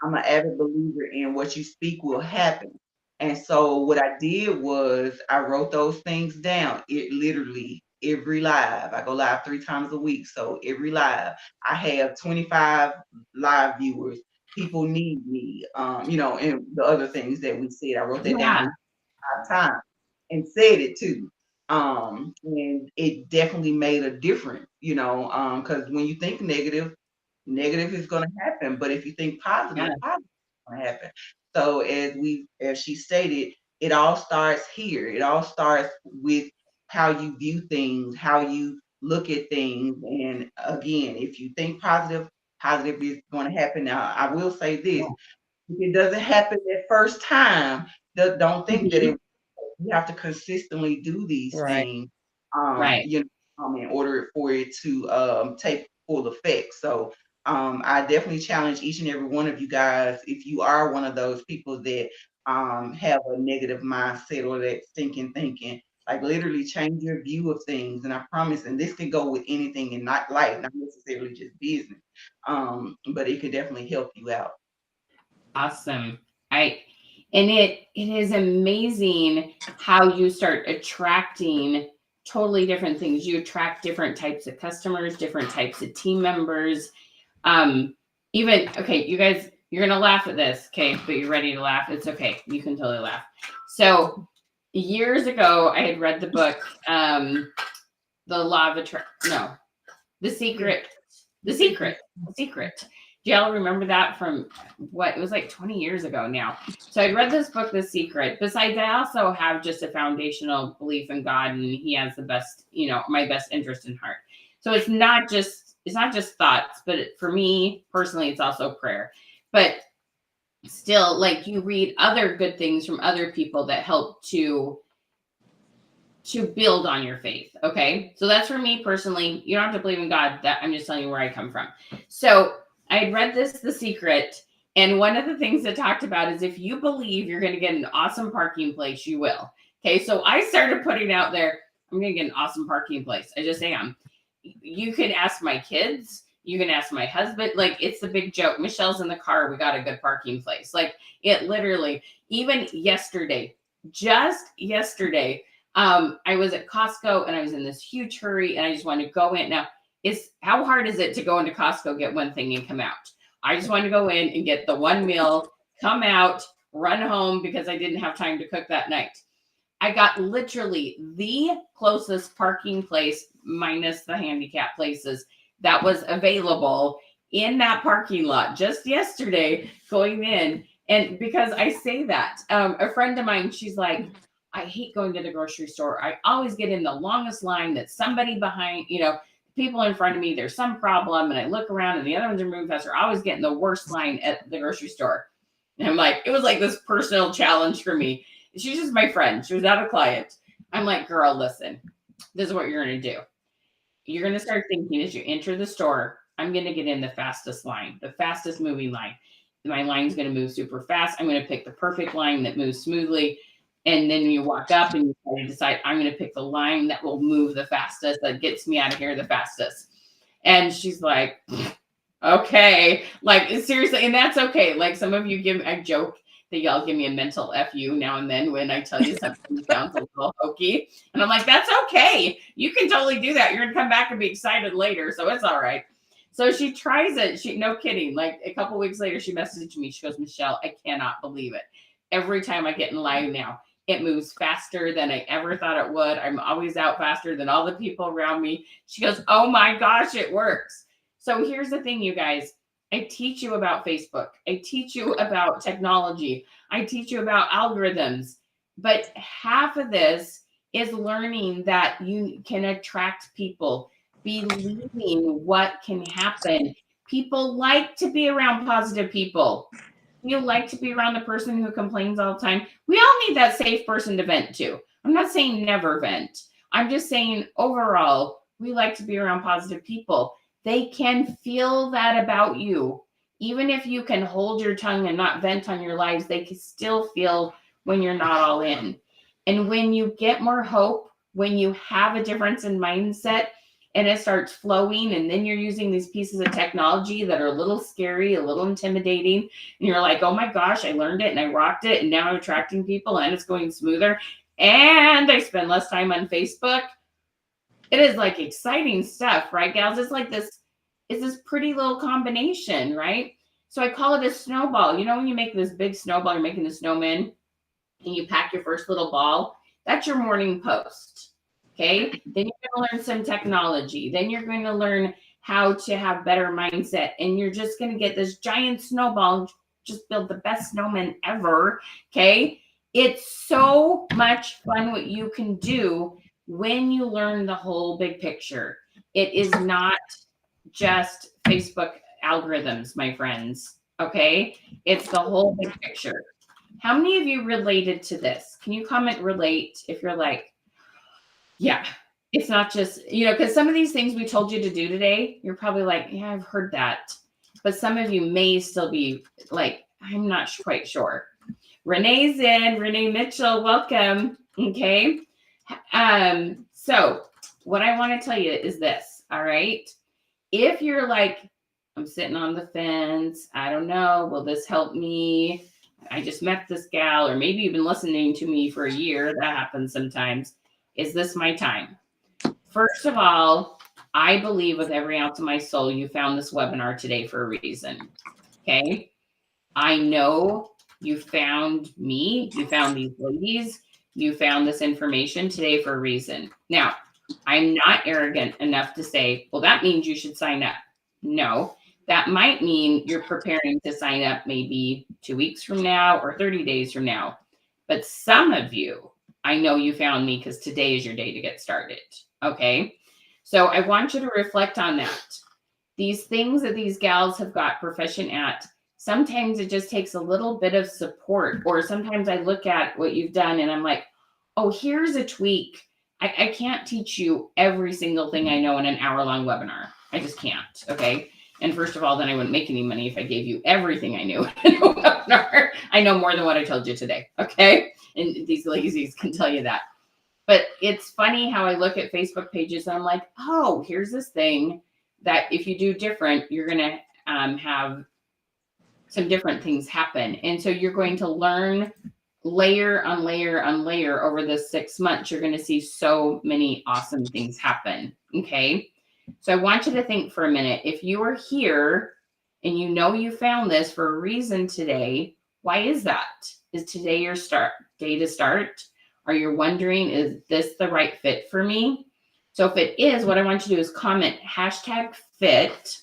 I'm an avid believer in what you speak will happen. And so what I did was I wrote those things down. It literally every live. I go live 3 times a week. So every live I have 25 live viewers. People need me. And the other things that we said. I wrote that down Yeah. 5 times and said it too. And it definitely made a difference, because when you think negative is going to happen. But if you think positive, Yeah. positive is going to happen. So as she stated, it all starts here. It all starts with how you view things, how you look at things. And again, if you think positive, positive is going to happen. Now, I will say this: if it doesn't happen that first time, don't think that Mhm. you have to consistently do these Right. things, Right. in order for it to take full effect. So I definitely challenge each and every one of you guys, if you are one of those people that have a negative mindset or that thinking, like literally change your view of things. And I promise, and this can go with anything in not life, not necessarily just business, but it could definitely help you out. Awesome. It is amazing how you start attracting totally different things. You attract different types of customers, different types of team members. Even, okay, you guys, You're going to laugh at this, okay? But you're ready to laugh. It's okay. You can totally laugh. So years ago, I had read the book, The Law of Attraction. No, The Secret. The Secret. The Secret. Do y'all remember that from what? It was like 20 years ago now. So I read this book, The Secret. Besides, I also have just a foundational belief in God, and He has the best, my best interest in heart. So it's not just thoughts, but for me personally, it's also prayer. But still, like, you read other good things from other people that help to build on your faith. Okay. So that's for me personally. You don't have to believe in God. That I'm just telling you where I come from. So I had read this, The Secret. And one of the things it talked about is if you believe you're going to get an awesome parking place, you will. Okay. So I started putting out there, I'm going to get an awesome parking place. I just am. You can ask my kids. You can ask my husband. Like, it's the big joke. Michelle's in the car. We got a good parking place. Like, it literally, even yesterday, just yesterday, I was at Costco and I was in this huge hurry and I just wanted to go in. Now, how hard is it to go into Costco, get one thing and come out? I just wanted to go in and get the one meal, come out, run home because I didn't have time to cook that night. I got literally the closest parking place minus the handicap places that was available in that parking lot just yesterday going in. And because I say that, a friend of mine, she's like, I hate going to the grocery store. I always get in the longest line that somebody behind, people in front of me, there's some problem. And I look around and the other ones are moving faster. I always get in the worst line at the grocery store. And I'm like, it was like this personal challenge for me. She's just my friend. She was not a client. I'm like, girl, listen, this is what you're going to do. You're going to start thinking as you enter the store, I'm going to get in the fastest line, the fastest moving line. My line's going to move super fast. I'm going to pick the perfect line that moves smoothly. And then you walk up and you decide, I'm going to pick the line that will move the fastest, that gets me out of here the fastest. And she's like, okay, like, seriously. And that's okay. Like, some of you I joke that y'all give me a mental FU now and then when I tell you something sounds a little hokey. And I'm like, that's okay. You can totally do that. You're going to come back and be excited later. So it's all right. So she tries it. No kidding. Like, a couple weeks later, she messaged me. She goes, Michelle, I cannot believe it. Every time I get in line now, it moves faster than I ever thought it would. I'm always out faster than all the people around me. She goes, oh my gosh, it works. So here's the thing, you guys. I teach you about Facebook. I teach you about technology. I teach you about algorithms. But half of this is learning that you can attract people, believing what can happen. People like to be around positive people. You like to be around the person who complains all the time. We all need that safe person to vent to. I'm not saying never vent. I'm just saying overall, we like to be around positive people. They can feel that about you. Even if you can hold your tongue and not vent on your lives, they can still feel when you're not all in. And when you get more hope, when you have a difference in mindset, and it starts flowing, and then you're using these pieces of technology that are a little scary, a little intimidating, and you're like, oh my gosh, I learned it and I rocked it, and now I'm attracting people and it's going smoother, and I spend less time on Facebook. It is like exciting stuff, right, gals? It's like this pretty little combination, right? So I call it a snowball. When you make this big snowball, you're making a snowman, and you pack your first little ball, that's your morning post. Okay. Then you're going to learn some technology. Then you're going to learn how to have better mindset. And you're just going to get this giant snowball and just build the best snowman ever. Okay. It's so much fun what you can do when you learn the whole big picture. It is not just Facebook algorithms, my friends. Okay. It's the whole big picture. How many of you related to this? Can you comment relate if you're like, yeah, it's not just, because some of these things we told you to do today, you're probably like, yeah, I've heard that. But some of you may still be like, I'm not quite sure. Renee's in. Renee Mitchell, welcome. Okay. So what I want to tell you is this. All right. If you're like, I'm sitting on the fence, I don't know, will this help me? I just met this gal, or maybe you've been listening to me for a year. That happens sometimes. Is this my time? First of all, I believe with every ounce of my soul, you found this webinar today for a reason. Okay. I know you found me, you found these ladies, you found this information today for a reason. Now, I'm not arrogant enough to say, well, that means you should sign up. No, that might mean you're preparing to sign up maybe 2 weeks from now or 30 days from now. But some of you, I know you found me because today is your day to get started. Okay. So I want you to reflect on that. These things that these gals have got proficient at, sometimes it just takes a little bit of support. Or sometimes I look at what you've done and I'm like, oh, here's a tweak. I can't teach you every single thing I know in an hour-long webinar. I just can't. Okay. And first of all, then I wouldn't make any money if I gave you everything I knew in a webinar. I know more than what I told you today. Okay. And these ladies can tell you that. But it's funny how I look at Facebook pages and I'm like, oh, here's this thing that if you do different, you're going to have some different things happen. And so you're going to learn layer on layer on layer over this 6 months. You're going to see so many awesome things happen. Okay. So I want you to think for a minute. If you are here and you know you found this for a reason today, why is that? Is today your day to start? Are you wondering, is this the right fit for me? So if it is, what I want you to do is comment #fit.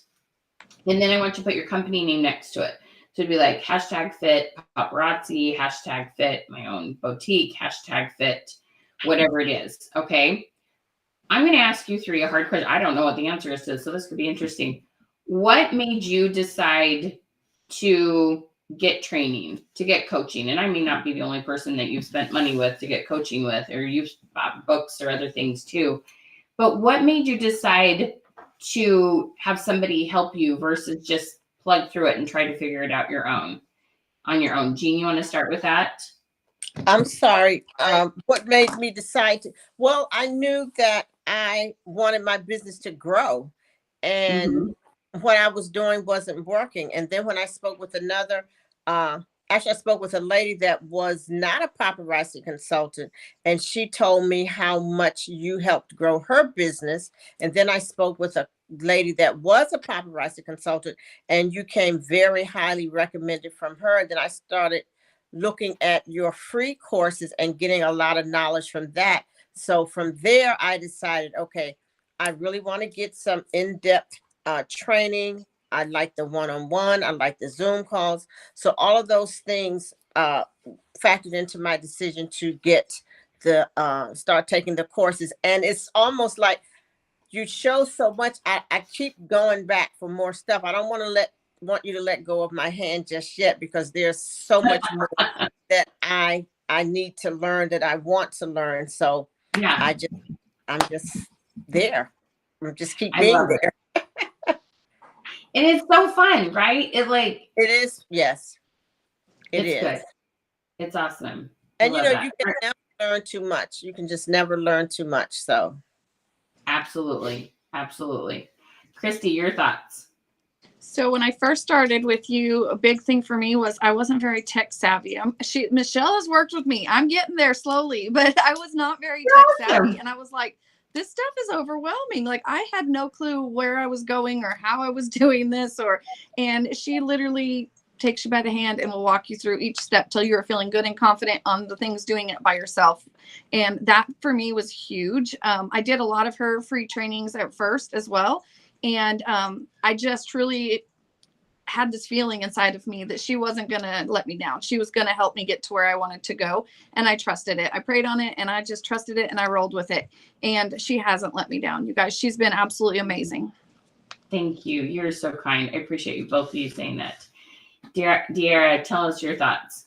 And then I want you to put your company name next to it. So it'd be like #fit paparazzi, #fit my own boutique, #fit whatever it is. Okay. I'm going to ask you three a hard question. I don't know what the answer is to this, so this could be interesting. What made you decide to get training, to get coaching? And I may not be the only person that you've spent money with to get coaching with, or you've bought books or other things too. But what made you decide to have somebody help you versus just plug through it and try to figure it out on your own? Jean, you want to start with that? I'm sorry. What made me decide to? Well, I knew that I wanted my business to grow, and what I was doing wasn't working. And then when I spoke with actually, I spoke with a lady that was not a paparazzi consultant, and she told me how much you helped grow her business. And then I spoke with a lady that was a paparazzi consultant, and you came very highly recommended from her. And then I started looking at your free courses and getting a lot of knowledge from that. So from there, I decided, okay, I really want to get some in-depth training. I like the one-on-one. I like the Zoom calls. So all of those things factored into my decision to get start taking the courses. And it's almost like you show so much. I keep going back for more stuff. I don't want you to let go of my hand just yet, because there's so much more that I need to learn, that I want to learn. So Yeah, I'm just there. I'm just keep I being love there. it. And it's so fun, right? It is. Yes, it is. Good. It's awesome. And you know, you can never learn too much. You can just never learn too much. So absolutely. Christy, your thoughts? So when I first started with you, a big thing for me was I wasn't very tech savvy. Michelle has worked with me. I'm getting there slowly, but I was not very tech savvy. And I was like, this stuff is overwhelming. Like, I had no clue where I was going or how I was doing this, and she literally takes you by the hand and will walk you through each step till you're feeling good and confident on the things doing it by yourself. And that for me was huge. I did a lot of her free trainings at first as well. And I just truly had this feeling inside of me that she wasn't going to let me down. She was going to help me get to where I wanted to go. And I trusted it. I prayed on it and I just trusted it and I rolled with it. And she hasn't let me down, you guys. She's been absolutely amazing. Thank you. You're so kind. I appreciate you, both of you, saying that. Deara, tell us your thoughts.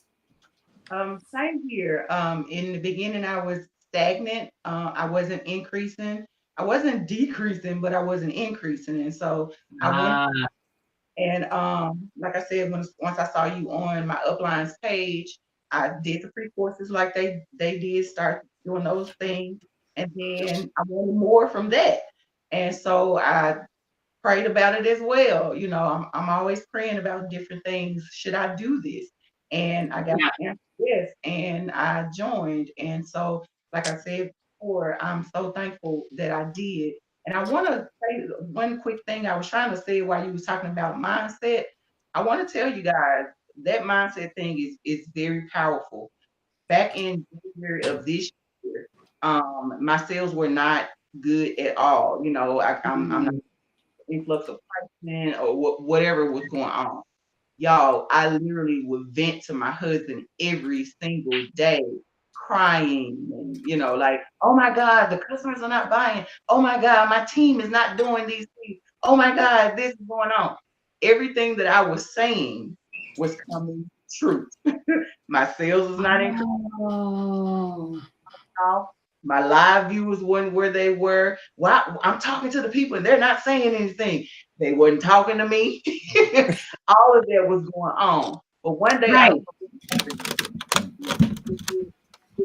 Same here. In the beginning, I was stagnant. I wasn't increasing. I wasn't decreasing, but I wasn't increasing. And so I went, and like I said, once I saw you on my uplines page, I did the free courses like they did, start doing those things. And then I wanted more from that. And so I prayed about it as well. You know, I'm always praying about different things. Should I do this? And I got the answer yes, and I joined. And so, like I said before, I'm so thankful that I did. And I want to say one quick thing I was trying to say while you was talking about mindset. I want to tell you guys, that mindset thing is very powerful. Back in January of this year, my sales were not good at all. You know, I'm not influx of pricing or whatever was going on. Y'all, I literally would vent to my husband every single day, crying and, you know, like, oh my God, the customers are not buying. Oh my God, my team is not doing these things. Oh my God, this is going on. Everything that I was saying was coming true. My sales was not increasing. Oh. My live viewers weren't where they were. Well, I'm talking to the people and they're not saying anything. They wasn't talking to me. All of that was going on. But one day I Right. was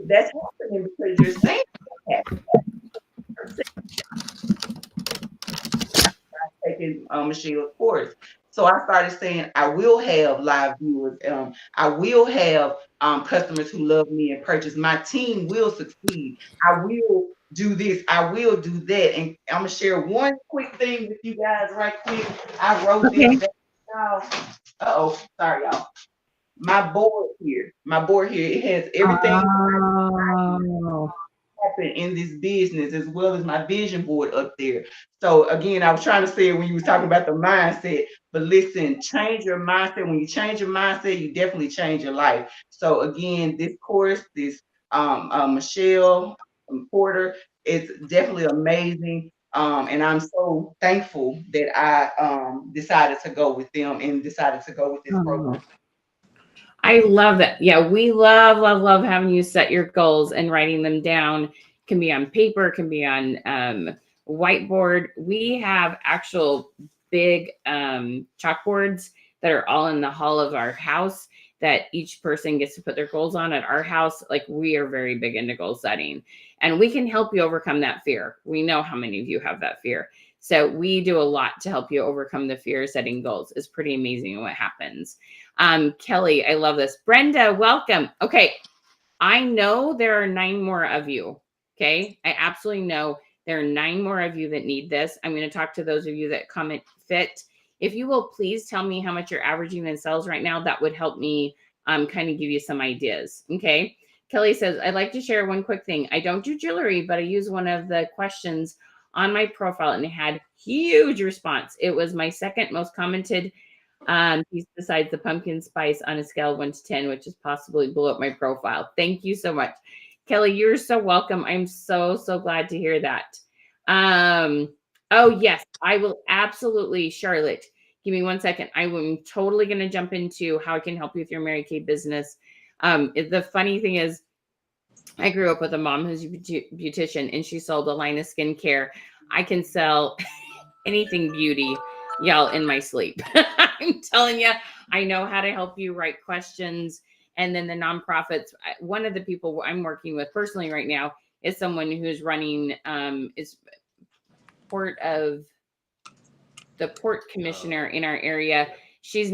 that's happening because you're saying that. Taking Michelle's course. So I started saying, I will have live viewers. I will have customers who love me and purchase. My team will succeed. I will do this. I will do that. And I'm going to share one quick thing with you guys right quick. I wrote this Okay. down. Uh-oh. Sorry, y'all. My board here, it has everything Oh. happen in this business as well as my vision board up there. So again, I was trying to say it when you was talking about the mindset, but listen, change your mindset. When you change your mindset, you definitely change your life. So again, this course, this Michelle Porter, it's definitely amazing. And I'm so thankful that I decided to go with them and decided to go with this program. I love that. Yeah, we love, love, love having you set your goals and writing them down. Can be on paper, can be on whiteboard. We have actual big chalkboards that are all in the hall of our house that each person gets to put their goals on at our house. Like, we are very big into goal setting, and we can help you overcome that fear. We know how many of you have that fear. So we do a lot to help you overcome the fear of setting goals. It's pretty amazing what happens. Kelly, I love this. Brenda, welcome. Okay. I know there are 9 more of you. Okay. I absolutely know there are 9 more of you that need this. I'm going to talk to those of you that comment fit. If you will please tell me how much you're averaging in sales right now, that would help me kind of give you some ideas. Okay. Kelly says, I'd like to share one quick thing. I don't do jewelry, but I use one of the questions on my profile and it had huge response. It was my second most commented piece besides the pumpkin spice on a scale of 1 to 10, which is possibly blew up my profile. Thank you so much. Kelly, you're so welcome. I'm so, so glad to hear that. Oh, yes, I will absolutely. Charlotte, give me 1 second. I am totally going to jump into how I can help you with your Mary Kay business. The funny thing is, I grew up with a mom who's a beautician and she sold a line of skincare. I can sell anything beauty, y'all, in my sleep. I'm telling you, I know how to help you write questions. And then the nonprofits, one of the people I'm working with personally right now is someone who's running is the port commissioner in our area. She's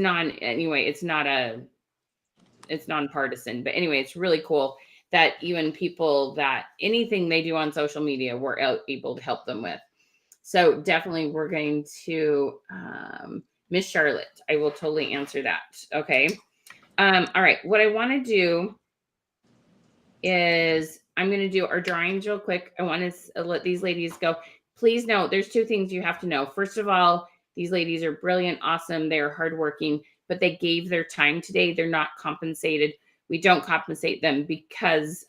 it's nonpartisan, but anyway, it's really cool that even people that anything they do on social media, we're able to help them with. So definitely we're going to Miss Charlotte. I will totally answer that. Okay. All right. What I want to do is I'm going to do our drawings real quick. I want to let these ladies go. Please note, there's 2 things you have to know. First of all, these ladies are brilliant, awesome. They're hardworking, but they gave their time today. They're not compensated. We don't compensate them because,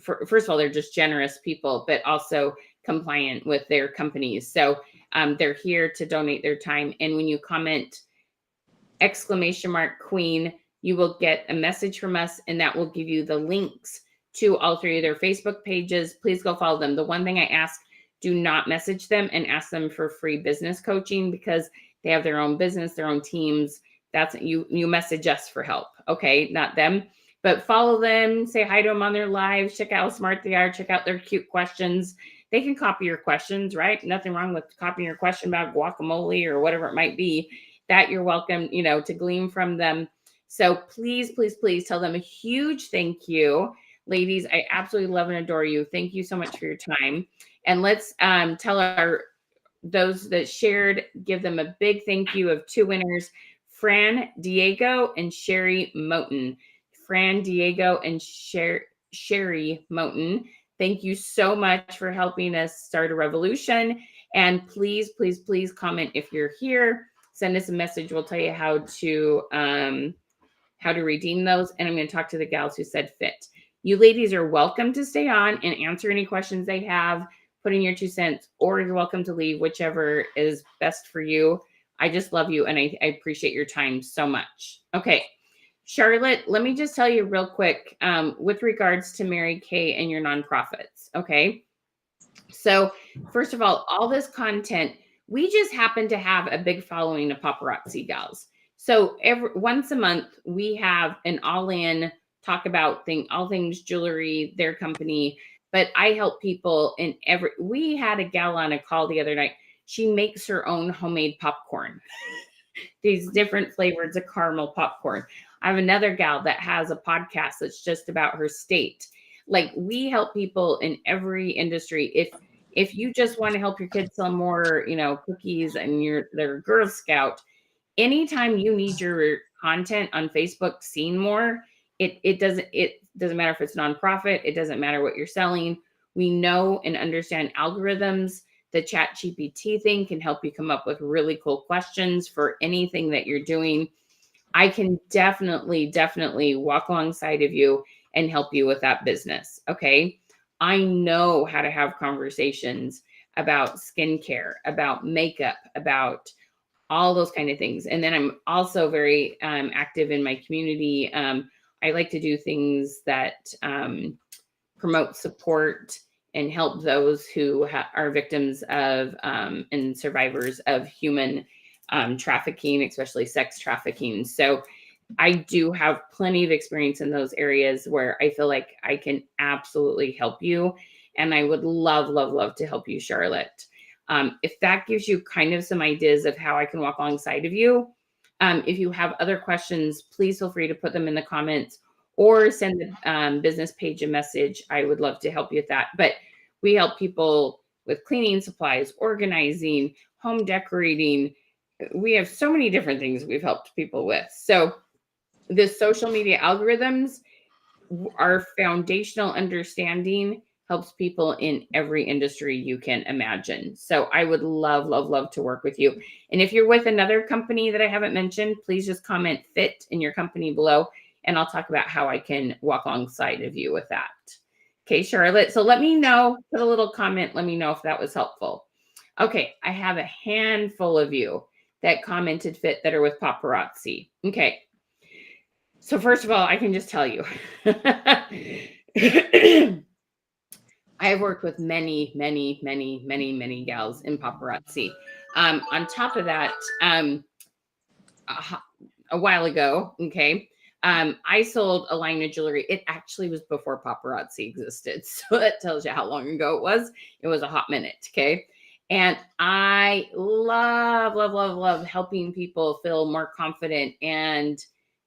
first of all, they're just generous people, but also compliant with their companies. So they're here to donate their time. And when you comment !Queen, you will get a message from us and that will give you the links to all 3 of their Facebook pages. Please go follow them. The one thing I ask, do not message them and ask them for free business coaching because they have their own business, their own teams. That's you message us for help. Okay. Not them, but follow them, say hi to them on their lives, check out how smart they are, check out their cute questions. They can copy your questions, right? Nothing wrong with copying your question about guacamole or whatever it might be. That you're welcome, to glean from them. So please, please, please tell them a huge thank you. Ladies, I absolutely love and adore you. Thank you so much for your time. And let's tell those that shared, give them a big thank you of 2 winners Fran Diego and Sherry Moten. Fran Diego and Sherry Moten, thank you so much for helping us start a revolution. And please, please, please comment if you're here. Send us a message. We'll tell you how to redeem those. And I'm going to talk to the gals who said fit. You ladies are welcome to stay on and answer any questions they have, put in your 2 cents, or you're welcome to leave, whichever is best for you. I just love you, and I appreciate your time so much. Okay, Charlotte, let me just tell you real quick with regards to Mary Kay and your nonprofits, okay? So first of all this content, we just happen to have a big following of paparazzi gals. So once a month, we have an all-in talk about all things jewelry, their company. But I help people in we had a gal on a call the other night. She makes her own homemade popcorn. These different flavors of caramel popcorn. I have another gal that has a podcast that's just about her state. Like, we help people in every industry. If you just want to help your kids sell more, cookies and they're a Girl Scout, anytime you need your content on Facebook seen more, it doesn't matter if it's nonprofit, it doesn't matter what you're selling. We know and understand algorithms. The ChatGPT thing can help you come up with really cool questions for anything that you're doing. I can definitely walk alongside of you and help you with that business. Okay. I know how to have conversations about skincare, about makeup, about all those kind of things. And then I'm also very active in my community. I like to do things that promote support and help those who are victims of and survivors of human trafficking, especially sex trafficking. So I do have plenty of experience in those areas where I feel like I can absolutely help you. And I would love to help you, Charlotte. If that gives you kind of some ideas of how I can walk alongside of you, if you have other questions, please feel free to put them in the comments or send the business page a message. I would love to help you with that. But we help people with cleaning supplies, organizing, home decorating. We have so many different things we've helped people with. So the social media algorithms, our foundational understanding helps people in every industry you can imagine. So I would love to work with you. And if you're with another company that I haven't mentioned, please just comment fit in your company below, and I'll talk about how I can walk alongside of you with that. Okay, Charlotte. So let me know, put a little comment. Let me know if that was helpful. Okay, I have a handful of you that commented fit that are with Paparazzi. Okay. So first of all, I can just tell you, I've worked with many gals in Paparazzi. On top of that, a while ago, okay, I sold a line of jewelry. It actually was before Paparazzi existed. So that tells you how long ago it was. It was a hot minute, okay? And I love helping people feel more confident and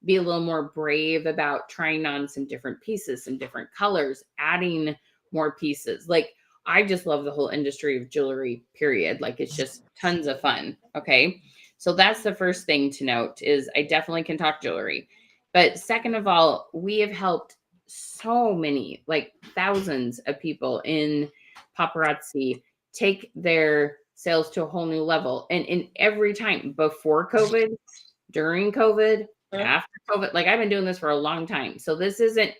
be a little more brave about trying on some different pieces, some different colors, adding more pieces. Like, I just love the whole industry of jewelry, period. Like, it's just tons of fun. Okay. So that's the first thing to note is I definitely can talk jewelry. But second of all, we have helped so many, like thousands of people in Paparazzi take their sales to a whole new level. And in every time before COVID, during COVID, after COVID, like, I've been doing this for a long time. So this isn't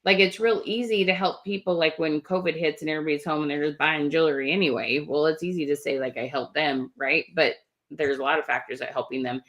like, it's real easy to help people, like when COVID hits and everybody's home and they're just buying jewelry anyway. Well, it's easy to say like I help them, right? But there's a lot of factors that helping them.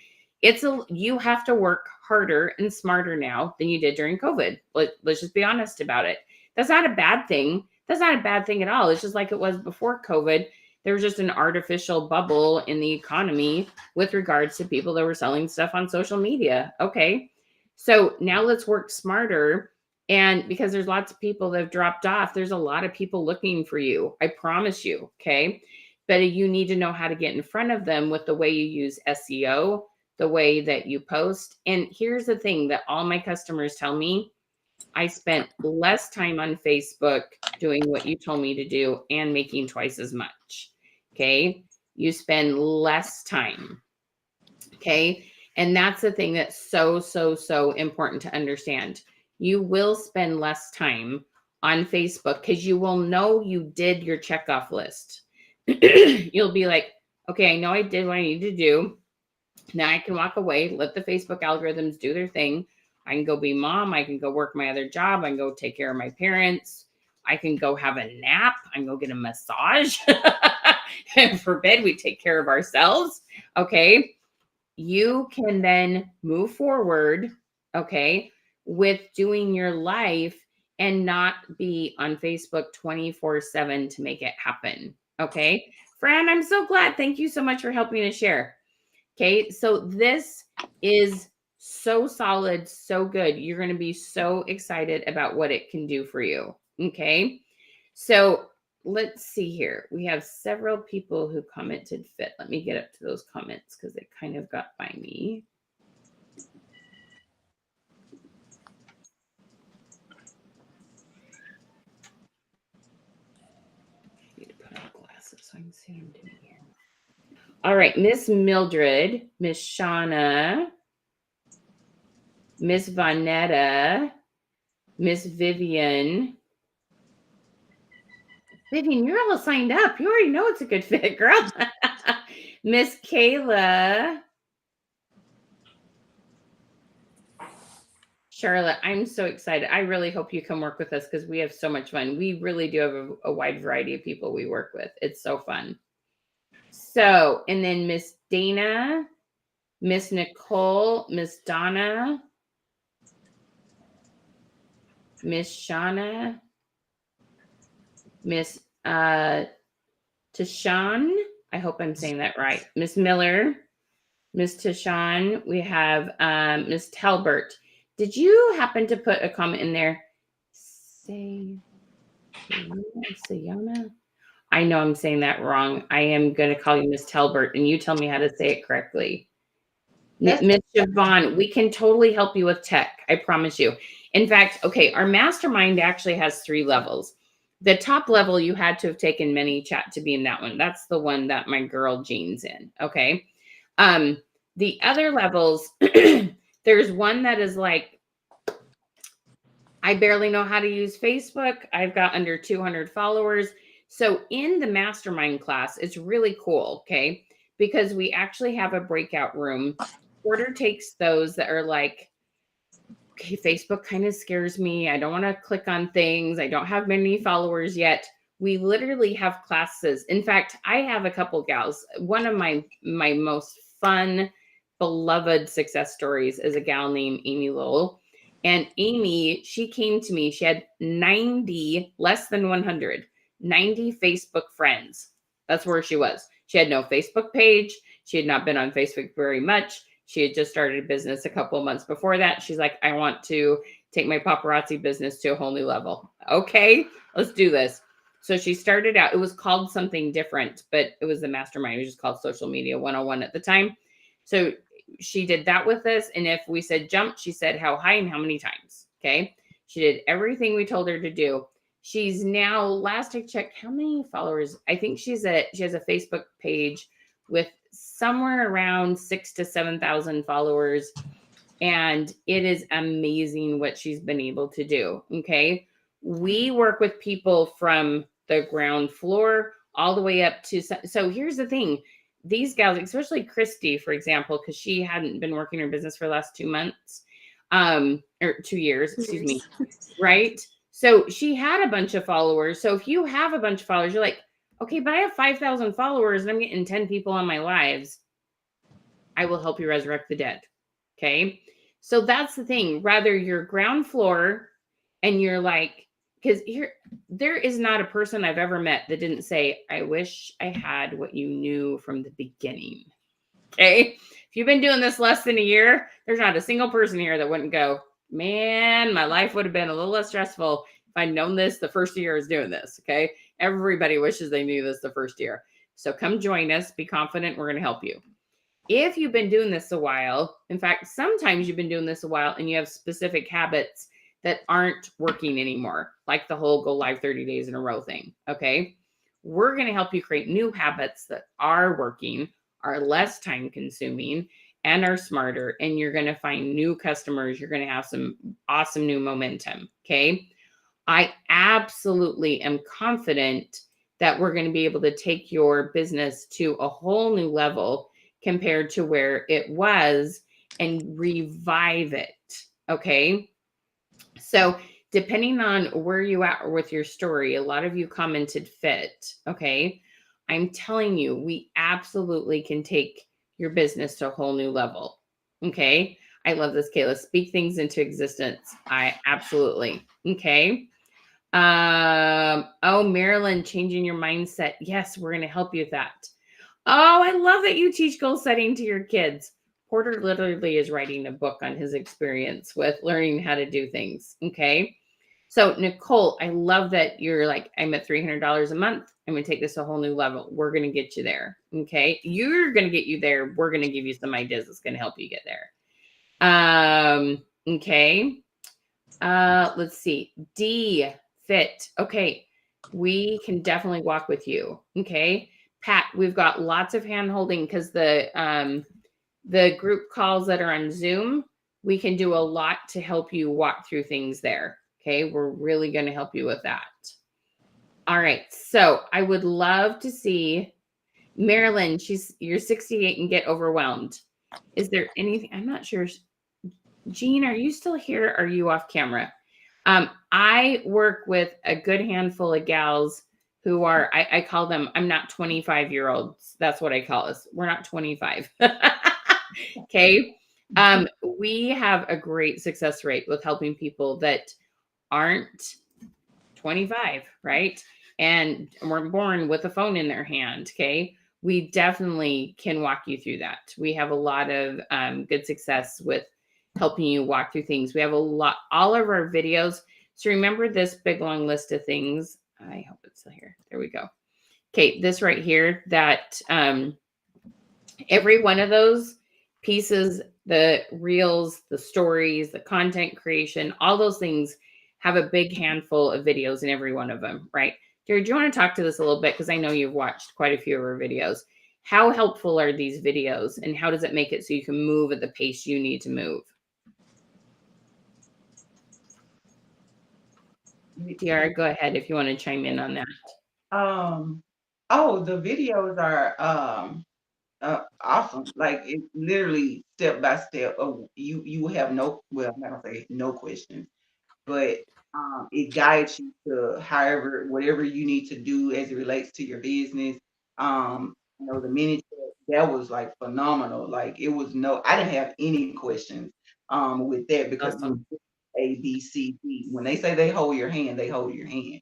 You have to work harder and smarter now than you did during COVID. Let's just be honest about it. That's not a bad thing. That's not a bad thing at all. It's just like it was before COVID. There was just an artificial bubble in the economy with regards to people that were selling stuff on social media. Okay. So now let's work smarter. And because there's lots of people that have dropped off, there's a lot of people looking for you. I promise you. Okay. But you need to know how to get in front of them with the way you use SEO, the way that you post. And here's the thing that all my customers tell me. I spent less time on Facebook doing what you told me to do and making twice as much. Okay. You spend less time. Okay. And that's the thing that's so, so, so important to understand. You will spend less time on Facebook because you will know you did your checkoff list. You'll be like, okay, I know I did what I need to do. Now I can walk away, let the Facebook algorithms do their thing. I can go be mom. I can go work my other job. I can go take care of my parents. I can go have a nap. I can go get a massage. And forbid we take care of ourselves. Okay. You can then move forward, okay, with doing your life and not be on Facebook 24/7 to make it happen. Okay. Fran, I'm so glad. Thank you so much for helping to share. Okay. So this is so solid, so good. You're going to be so excited about what it can do for you. Okay. So let's see here. We have several people who commented fit. Let me get up to those comments because they kind of got by me. I need to put on glasses so I can see what I'm doing here. All right, Miss Mildred, Miss Shauna, Miss Vonetta, Miss Vivian. Vivian, you're all signed up. You already know it's a good fit, girl. Miss Kayla. Charlotte, I'm so excited. I really hope you come work with us because we have so much fun. We really do have a wide variety of people we work with. It's so fun. So, and then Miss Dana, Miss Nicole, Miss Donna, Miss Shauna, Miss Tashawn. I hope I'm saying that right. Miss Miller, Miss Tashawn. We have Miss Talbert. Did you happen to put a comment in there? Sayana? I know I'm saying that wrong. I am going to call you Miss Talbert, and you tell me how to say it correctly. Miss Siobhan, we can totally help you with tech. I promise you. In fact, okay, our mastermind actually has 3 levels. The top level, you had to have taken ManyChat to be in that one. That's the one that my girl Jean's in. Okay. The other levels, there's one that is like, I barely know how to use Facebook. I've got under 200 followers. So in the mastermind class, it's really cool, okay? Because we actually have a breakout room. Porter takes those that are like, okay, Facebook kind of scares me. I don't want to click on things. I don't have many followers yet. We literally have classes. In fact, I have a couple gals. One of my most fun, beloved success stories is a gal named Amy Lowell. And Amy, she came to me. She had 90, less than 100, 90 Facebook friends. That's where she was. She had no Facebook page. She had not been on Facebook very much. She had just started a business a couple of months before that. She's like, I want to take my paparazzi business to a whole new level. Okay, let's do this. So she started out, it was called something different, but it was the mastermind. It was just called Social Media 101 at the time. So she did that with us. And if we said jump, she said how high and how many times. Okay. She did everything we told her to do. She's now, last I checked, how many followers? I think she has a Facebook page with somewhere around 6,000 to 7,000 followers. And it is amazing what she's been able to do. Okay. We work with people from the ground floor all the way up to, so here's the thing. These gals, especially Christy, for example, because she hadn't been working her business for the last 2 months, or 2 years, excuse me, right? So she had a bunch of followers. So if you have a bunch of followers, you're like, okay, but I have 5,000 followers and I'm getting 10 people on my lives. I will help you resurrect the dead. Okay. So that's the thing. Rather you're ground floor and you're like, because there is not a person I've ever met that didn't say, I wish I had what you knew from the beginning. Okay. If you've been doing this less than a year, there's not a single person here that wouldn't go, man, my life would have been a little less stressful if I'd known this the first year I was doing this. Okay. Everybody wishes they knew this the first year. So come join us. Be confident. We're going to help you. If you've been doing this a while, in fact, sometimes you've been doing this a while and you have specific habits that aren't working anymore, like the whole go live 30 days in a row thing. Okay. We're going to help you create new habits that are working, are less time consuming, and are smarter, and you're going to find new customers. You're going to have some awesome new momentum. Okay. I absolutely am confident that we're going to be able to take your business to a whole new level compared to where it was and revive it. Okay. So depending on where you are with your story, a lot of you commented fit. Okay. I'm telling you, we absolutely can take your business to a whole new level. Okay. I love this, Kayla. Speak things into existence. I absolutely. Okay. Oh, Marilyn, changing your mindset. Yes, we're going to help you with that. Oh, I love that you teach goal setting to your kids. Porter literally is writing a book on his experience with learning how to do things. Okay. So, Nicole, I love that you're like, I'm at $300 a month. I'm going to take this a whole new level. We're going to get you there. Okay. You're going to get you there. We're going to give you some ideas that's going to help you get there. Okay. Let's see. D, fit. Okay. We can definitely walk with you. Okay. Pat, we've got lots of hand holding because the group calls that are on Zoom, we can do a lot to help you walk through things there. Okay. We're really going to help you with that. All right. So I would love to see Marilyn. You're 68 and get overwhelmed. Is there anything? I'm not sure. Jean, are you still here? Or are you off camera? I work with a good handful of gals who are, I call them, I'm not 25-year-olds. That's what I call us. We're not 25. Okay. We have a great success rate with helping people that aren't 25, right? And weren't born with a phone in their hand. Okay. We definitely can walk you through that. We have a lot of good success with helping you walk through things. We have all of our videos. So remember this big long list of things. I hope it's still here. There we go. Okay, this right here, that every one of those pieces, the reels, the stories, the content creation, all those things have a big handful of videos in every one of them, right? Jared, do you want to talk to this a little bit? Because I know you've watched quite a few of our videos. How helpful are these videos, and how does it make it so you can move at the pace you need to move? Tiara, go ahead if you want to chime in on that. The videos are awesome. Like it's literally step by step of you have no, well, I'm not gonna say no questions, but it guides you to however whatever you need to do as it relates to your business. The mini that was like phenomenal. Like it was I didn't have any questions with that because Awesome. A, B, C, D. When they say they hold your hand, they hold your hand.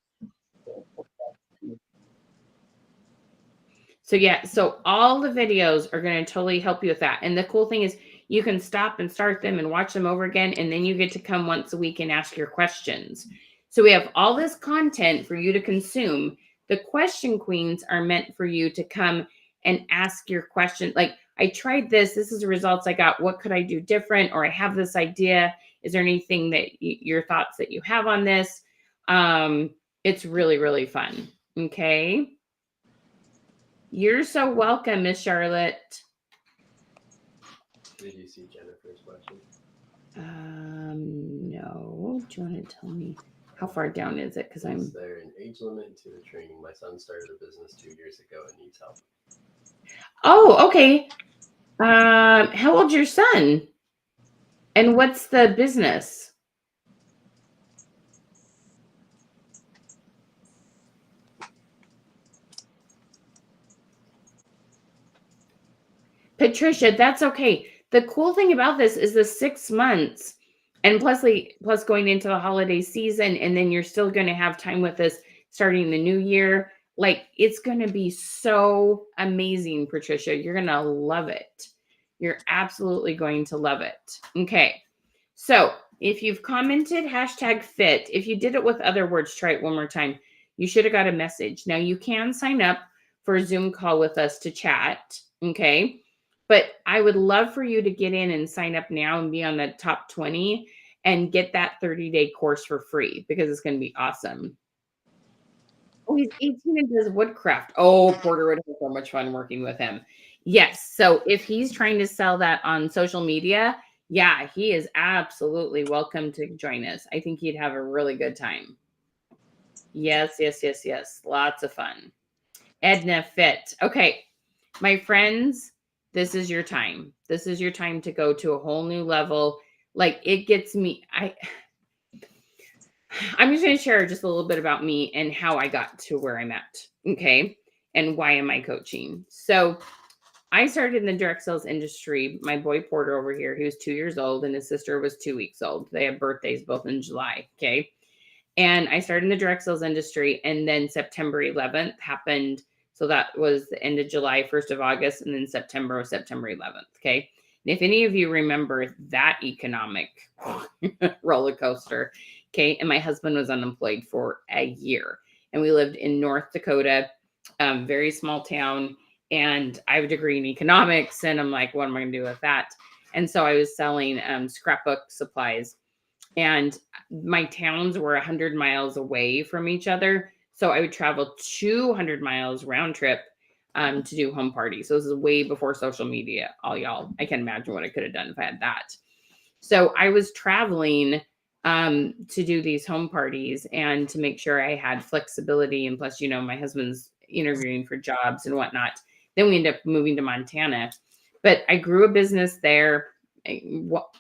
So yeah, so all the videos are going to totally help you with that. And the cool thing is you can stop and start them and watch them over again. And then you get to come once a week and ask your questions. So we have all this content for you to consume. The question queens are meant for you to come and ask your question. Like, I tried this. This is the results I got. What could I do different? Or I have this idea. Is there anything that your thoughts that you have on this? It's really, really fun. Okay. You're so welcome, Miss Charlotte. Did you see Jennifer's question? No. Do you want to tell me how far down is it? Because Is there an age limit to the training? My son started a business 2 years ago and needs help. Oh, okay. How old's your son? And what's the business? Patricia, that's okay. The cool thing about this is the 6 months, and plus going into the holiday season, and then you're still going to have time with us starting the new year. Like, it's going to be so amazing, Patricia. You're going to love it. You're absolutely going to love it. Okay. So if you've commented #fit, if you did it with other words, try it one more time. You should have got a message. Now you can sign up for a Zoom call with us to chat. Okay. But I would love for you to get in and sign up now and be on the top 20 and get that 30-day course for free because it's going to be awesome. Oh, he's 18 and does woodcraft. Oh, Porter would have so much fun working with him. Yes. So if he's trying to sell that on social media, yeah, he is absolutely welcome to join us. I think he'd have a really good time. Yes, yes, yes, yes. Lots of fun. Edna Fit. Okay, my friends, this is your time. This is your time to go to a whole new level. Like it gets me. I'm just going to share just a little bit about me and how I got to where I'm at. Okay, and why am I coaching? So I started in the direct sales industry. My boy Porter over here, he was 2 years old, and his sister was 2 weeks old. They have birthdays both in July. Okay. And I started in the direct sales industry, and then September 11th happened. So that was the end of July, 1st of August, and then September 11th. Okay. And if any of you remember that economic roller coaster, okay. And my husband was unemployed for a year, and we lived in North Dakota, very small town. And I have a degree in economics, and I'm like, what am I going to do with that? And so I was selling scrapbook supplies, and my towns were 100 miles away from each other. So I would travel 200 miles round trip to do home parties. So this is way before social media, all y'all. I can't imagine what I could have done if I had that. So I was traveling to do these home parties and to make sure I had flexibility. And plus, you know, my husband's interviewing for jobs and whatnot. Then we ended up moving to Montana. But I grew a business there. I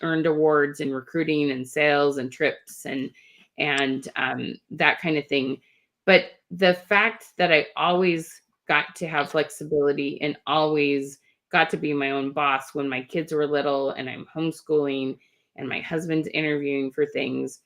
earned awards in recruiting and sales and trips and that kind of thing. But the fact that I always got to have flexibility and always got to be my own boss when my kids were little and I'm homeschooling and my husband's interviewing for things.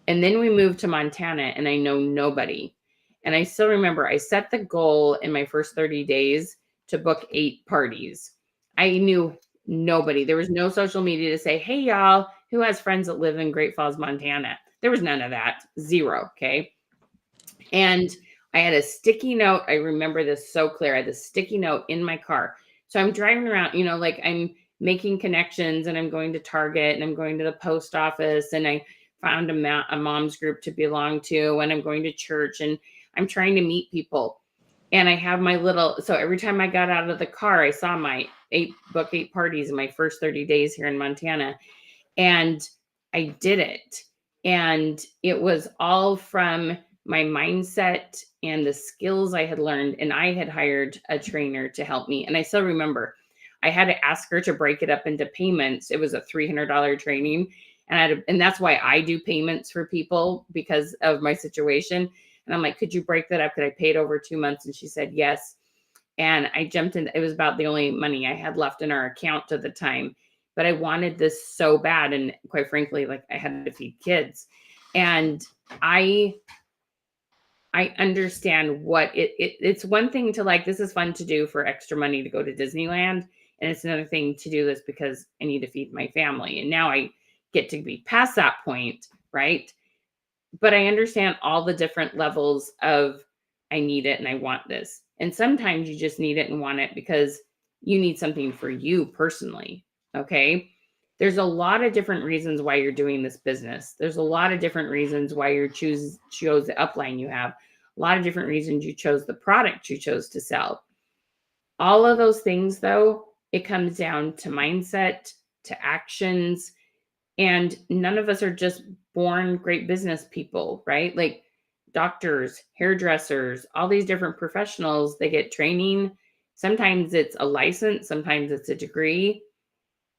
And then we moved to Montana and I know nobody. And I still remember I set the goal in my first 30 days to book 8 parties. I knew nobody. There was no social media to say, hey, y'all, who has friends that live in Great Falls, Montana? There was none of that. Zero. Okay. And I had a sticky note. I remember this so clear. I had a sticky note in my car. So I'm driving around, you know, like I'm making connections and I'm going to Target and I'm going to the post office and I found a mom's group to belong to and I'm going to church and I'm trying to meet people. And I have my little, so every time I got out of the car, I saw my 8 parties in my first 30 days here in Montana. And I did it. And it was all from my mindset and the skills I had learned. And I had hired a trainer to help me. And I still remember I had to ask her to break it up into payments. It was a $300 training. And that's why I do payments for people because of my situation. And I'm like, could you break that up? Could I pay it over 2 months? And she said, yes. And I jumped in. It was about the only money I had left in our account at the time. But I wanted this so bad. And quite frankly, like I had to feed kids. And I understand what it's one thing to like, this is fun to do for extra money to go to Disneyland. And it's another thing to do this because I need to feed my family. And now I get to be past that point, right? But I understand all the different levels of I need it and I want this. And sometimes you just need it and want it because you need something for you personally. Okay. There's a lot of different reasons why you're doing this business. There's a lot of different reasons why you chose the upline you have. A lot of different reasons you chose the product you chose to sell. All of those things, though, it comes down to mindset, to actions, and none of us are just born great business people, right? Like doctors, hairdressers, all these different professionals, they get training. Sometimes it's a license, sometimes it's a degree.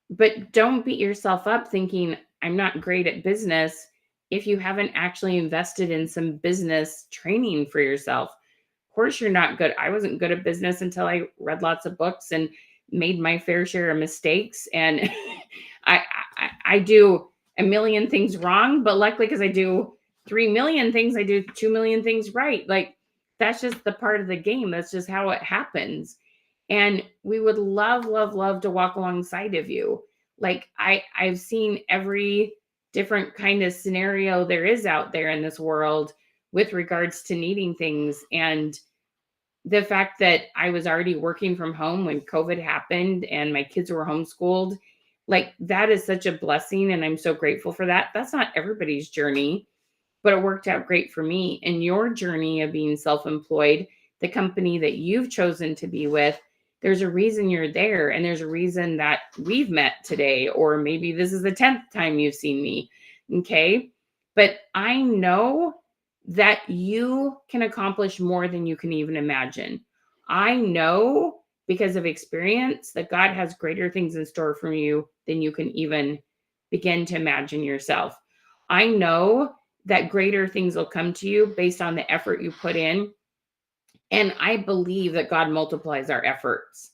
But don't beat yourself up thinking, I'm not great at business if you haven't actually invested in some business training for yourself. Of course, you're not good. I wasn't good at business until I read lots of books and made my fair share of mistakes. And I do a million things wrong, but luckily, because I do 3 million things, I do 2 million things right. Like that's just the part of the game. That's just how it happens. And we would love, love, love to walk alongside of you. Like I've seen every different kind of scenario there is out there in this world with regards to needing things. And the fact that I was already working from home when COVID happened and my kids were homeschooled, like that is such a blessing. And I'm so grateful for that. That's not everybody's journey, but it worked out great for me. And your journey of being self-employed, the company that you've chosen to be with, There's a reason you're there, and there's a reason that we've met today, or maybe this is the 10th time you've seen me. Okay. But I know that you can accomplish more than you can even imagine. I know because of experience that God has greater things in store for you than you can even begin to imagine yourself. I know that greater things will come to you based on the effort you put in. And I believe that God multiplies our efforts.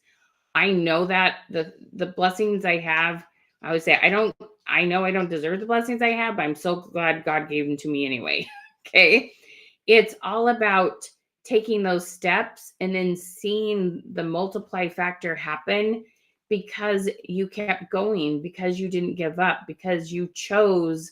I know that the blessings I have, I would say I know I don't deserve the blessings I have, but I'm so glad God gave them to me anyway. Okay. It's all about taking those steps and then seeing the multiply factor happen because you kept going, because you didn't give up, because you chose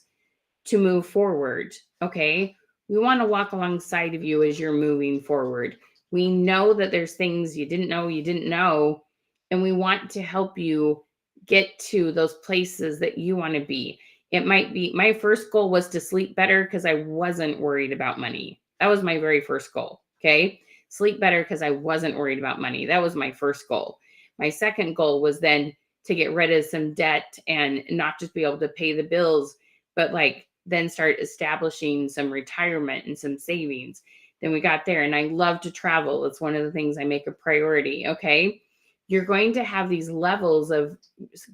to move forward. Okay. We want to walk alongside of you as you're moving forward. We know that there's things you didn't know, and we want to help you get to those places that you want to be. It might be my first goal was to sleep better because I wasn't worried about money. That was my very first goal. Okay. Sleep better because I wasn't worried about money. That was my first goal. My second goal was then to get rid of some debt and not just be able to pay the bills, but like then start establishing some retirement and some savings. Then we got there, and I love to travel. It's one of the things I make a priority. Okay. You're going to have these levels of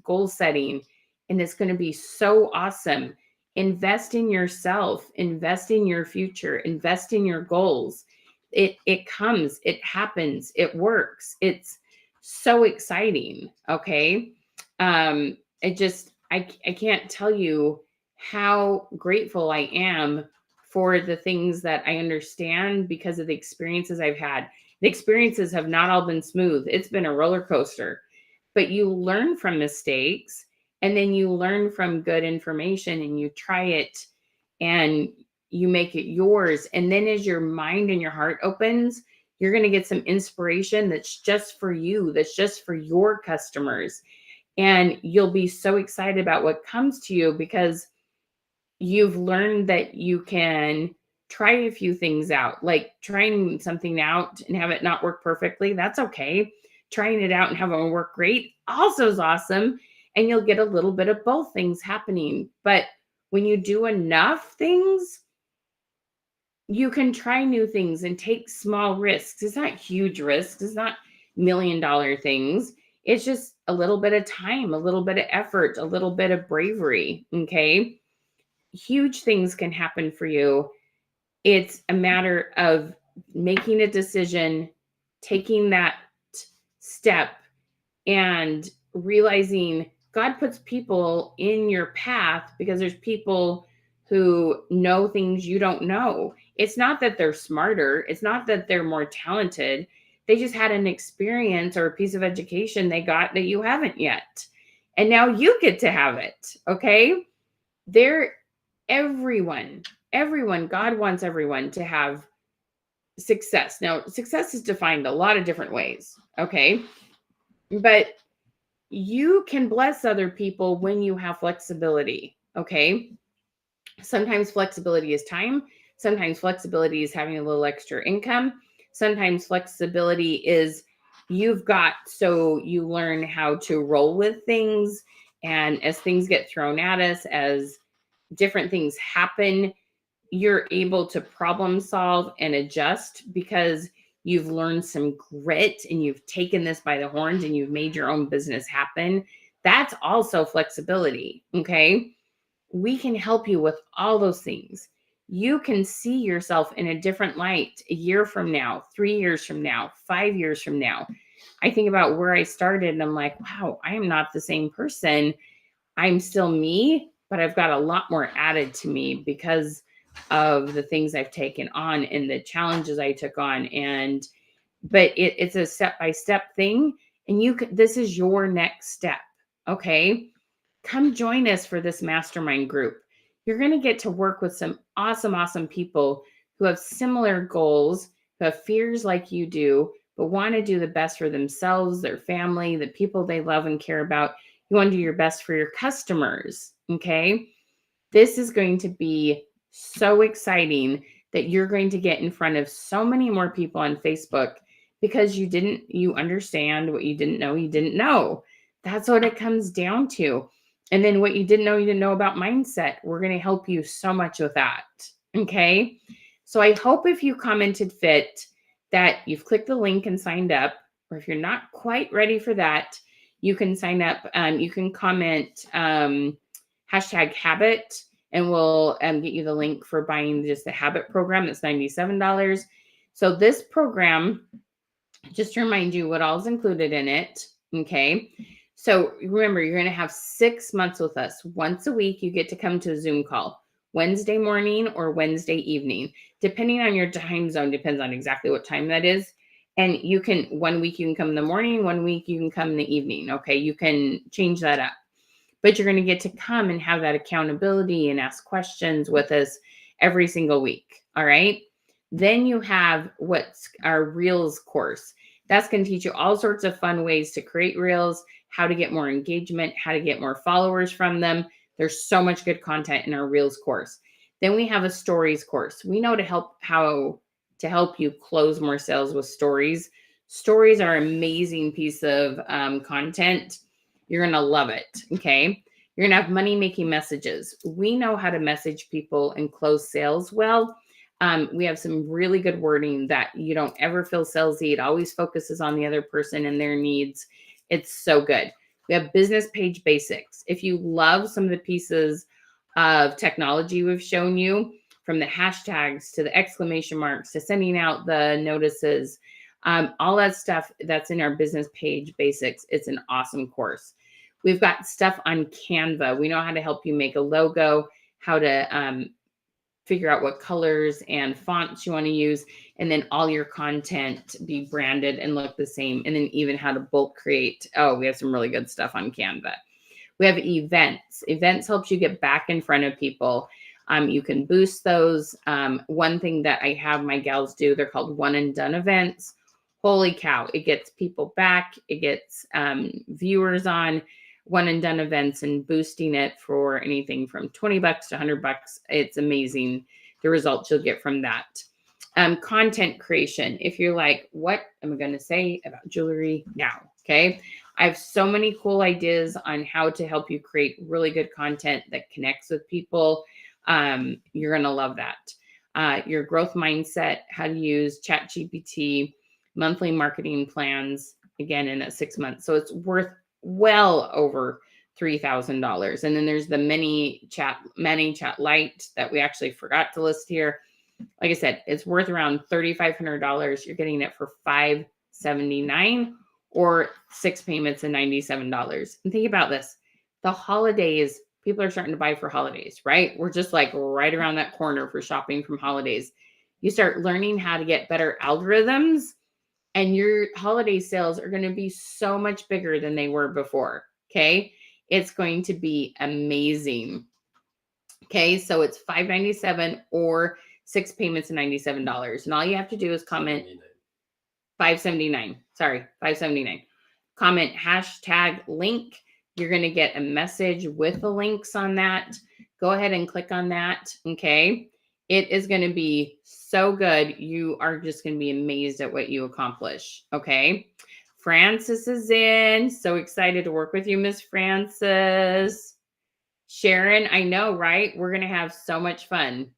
goal setting, and it's going to be so awesome. Invest in yourself, invest in your future, invest in your goals. It comes, it happens, it works. It's so exciting. Okay. I can't tell you how grateful I am for the things that I understand because of the experiences I've had. The experiences have not all been smooth. It's been a roller coaster, but you learn from mistakes, and then you learn from good information, and you try it and you make it yours. And then as your mind and your heart opens, you're going to get some inspiration that's just for you, that's just for your customers. And you'll be so excited about what comes to you because you've learned that you can try a few things out, like trying something out and have it not work perfectly. That's okay. Trying it out and have it work great also is awesome. And you'll get a little bit of both things happening. But when you do enough things, you can try new things and take small risks. It's not huge risks. It's not $1 million things. It's just a little bit of time, a little bit of effort, a little bit of bravery. Okay. Huge things can happen for you. It's a matter of making a decision, taking that step, and realizing God puts people in your path because there's people who know things you don't know. It's not that they're smarter, it's not that they're more talented. They just had an experience or a piece of education they got that you haven't yet. And now you get to have it. Okay. They're everyone, God wants everyone to have success. Now, success is defined a lot of different ways. Okay. But you can bless other people when you have flexibility. Okay. Sometimes flexibility is time. Sometimes flexibility is having a little extra income. Sometimes flexibility is you've got, so you learn how to roll with things. And as things get thrown at us, as different things happen, you're able to problem solve and adjust because you've learned some grit and you've taken this by the horns and you've made your own business happen. That's also flexibility. Okay. We can help you with all those things. You can see yourself in a different light a year from now, 3 years from now, 5 years from now. I think about where I started and I'm like, wow, I am not the same person. I'm still me, but I've got a lot more added to me because of the things I've taken on and the challenges I took on. But it's a step-by-step thing. And this is your next step. Okay. Come join us for this mastermind group. You're going to get to work with some awesome people who have similar goals, who have fears like you do, but want to do the best for themselves, their family, the people they love and care about. You want to do your best for your customers. Okay. This is going to be so exciting that you're going to get in front of so many more people on Facebook because you understand what you didn't know. That's what it comes down to. And then what you didn't know about mindset. We're going to help you so much with that. Okay. So I hope if you commented fit that you've clicked the link and signed up, or if you're not quite ready for that, you can sign up. You can comment #habit, and we'll get you the link for buying just the habit program. That's $97. So this program, just to remind you what all is included in it. Okay. So remember, you're going to have 6 months with us. Once a week, you get to come to a Zoom call, Wednesday morning or Wednesday evening, depending on your time zone, depends on exactly what time that is. And you can, 1 week you can come in the morning, 1 week you can come in the evening. Okay. You can change that up, but you're going to get to come and have that accountability and ask questions with us every single week. All right. Then you have what's our Reels course. That's going to teach you all sorts of fun ways to create Reels, how to get more engagement, how to get more followers from them. There's so much good content in our Reels course. Then we have a Stories course. We know how to help you close more sales with stories. Stories are an amazing piece of content. You're going to love it. Okay. You're going to have money-making messages. We know how to message people and close sales well. We have some really good wording that you don't ever feel salesy. It always focuses on the other person and their needs. It's so good. We have business page basics. If you love some of the pieces of technology we've shown you, from the hashtags to the exclamation marks to sending out the notices, all that stuff that's in our business page basics. It's an awesome course. We've got stuff on Canva. We know how to help you make a logo, how to figure out what colors and fonts you want to use, and then all your content be branded and look the same, and then even how to bulk create. Oh, we have some really good stuff on Canva. We have events. Events helps you get back in front of people. You can boost those. One thing that I have my gals do, they're called one and done events. Holy cow, it gets people back. It gets viewers on one and done events and boosting it for anything from $20 to $100. It's amazing the results you'll get from that. Content creation. If you're like, what am I going to say about jewelry now? Okay. I have so many cool ideas on how to help you create really good content that connects with people. You're going to love that. Your growth mindset, how to use ChatGPT, monthly marketing plans, again, in that 6 months. So it's worth well over $3,000. And then there's the ManyChat Lite that we actually forgot to list here. Like I said, it's worth around $3,500. You're getting it for $579 or 6 payments of $97. And think about this. The holidays, people are starting to buy for holidays, right? We're just like right around that corner for shopping from holidays. You start learning how to get better algorithms, and your holiday sales are going to be so much bigger than they were before. Okay. It's going to be amazing. Okay. So it's $597 or 6 payments of $97. And all you have to do is comment $579. Sorry, $579. Comment #link. You're going to get a message with the links on that. Go ahead and click on that. Okay. It is going to be so good. You are just going to be amazed at what you accomplish. Okay. Francis is in. So excited to work with you, Miss Francis. Sharon, I know, right? We're going to have so much fun.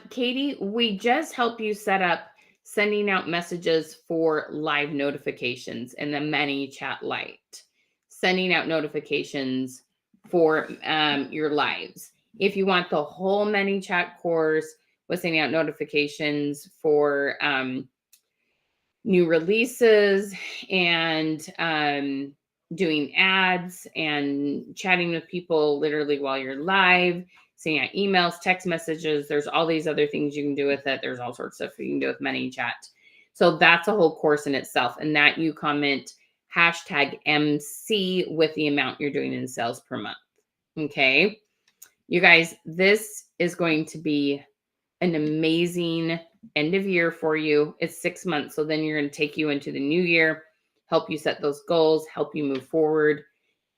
Katie, we just help you set up sending out messages for live notifications in the ManyChat Lite. Sending out notifications for your lives. If you want the whole ManyChat course with sending out notifications for new releases and doing ads and chatting with people literally while you're live, sending out emails, text messages, there's all these other things you can do with it. There's all sorts of stuff you can do with ManyChat. So that's a whole course in itself. And that you comment #MC with the amount you're doing in sales per month. Okay. You guys, this is going to be an amazing end of year for you. It's 6 months. So then you're going to take you into the new year, help you set those goals, help you move forward.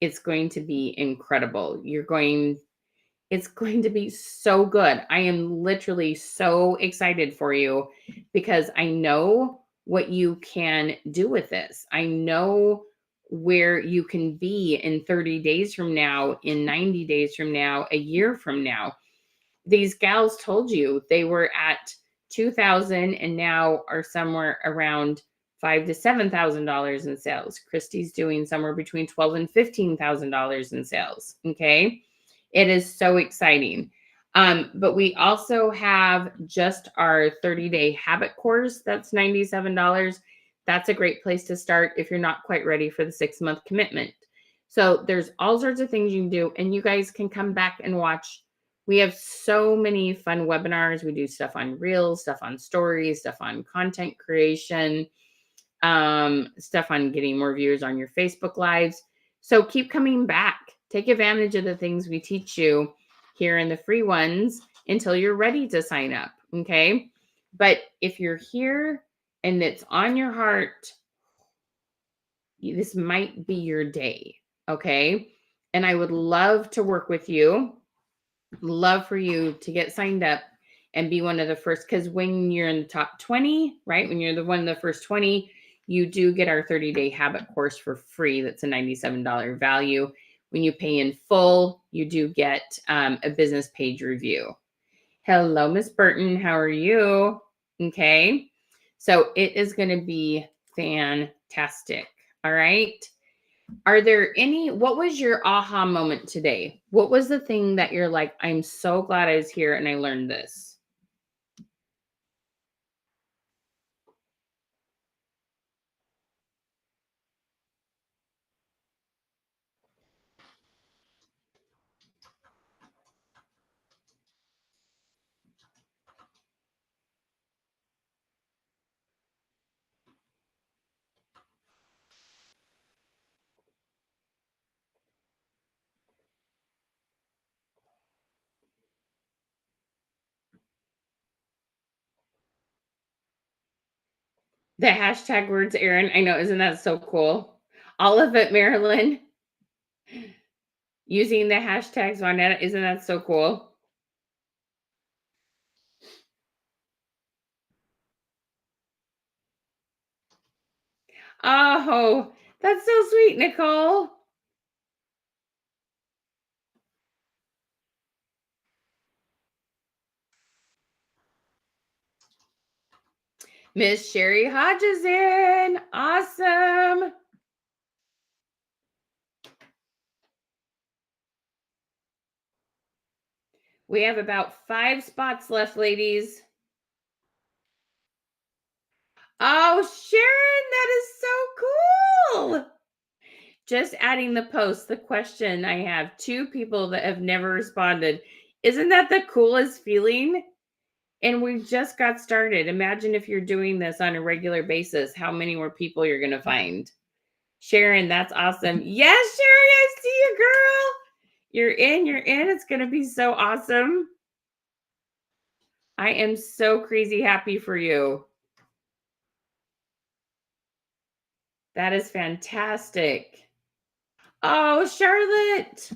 It's going to be incredible. It's going to be so good. I am literally so excited for you because I know what you can do with this. I know where you can be in 30 days from now, in 90 days from now, a year from now. These gals told you they were at 2,000 and now are somewhere around $5,000 to $7,000 in sales. Christy's doing somewhere between $12,000 and $15,000 in sales. Okay. It is so exciting. But we also have just our 30-day habit course. That's $97. That's a great place to start if you're not quite ready for the 6-month commitment. So there's all sorts of things you can do, and you guys can come back and watch. We have so many fun webinars. We do stuff on Reels, stuff on stories, stuff on content creation, stuff on getting more viewers on your Facebook Lives. So keep coming back. Take advantage of the things we teach you here in the free ones until you're ready to sign up. Okay. But if you're here and it's on your heart, this might be your day. Okay. And I would love to work with you. Love for you to get signed up and be one of the first, because when you're in the top 20, right? When you're the one of the first 20, you do get our 30-day habit course for free. That's a $97 value. When you pay in full, you do get a business page review. Hello, Miss Burton. How are you? Okay. So it is going to be fantastic. All right. Are there what was your aha moment today? What was the thing that you're like, I'm so glad I was here and I learned this? The hashtag words, Erin. I know, isn't that so cool? All of it, Marilyn. Using the hashtags on it, isn't that so cool? Oh, that's so sweet, Nicole. Miss Sherry Hodges in. Awesome. We have about 5 spots left, ladies. Oh, Sharon, that is so cool. Just adding the post, the question, I have 2 people that have never responded. Isn't that the coolest feeling? And we just got started. Imagine if you're doing this on a regular basis, how many more people you're going to find. Sharon, that's awesome. Yes, Sherry, I see you, girl. You're in. It's going to be so awesome. I am so crazy happy for you. That is fantastic. Oh, Charlotte.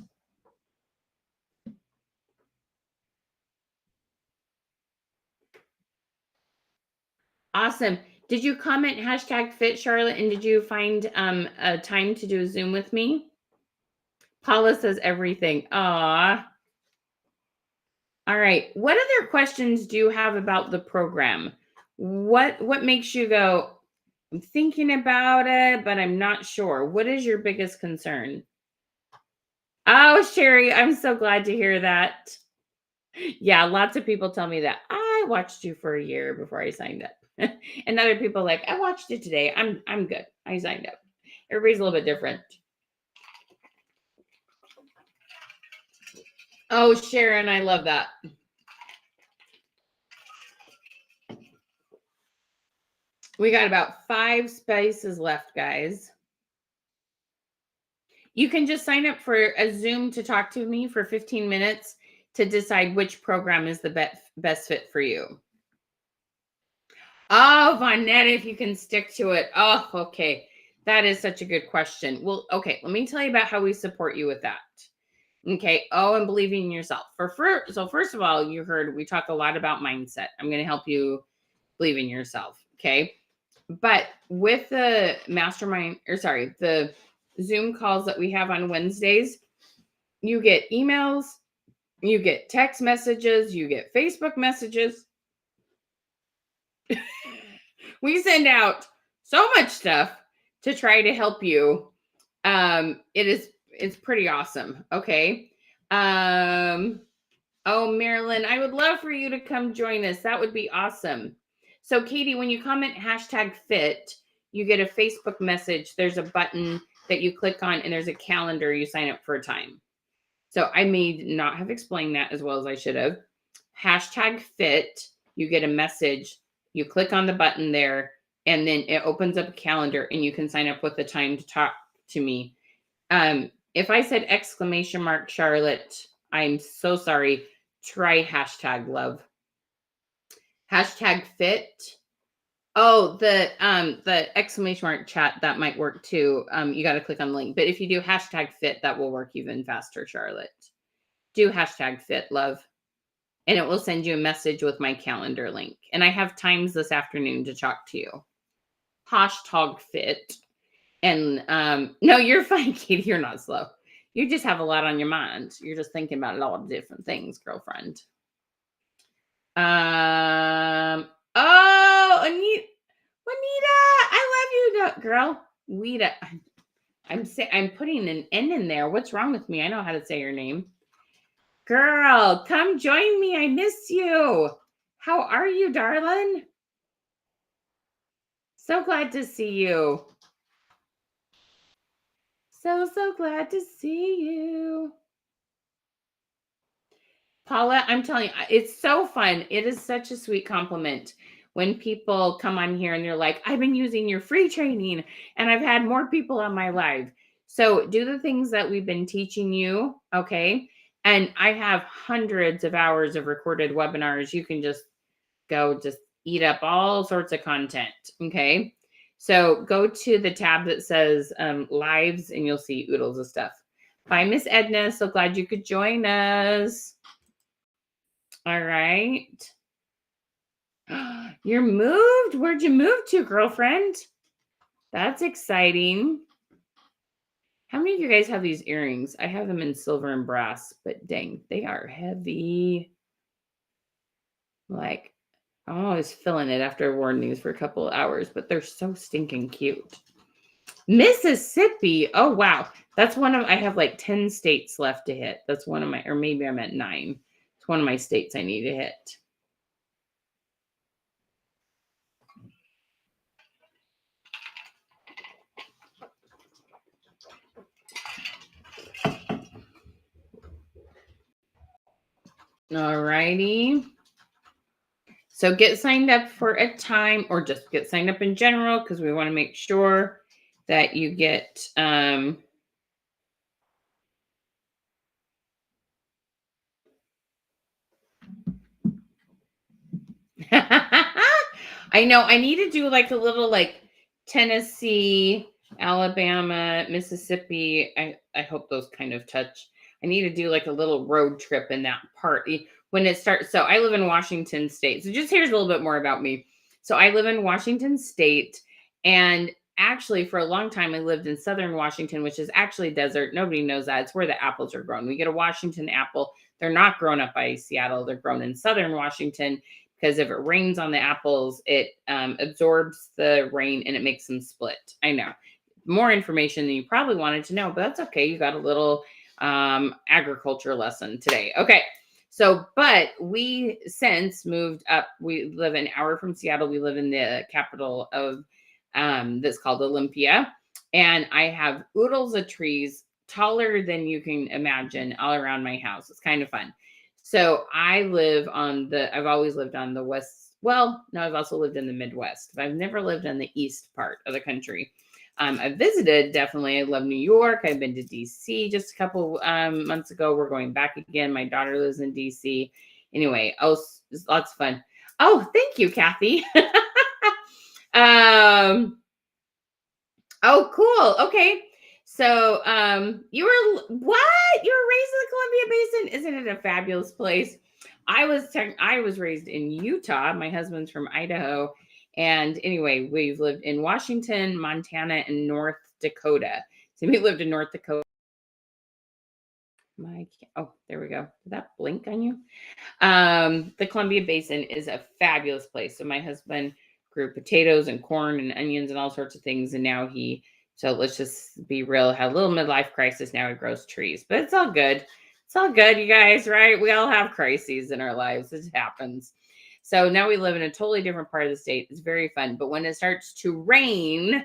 Awesome. Did you comment hashtag fit, Charlotte? And did you find a time to do a Zoom with me? Paula says everything. Aw. All right. What other questions do you have about the program? What makes you go, I'm thinking about it, but I'm not sure. What is your biggest concern? Oh, Sherry, I'm so glad to hear that. Yeah, lots of people tell me that. I watched you for a year before I signed up. And other people like, I watched it today. I'm good. I signed up. Everybody's a little bit different. Oh, Sharon, I love that. We got about 5 spaces left, guys. You can just sign up for a Zoom to talk to me for 15 minutes to decide which program is the best fit for you. Oh, Vonette, if you can stick to it. Oh, okay. That is such a good question. Well, okay, let me tell you about how we support you with that. Okay. Oh, and believing in yourself. So first of all, you heard we talk a lot about mindset. I'm going to help you believe in yourself. Okay. But with the the Zoom calls that we have on Wednesdays, you get emails, you get text messages, you get Facebook messages. We send out so much stuff to try to help you. It's pretty awesome. Okay. Oh, Marilyn, I would love for you to come join us. That would be awesome. So, Katie, when you comment #fit, you get a Facebook message. There's a button that you click on, and there's a calendar. You sign up for a time. So, I may not have explained that as well as I should have. #fit, you get a message. You click on the button there, and then it opens up a calendar, and you can sign up with the time to talk to me. If I said !Charlotte, I'm so sorry. Try #love. #fit. Oh, the ! Chat, that might work too. You got to click on the link. But if you do #fit, that will work even faster, Charlotte. Do #fit, love. And it will send you a message with my calendar link. And I have times this afternoon to talk to you. #fit. And no, you're fine, Katie. You're not slow. You just have a lot on your mind. You're just thinking about a lot of different things, girlfriend. Oh, Juanita, I love you, girl. Wita. I'm putting an N in there. What's wrong with me? I know how to say your name. Girl, come join me. I miss you. How are you, darling? So glad to see you. So glad to see you. Paula, I'm telling you, it's so fun. It is such a sweet compliment when people come on here and they're like, I've been using your free training and I've had more people on my live. So do the things that we've been teaching you, okay? And I have hundreds of hours of recorded webinars. You can just eat up all sorts of content, okay? So go to the tab that says lives and you'll see oodles of stuff. Bye, Miss Edna. So glad you could join us. All right. You're moved? Where'd you move to, girlfriend? That's exciting. How many of you guys have these earrings? I have them in silver and brass, but dang, they are heavy. Like, I'm always feeling it after I've worn these for a couple of hours, but they're so stinking cute. Mississippi. Oh, wow. That's I have like 10 states left to hit. That's one of my, or maybe I'm at 9. It's one of my states I need to hit. All righty. So get signed up for a time or just get signed up in general because we want to make sure that you get I know I need to do like a little like Tennessee, Alabama, Mississippi. I hope those kind of touch. I need to do like a little road trip in that part when it starts. So I live in Washington State. So just here's a little bit more about me. So I live in Washington State, and actually for a long time I lived in Southern Washington, which is actually desert. Nobody knows that. It's where the apples are grown. We get a Washington apple. They're not grown up by Seattle. They're grown in Southern Washington because if it rains on the apples, it absorbs the rain and it makes them split. I know. More information than you probably wanted to know, but that's okay. You got a little agriculture lesson today. Okay. So, but we since moved up. We live an hour from Seattle. We live in the capital of that's called Olympia. And I have oodles of trees taller than you can imagine all around my house. It's kind of fun. So I've always lived on the west. Well, no, I've also lived in the Midwest. But I've never lived in the east part of the country. I've visited, definitely. I love New York. I've been to DC just a couple months ago. We're going back again. My daughter lives in DC. Anyway, it's lots of fun. Oh, thank you, Kathy. Oh, cool. Okay. So, you were what? You were raised in the Columbia Basin? Isn't it a fabulous place? I was raised in Utah. My husband's from Idaho. And anyway, we've lived in Washington, Montana, and North Dakota. So we lived in North Dakota. Oh, there we go. Did that blink on you? The Columbia Basin is a fabulous place. So my husband grew potatoes and corn and onions and all sorts of things. And now so let's just be real, had a little midlife crisis. Now he grows trees, but it's all good. It's all good, you guys, right? We all have crises in our lives. It happens. So now we live in a totally different part of the state. It's very fun. But when it starts to rain,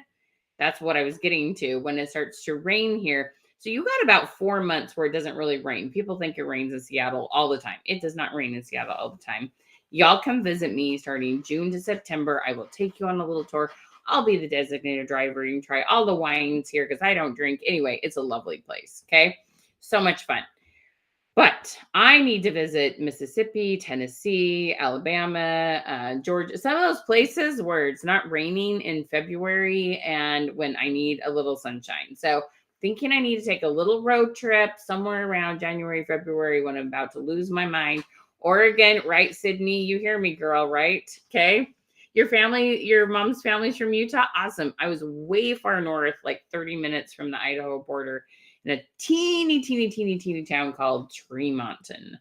that's what I was getting to. When it starts to rain here, so you got about 4 months where it doesn't really rain. People think it rains in Seattle all the time. It does not rain in Seattle all the time. Y'all come visit me starting June to September. I will take you on a little tour. I'll be the designated driver. You can try all the wines here because I don't drink. Anyway, it's a lovely place. Okay. So much fun. But I need to visit Mississippi, Tennessee, Alabama, Georgia, some of those places where it's not raining in February and when I need a little sunshine. So thinking I need to take a little road trip somewhere around January, February when I'm about to lose my mind. Oregon, right, Sydney? You hear me, girl, right? Okay. Your mom's family's from Utah? Awesome. I was way far north, like 30 minutes from the Idaho border in a teeny town called Tremonton.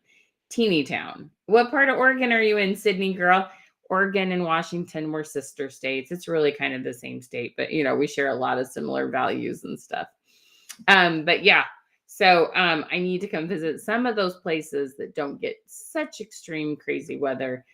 Teeny town. What part of Oregon are you in, Sydney, girl? Oregon and Washington were sister states. It's really kind of the same state, but we share a lot of similar values and stuff. But yeah, so I need to come visit some of those places that don't get such extreme crazy weather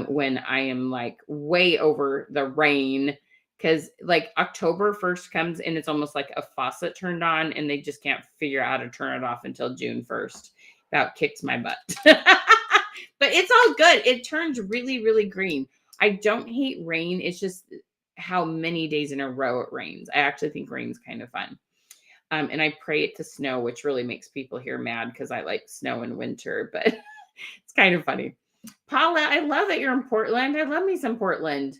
when I am like way over the rain. Because like October 1st comes and it's almost like a faucet turned on and they just can't figure out how to turn it off until June 1st. About kicks my butt. But it's all good. It turns really, really green. I don't hate rain. It's just how many days in a row it rains. I actually think rain's kind of fun. And I pray it to snow, which really makes people here mad because I like snow in winter, but it's kind of funny. Paula, I love that you're in Portland. I love me some Portland.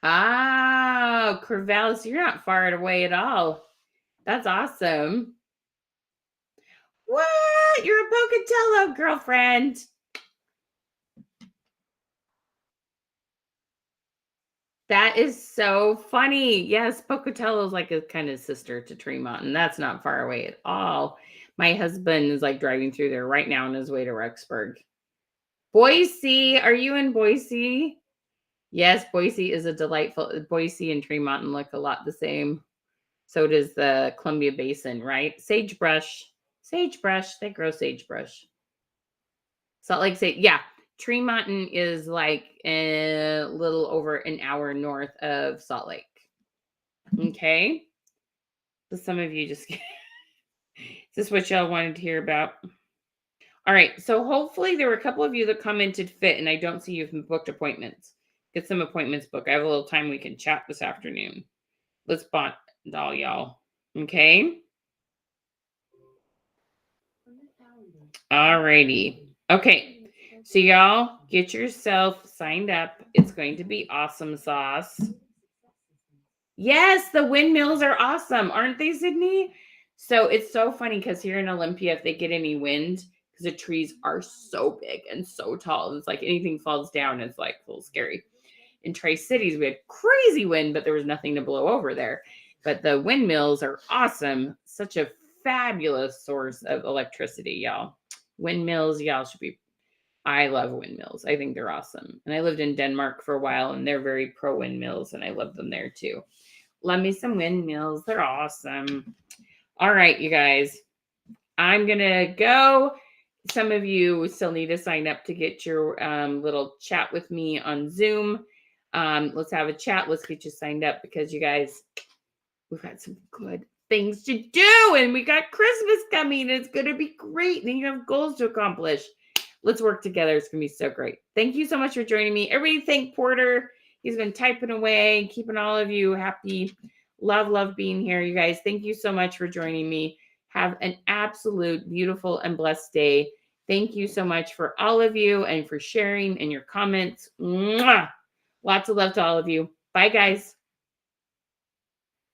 Oh, Corvallis, you're not far away at all. That's awesome. What? You're a Pocatello, girlfriend. That is so funny. Yes, Pocatello is like a kind of sister to Tremont, and that's not far away at all. My husband is like driving through there right now on his way to Rexburg. Boise, are you in Boise? Yes, Boise is a delightful. Boise and Tremont look a lot the same. So does the Columbia Basin, right? Sagebrush. They grow sagebrush. Salt Lake City, yeah. Tremont is like a little over an hour north of Salt Lake. Okay. So some of you just, is this what y'all wanted to hear about? All right. So hopefully there were a couple of you that commented fit and I don't see you've booked appointments. Get some appointments booked. I have a little time we can chat this afternoon. Let's bond all y'all. Okay. All righty. Okay. So y'all get yourself signed up. It's going to be awesome sauce. Yes, the windmills are awesome. Aren't they, Sydney? So it's so funny because here in Olympia, if they get any wind, because the trees are so big and so tall, it's like anything falls down, it's like a little scary. In Tri-Cities, we had crazy wind, but there was nothing to blow over there. But the windmills are awesome. Such a fabulous source of electricity, y'all. Windmills, y'all should be. I love windmills. I think they're awesome. And I lived in Denmark for a while, and they're very pro windmills, and I love them there too. Love me some windmills. They're awesome. All right, you guys. I'm going to go. Some of you still need to sign up to get your little chat with me on Zoom. Let's have a chat. Let's get you signed up because you guys, we've got some good things to do. And we got Christmas coming. It's going to be great. And you have goals to accomplish. Let's work together. It's going to be so great. Thank you so much for joining me. Everybody thank Porter. He's been typing away, keeping all of you happy. Love being here. You guys, thank you so much for joining me. Have an absolute beautiful and blessed day. Thank you so much for all of you and for sharing and your comments. Mwah! Lots of love to all of you. Bye, guys.